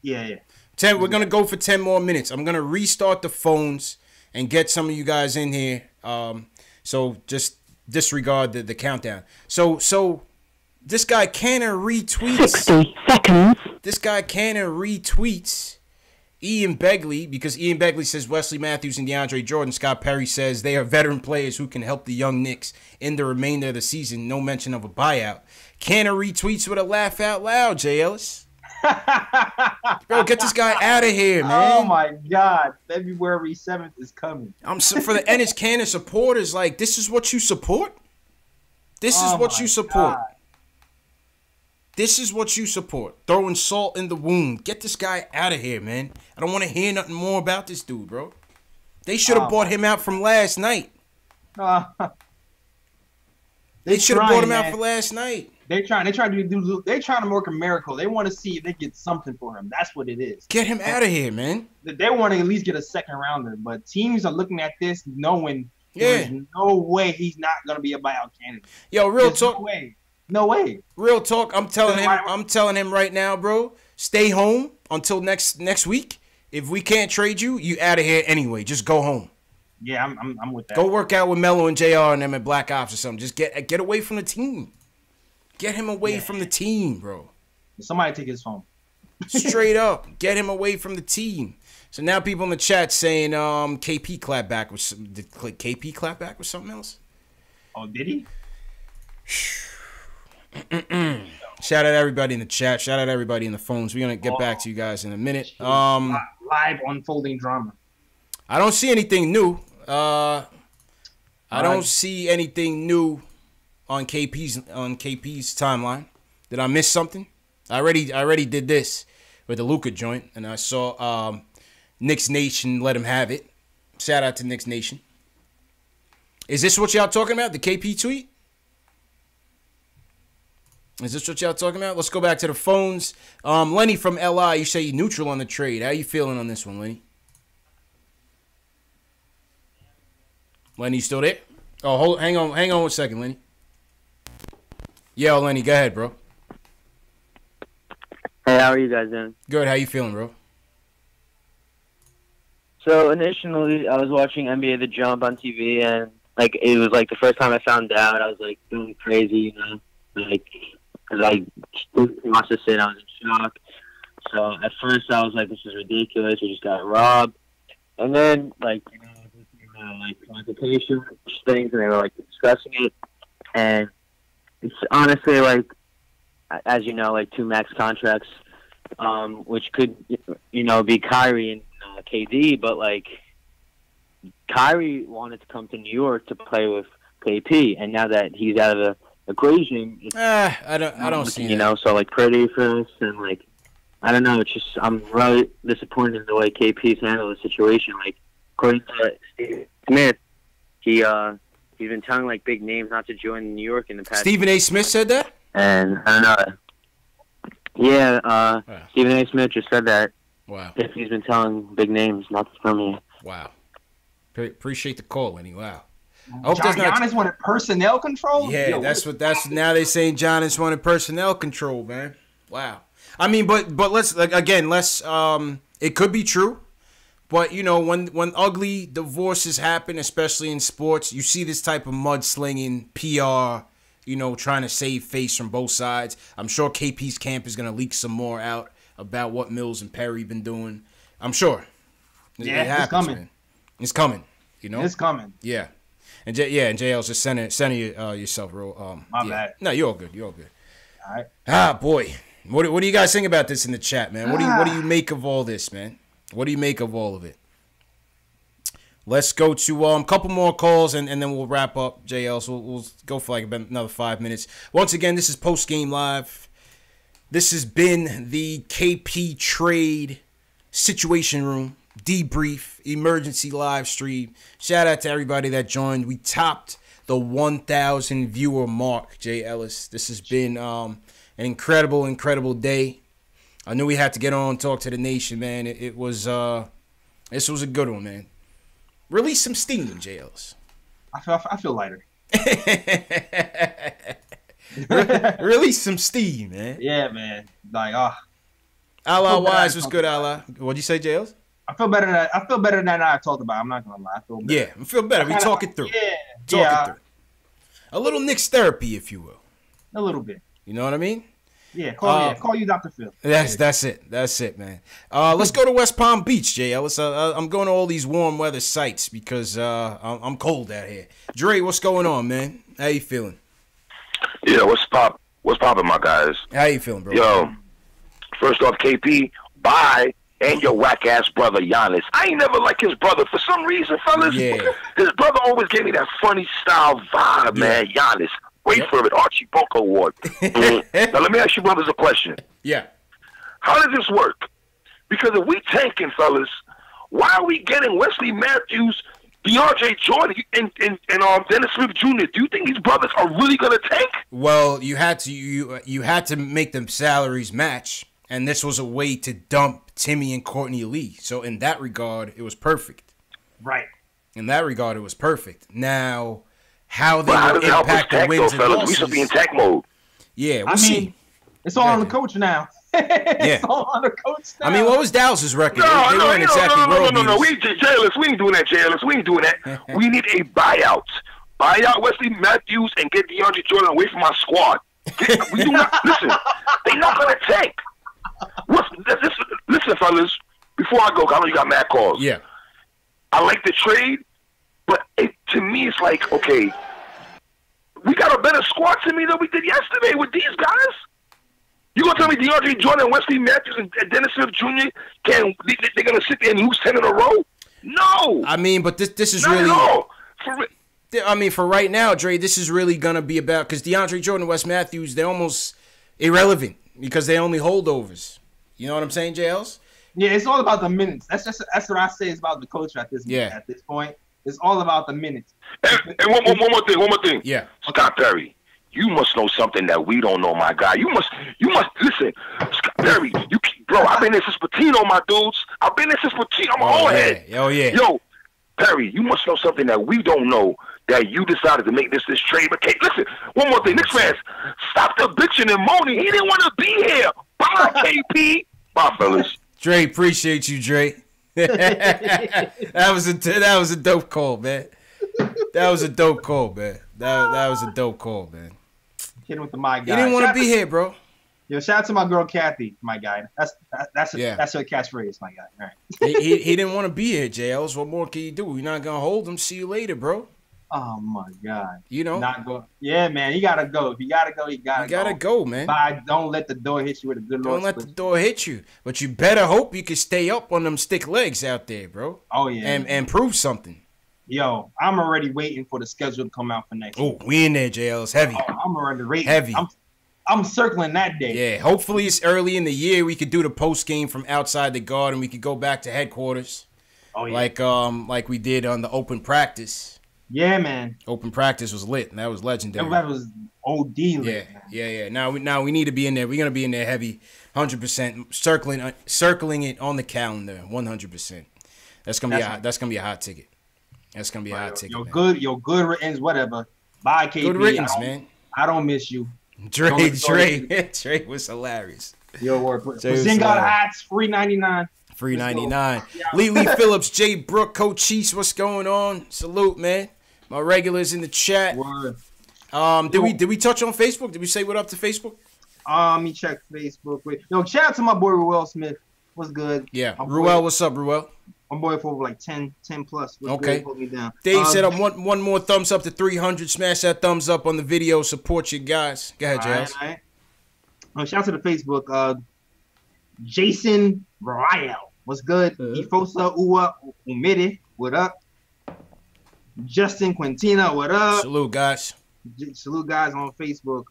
Yeah. 10. We're gonna go for 10 more minutes. I'm gonna restart the phones and get some of you guys in here. So just disregard the countdown. So this guy Canner retweets 60 seconds. This guy Canner retweets Ian Begley because Ian Begley says Wesley Matthews and DeAndre Jordan. Scott Perry says they are veteran players who can help the young Knicks in the remainder of the season. No mention of a buyout. Canner retweets with a laugh out loud, Jay Ellis. Bro, get this guy out of here, man. Oh my God, February 7th is coming. For the Ennis Canner supporters, like, this is what you support? This is what you support. God. This is what you support. Throwing salt in the wound. Get this guy out of here, man. I don't want to hear nothing more about this dude, bro. They should have bought him out from last night. They should have bought him out for last night. They're trying to work a miracle. They want to see if they get something for him. That's what it is. Get him out of here, man. They want to at least get a second rounder, but teams are looking at this knowing there's no way he's not gonna be a buyout candidate. Yo, real talk. No way. Real talk. I'm telling him right now, bro. Stay home until next week. If we can't trade you, you out of here anyway. Just go home. Yeah, I'm with that. Go work out with Melo and JR and them at Black Ops or something. Just get away from the team. Get him away from the team, bro. Somebody take his phone. Straight up. Get him away from the team. So now people in the chat saying KP clap back with did KP clap back with something else? Oh, did he? Shout out everybody in the chat. Shout out everybody in the phones. We're gonna get back to you guys in a minute. Live unfolding drama. I don't see anything new. I don't see anything new on KP's timeline. Did I miss something? I already did this with the Luka joint, and I saw Knicks Nation let him have it. Shout out to Knicks Nation. Is this what y'all talking about? The KP tweet? Is this what y'all talking about? Let's go back to the phones. Lenny from LI, you say you're neutral on the trade. How you feeling on this one, Lenny? Lenny, you still there? Oh, hang on 1 second, Lenny. Yo, Lenny, go ahead, bro. Hey, how are you guys doing? Good. How you feeling, bro? So initially, I was watching NBA The Jump on TV, and like it was like the first time I found out, I was like going crazy, like because I watched this and I was in shock. So at first I was like, this is ridiculous. We just got robbed, and then like consultation things, and they were like discussing it, and it's honestly like, as you know, like 2 max contracts, which could be Kyrie and KD, but like Kyrie wanted to come to New York to play with KP, and now that he's out of the equation, I don't see that. So like pretty for us, and like I don't know. It's just I'm really disappointed in the way KP's handled the situation. Like according to Steve Smith, he's been telling like big names not to join New York in the past. Stephen A. Smith said that, and I don't know. Yeah, Stephen A. Smith just said that. Wow. He's been telling big names not to come here. Wow. Appreciate the call, Lenny. Wow. I hope that's not. Giannis wanted personnel control. Yeah, that's now they're saying Giannis wanted personnel control, man. Wow. I mean, but let's it could be true. But, you know, when ugly divorces happen, especially in sports, you see this type of mudslinging, PR, you know, trying to save face from both sides. I'm sure KP's camp is going to leak some more out about what Mills and Perry been doing. I'm sure. Yeah, it happens, it's coming. Man. It's coming, you know? It's coming. Yeah. And JL's just center yourself, bro. My bad. No, you're all good. You're all good. All right. Ah, boy. What do you guys think about this in the chat, man? What do you make of all this, man? What do you make of all of it? Let's go to a couple more calls and then we'll wrap up, JL. So we'll go for like about another 5 minutes. Once again, this is Post Game Live. This has been the KP Trade Situation Room debrief emergency live stream. Shout out to everybody that joined. We topped the 1,000 viewer mark, Jay Ellis. This has been an incredible day. I knew we had to get on and talk to the nation, man. This was a good one, man. Release some steam, Jay Ellis. I feel lighter. Release some steam, man. Yeah, man. Like, Allah Wise was good, Allah. What'd you say, Jay Ellis? I feel better than I talked about. I'm not gonna lie. I feel better. Yeah, I feel better. We talk it through. Talk it through. A little Knicks therapy, if you will. A little bit. You know what I mean? Yeah, call you Dr. Phil. That's it, man. Let's go to West Palm Beach, Jay Ellis. I'm going to all these warm weather sites because I'm cold out here. Dre, what's going on, man? How you feeling? Yeah, what's poppin', my guys? How you feeling, bro? Yo, first off, KP, bye, and your whack-ass brother, Giannis. I ain't never liked his brother. For some reason, fellas, his brother always gave me that funny style vibe, man, Giannis. Wait for it, Archie Bunker Award. Now, let me ask you brothers a question. Yeah. How does this work? Because if we tanking, fellas, why are we getting Wesley Matthews, DeAndre Jordan, and Dennis Smith Jr.? Do you think these brothers are really going to tank? Well, you had to make them salaries match, and this was a way to dump Timmy and Courtney Lee. So in that regard, it was perfect. Right. In that regard, it was perfect. Now, how they will impact the wins and losses. We should be in tank mode. Yeah, we'll see. It's all on the coach now. It's all on the coach now. I mean, what was Dallas's record? No, weren't exactly world beaters. We ain't doing that, Jailers. We ain't doing that. We need a buyout. Buy out Wesley Matthews and get DeAndre Jordan away from our squad. We do not listen. They're not gonna tank. Listen, fellas. Before I go, 'cause I know you got mad calls. Yeah. I like the trade, but to me, it's like, okay, we got a better squad to me than we did yesterday with these guys. You gonna tell me DeAndre Jordan, Wesley Matthews, and Dennis Smith Jr. they're gonna sit there and lose 10 in a row? No. I mean, but this is not really. At all. I mean, for right now, Dre, this is really gonna be about because DeAndre Jordan, and Wes Matthews, they're almost irrelevant because they only holdovers. You know what I'm saying, JLs? Yeah, it's all about the minutes. That's what I say is about the coach at this point. It's all about the minutes. And one more thing. Yeah. Scott Perry, you must know something that we don't know, my guy. You must listen, Scott Perry. Bro, I've been there since Patino, my dudes. I've been there since Patino. I'm an old head. Oh yeah. Yo, Perry, you must know something that we don't know. That you decided to make this trade. But listen, one more thing, Knicks fans, stop the bitching and moaning. He didn't want to be here. Bye, KP. Bye, fellas. Dre, appreciate you, Dre. that was a dope call, man. That was a dope call, man. That was a dope call, man. Hit with the my guy. You didn't want to be here, bro. Yo, shout out to my girl Kathy, my guy. That's her catchphrase, my guy. All right. he didn't want to be here, JLs. What more can you do? You're not gonna hold him. See you later, bro. Oh my God. You know? Not go. Yeah, man. You gotta go. If you gotta go, you gotta go, man. But don't let the door hit you with a good Lord. Don't let the door hit you. But you better hope you can stay up on them stick legs out there, bro. Oh yeah. And prove something. Yo, I'm already waiting for the schedule to come out for next week. Oh, we in there, JL. It's heavy. Oh, I'm already waiting. Heavy. I'm circling that day. Yeah, hopefully it's early in the year. We could do the post game from outside the Garden. We could go back to headquarters. Oh yeah. Like we did on the open practice. Yeah, man. Open practice was lit, and that was legendary. That was OD lit. Yeah. Now we need to be in there. We're gonna be in there heavy, 100%, circling it on the calendar, 100%. That's gonna be a hot ticket. That's gonna be a hot ticket. Yo, good riddance, whatever. Bye, KP. Good riddance, man. I don't miss you. Dre was hilarious. Yo, word. Porzingis hats, $3.99. $3.99. Lee Phillips, Jay Brook, Coach Cheese, what's going on? Salute, man. My regulars in the chat. Word. Did we touch on Facebook? Did we say what up to Facebook? Let me check Facebook. Yo, shout out to my boy Ruel Smith. What's good? Yeah. Ruel, what's up, Ruel? My boy for like 10 plus. What's okay. Good? Put me down. Dave said I want one more thumbs up to 300. Smash that thumbs up on the video. Support you guys. Go ahead, Jazz. All right. Shout out to the Facebook. Jason Royal. What's good? Ifosa Uwa Umide. What up? Justin Quintina. What up? Salute, guys. Salute, guys, on Facebook.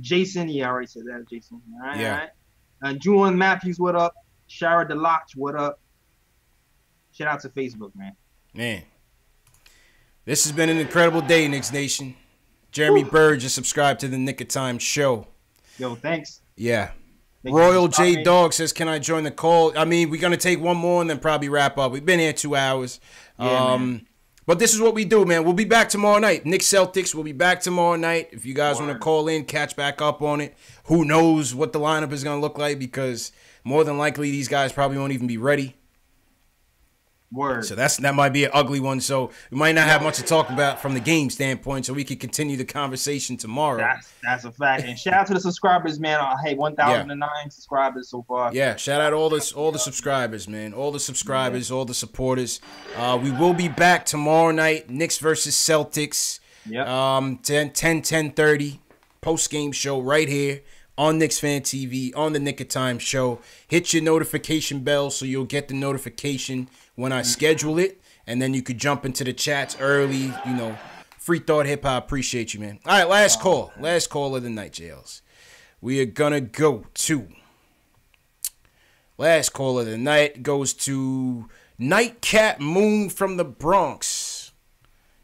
Jason. Yeah, I already said that, Jason. All right. Yeah. All right. Julian Matthews. What up? Shara Deloach. What up? Shout out to Facebook, man. Man. This has been an incredible day, Knicks Nation. Jeremy Bird just subscribed to the Nick of Time show. Yo, thanks. Yeah. Thank Royal J Dog says, can I join the call? I mean, we're going to take one more and then probably wrap up. We've been here 2 hours. Yeah, but this is what we do, man. We'll be back tomorrow night. Knicks Celtics will be back tomorrow night. If you guys want to call in, catch back up on it. Who knows what the lineup is going to look like, because more than likely these guys probably won't even be ready. Word. So that might be an ugly one. So we might not have much to talk about from the game standpoint, so we can continue the conversation tomorrow. That's a fact. And shout out to the subscribers, man. Hey, 1,009 subscribers so far. Yeah, shout out all the subscribers, man. All the subscribers, all the supporters. We will be back tomorrow night. Knicks versus Celtics. Yep. 10:30 post game show right here on KnicksFanTV on the Nick of Time show. Hit your notification bell so you'll get the notification when I schedule it, and then you could jump into the chats early. You know, Free Thought Hip Hop, appreciate you, man. All right, last call of the night, JLs. We are gonna go to last call of the night goes to Nightcap Moon from the Bronx.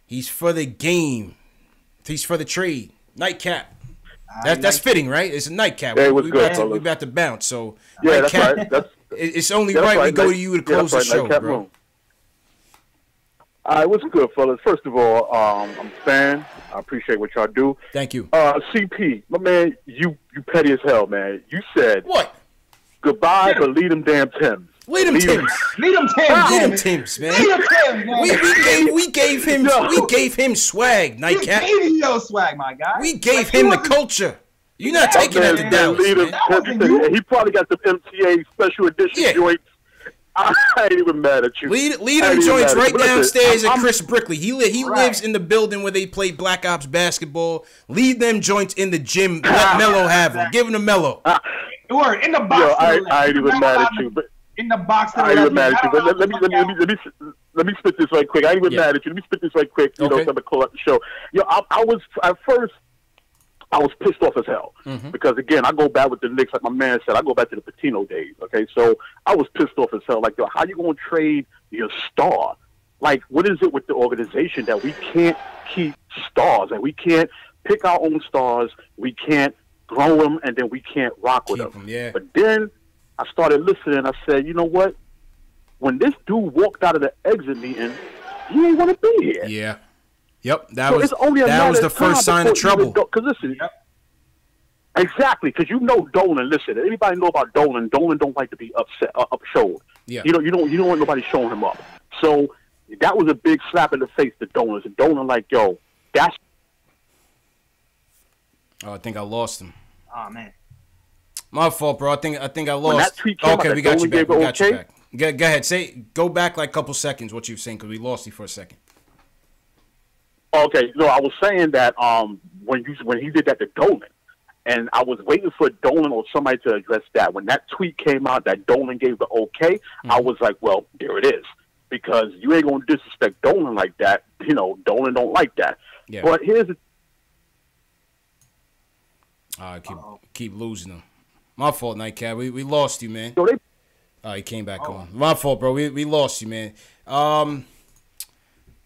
He's for the game. He's for the trade. Nightcap. That's fitting, right? It's a nightcap. Hey, we about to bounce. So yeah, nightcap, that's right. It's only right we go to you to close the show, nightcap bro. Moon. All right, what's good, fellas? First of all, I'm a fan. I appreciate what y'all do. Thank you. CP, my man, you petty as hell, man. You said what? Goodbye, but lead them damn Tims. Lead them Tims. Lead them Tims. Lead them Tims, man. Lead them Tims, man. We gave him swag, Nightcap. We gave you your swag, my guy. We gave him the culture. You're not taking that to Dallas, man. He probably got the MTA special edition joints. I ain't even mad at you. Lead them joints right downstairs at Chris Brickley. He lives in the building where they play Black Ops basketball. Lead them joints in the gym. Let Melo have them. Give him to Melo. Word, in the box. Yo, I ain't even mad at you. But in the box. I ain't even mad at you. But let me spit this right quick. I ain't even mad at you. Let me spit this right quick. You know, so I'm gonna call up the show. Yo, I was at first. I was pissed off as hell because, again, I go back with the Knicks, like my man said, I go back to the Patino days, okay? So I was pissed off as hell. Like, yo, how you going to trade your star? Like, what is it with the organization that we can't keep stars and we can't pick our own stars, we can't grow them, and then we can't rock with them? Yeah. But then I started listening. I said, you know what? When this dude walked out of the exit meeting, he ain't want to be here. Yeah. Yep, that was the first sign of trouble. Because listen, exactly. Because you know Dolan. Listen, anybody know about Dolan? Dolan don't like to be upset, upshowed. Yeah. You don't want nobody showing him up. So that was a big slap in the face to Dolan. And Dolan like, yo, that's. Oh, I think I lost him. Oh man, my fault, bro. I think I lost. When that tweet came out, we got you back. We got you back. Go ahead. Go back like a couple seconds. What you were saying, because we lost you for a second. Okay, no, I was saying that when he did that to Dolan, and I was waiting for Dolan or somebody to address that. When that tweet came out that Dolan gave the okay, I was like, well, there it is. Because you ain't going to disrespect Dolan like that. You know, Dolan don't like that. Yeah. But here's the... Keep losing them. My fault, Nightcap. We lost you, man. So he came back on. My fault, bro. We lost you, man.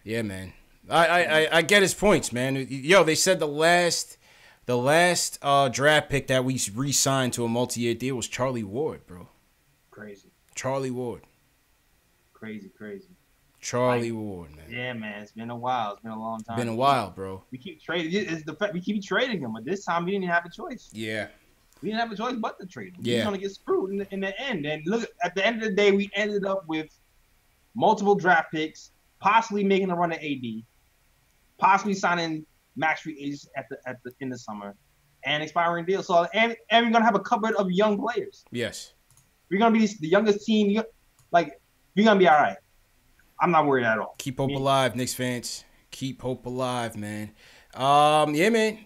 Yeah, man. I get his points, man. Yo, they said the last draft pick that we re-signed to a multi-year deal was Charlie Ward, bro. Crazy. Charlie Ward. Crazy. Charlie Ward, man. Yeah, man. It's been a while. It's been a long time. Been a while, bro. We keep trading. It's the fact we keep trading him, but this time we didn't have a choice. Yeah. We didn't have a choice but to trade him. Yeah. He's gonna get screwed in the end. And look, at the end of the day, we ended up with multiple draft picks, possibly making a run at AD, possibly signing max free agents in the summer, and expiring deals. So and we're gonna have a cupboard of young players. Yes. We're gonna be the youngest team. Like, we're gonna be all right. I'm not worried at all. Keep hope alive, Knicks fans. Keep hope alive, man. Yeah, man.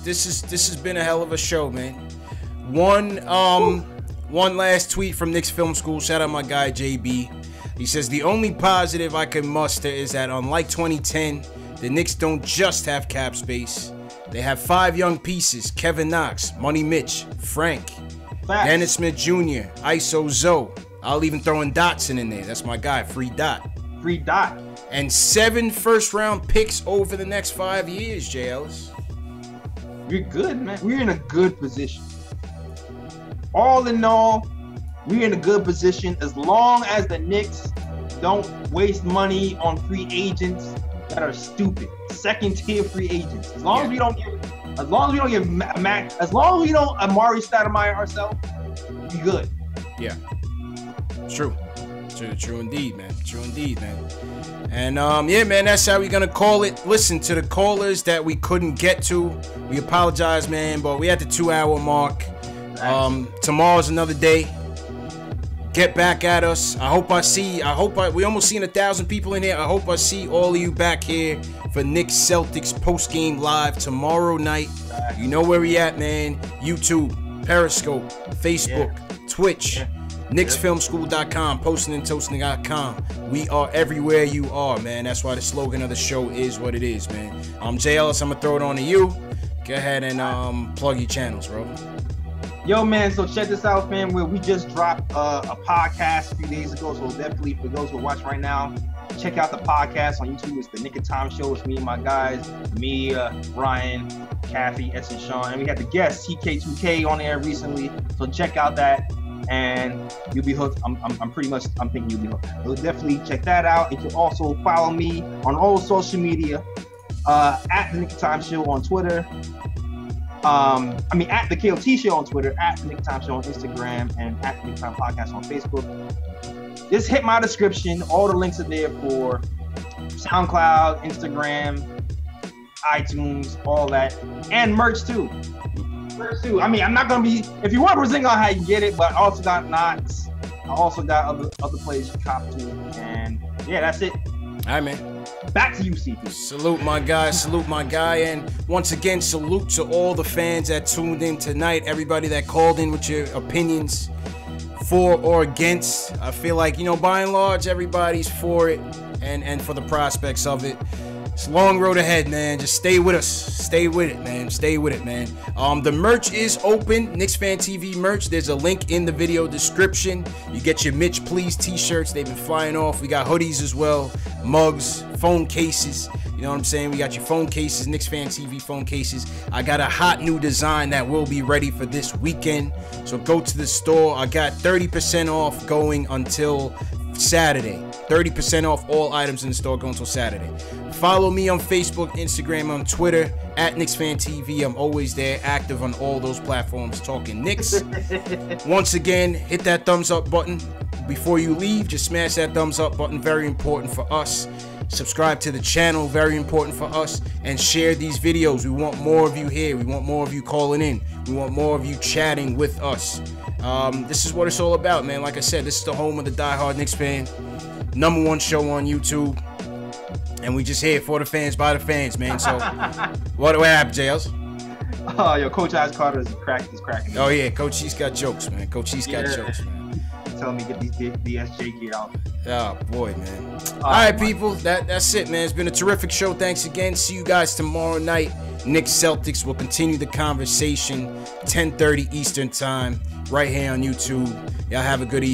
This has been a hell of a show, man. One last tweet from Knicks Film School. Shout out my guy JB. He says the only positive I can muster is that unlike 2010, the Knicks don't just have cap space. They have 5 young pieces: Kevin Knox, Money Mitch, Frank, Dennis Smith Jr., ISO Zoe. I'll even throw in Dotson in there. That's my guy, Free Dot. Free Dot. And 7 first-round picks over the next 5 years, J. Ellis. We're good, man. We're in a good position. All in all, we're in a good position as long as the Knicks don't waste money on free agents that are stupid. Second-tier free agents. As long as we don't give Max, as long as we don't Amari Stoudemire ourselves, we good. Yeah. True indeed, man. True indeed, man. And yeah, man, that's how we're gonna call it. Listen, to the callers that we couldn't get to, we apologize, man, but we at the 2-hour mark. Tomorrow's another day. Get back at us. We almost seen 1,000 people in here. I hope I see all of you back here for Knicks Celtics post-game live tomorrow night. You know where we at, man. YouTube, Periscope, Facebook, Twitch. KnicksFilmSchool.com, postingandtoasting.com. We are everywhere you are, man. That's why the slogan of the show is what it is, man. J. Ellis, I'm gonna throw it on to you. Go ahead and plug your channels, bro. Yo, man, so check this out, man. We just dropped a podcast a few days ago, so definitely for those who are watching right now, check out the podcast on YouTube. It's the Nick of Time Show. It's me and my guys, me, Ryan, Kathy, S and Sean, and we had the guest TK2K on there recently. So check out that, and you'll be hooked. I'm thinking you'll be hooked. So definitely check that out. You can also follow me on all social media at the Nick of Time Show on Twitter. At the KOT Show on Twitter, at the Nick Time Show on Instagram, and at the Nick Time Podcast on Facebook. Just hit my description. All the links are there for SoundCloud, Instagram, iTunes, all that, and merch too. I'm not gonna be. If you want Porzingis, how you get it, but I also got knots. I also got other places you cop to, and yeah, that's it. All right, man. Back to you, CP. Salute my guy, and once again, salute to all the fans that tuned in tonight, everybody that called in with your opinions for or against. I feel like, by and large, everybody's for it and for the prospects of it. It's a long road ahead, man. Just stay with us. Stay with it, man. Stay with it, man. The merch is open. KnicksFanTV merch. There's a link in the video description. You get your Mitch Please t-shirts. They've been flying off. We got hoodies as well. Mugs, phone cases. You know what I'm saying? We got your phone cases, KnicksFanTV phone cases. I got a hot new design that will be ready for this weekend. So go to the store. I got 30% off going until Saturday. 30% off all items in the store going until Saturday. Follow me on Facebook, Instagram, on Twitter, at KnicksFanTV. I'm always there, active on all those platforms, talking Knicks. Once again, hit that thumbs up button. Before you leave, just smash that thumbs up button. Very important for us. Subscribe to the channel. Very important for us. And share these videos. We want more of you here. We want more of you calling in. We want more of you chatting with us. This is what it's all about, man. Like I said, this is the home of the diehard Knicks fan. #1 show on YouTube. And we just here for the fans, by the fans, man. So, what happened, Jails? Oh, yo, Coach Ice Carter is cracking. Oh, yeah, Coach East got jokes, man. Coach East got jokes, man. Telling me to get these DSJ gear out. Oh, boy, man. All right, people. That's it, man. It's been a terrific show. Thanks again. See you guys tomorrow night. Knicks Celtics will continue the conversation. 10:30 Eastern time. Right here on YouTube. Y'all have a good evening.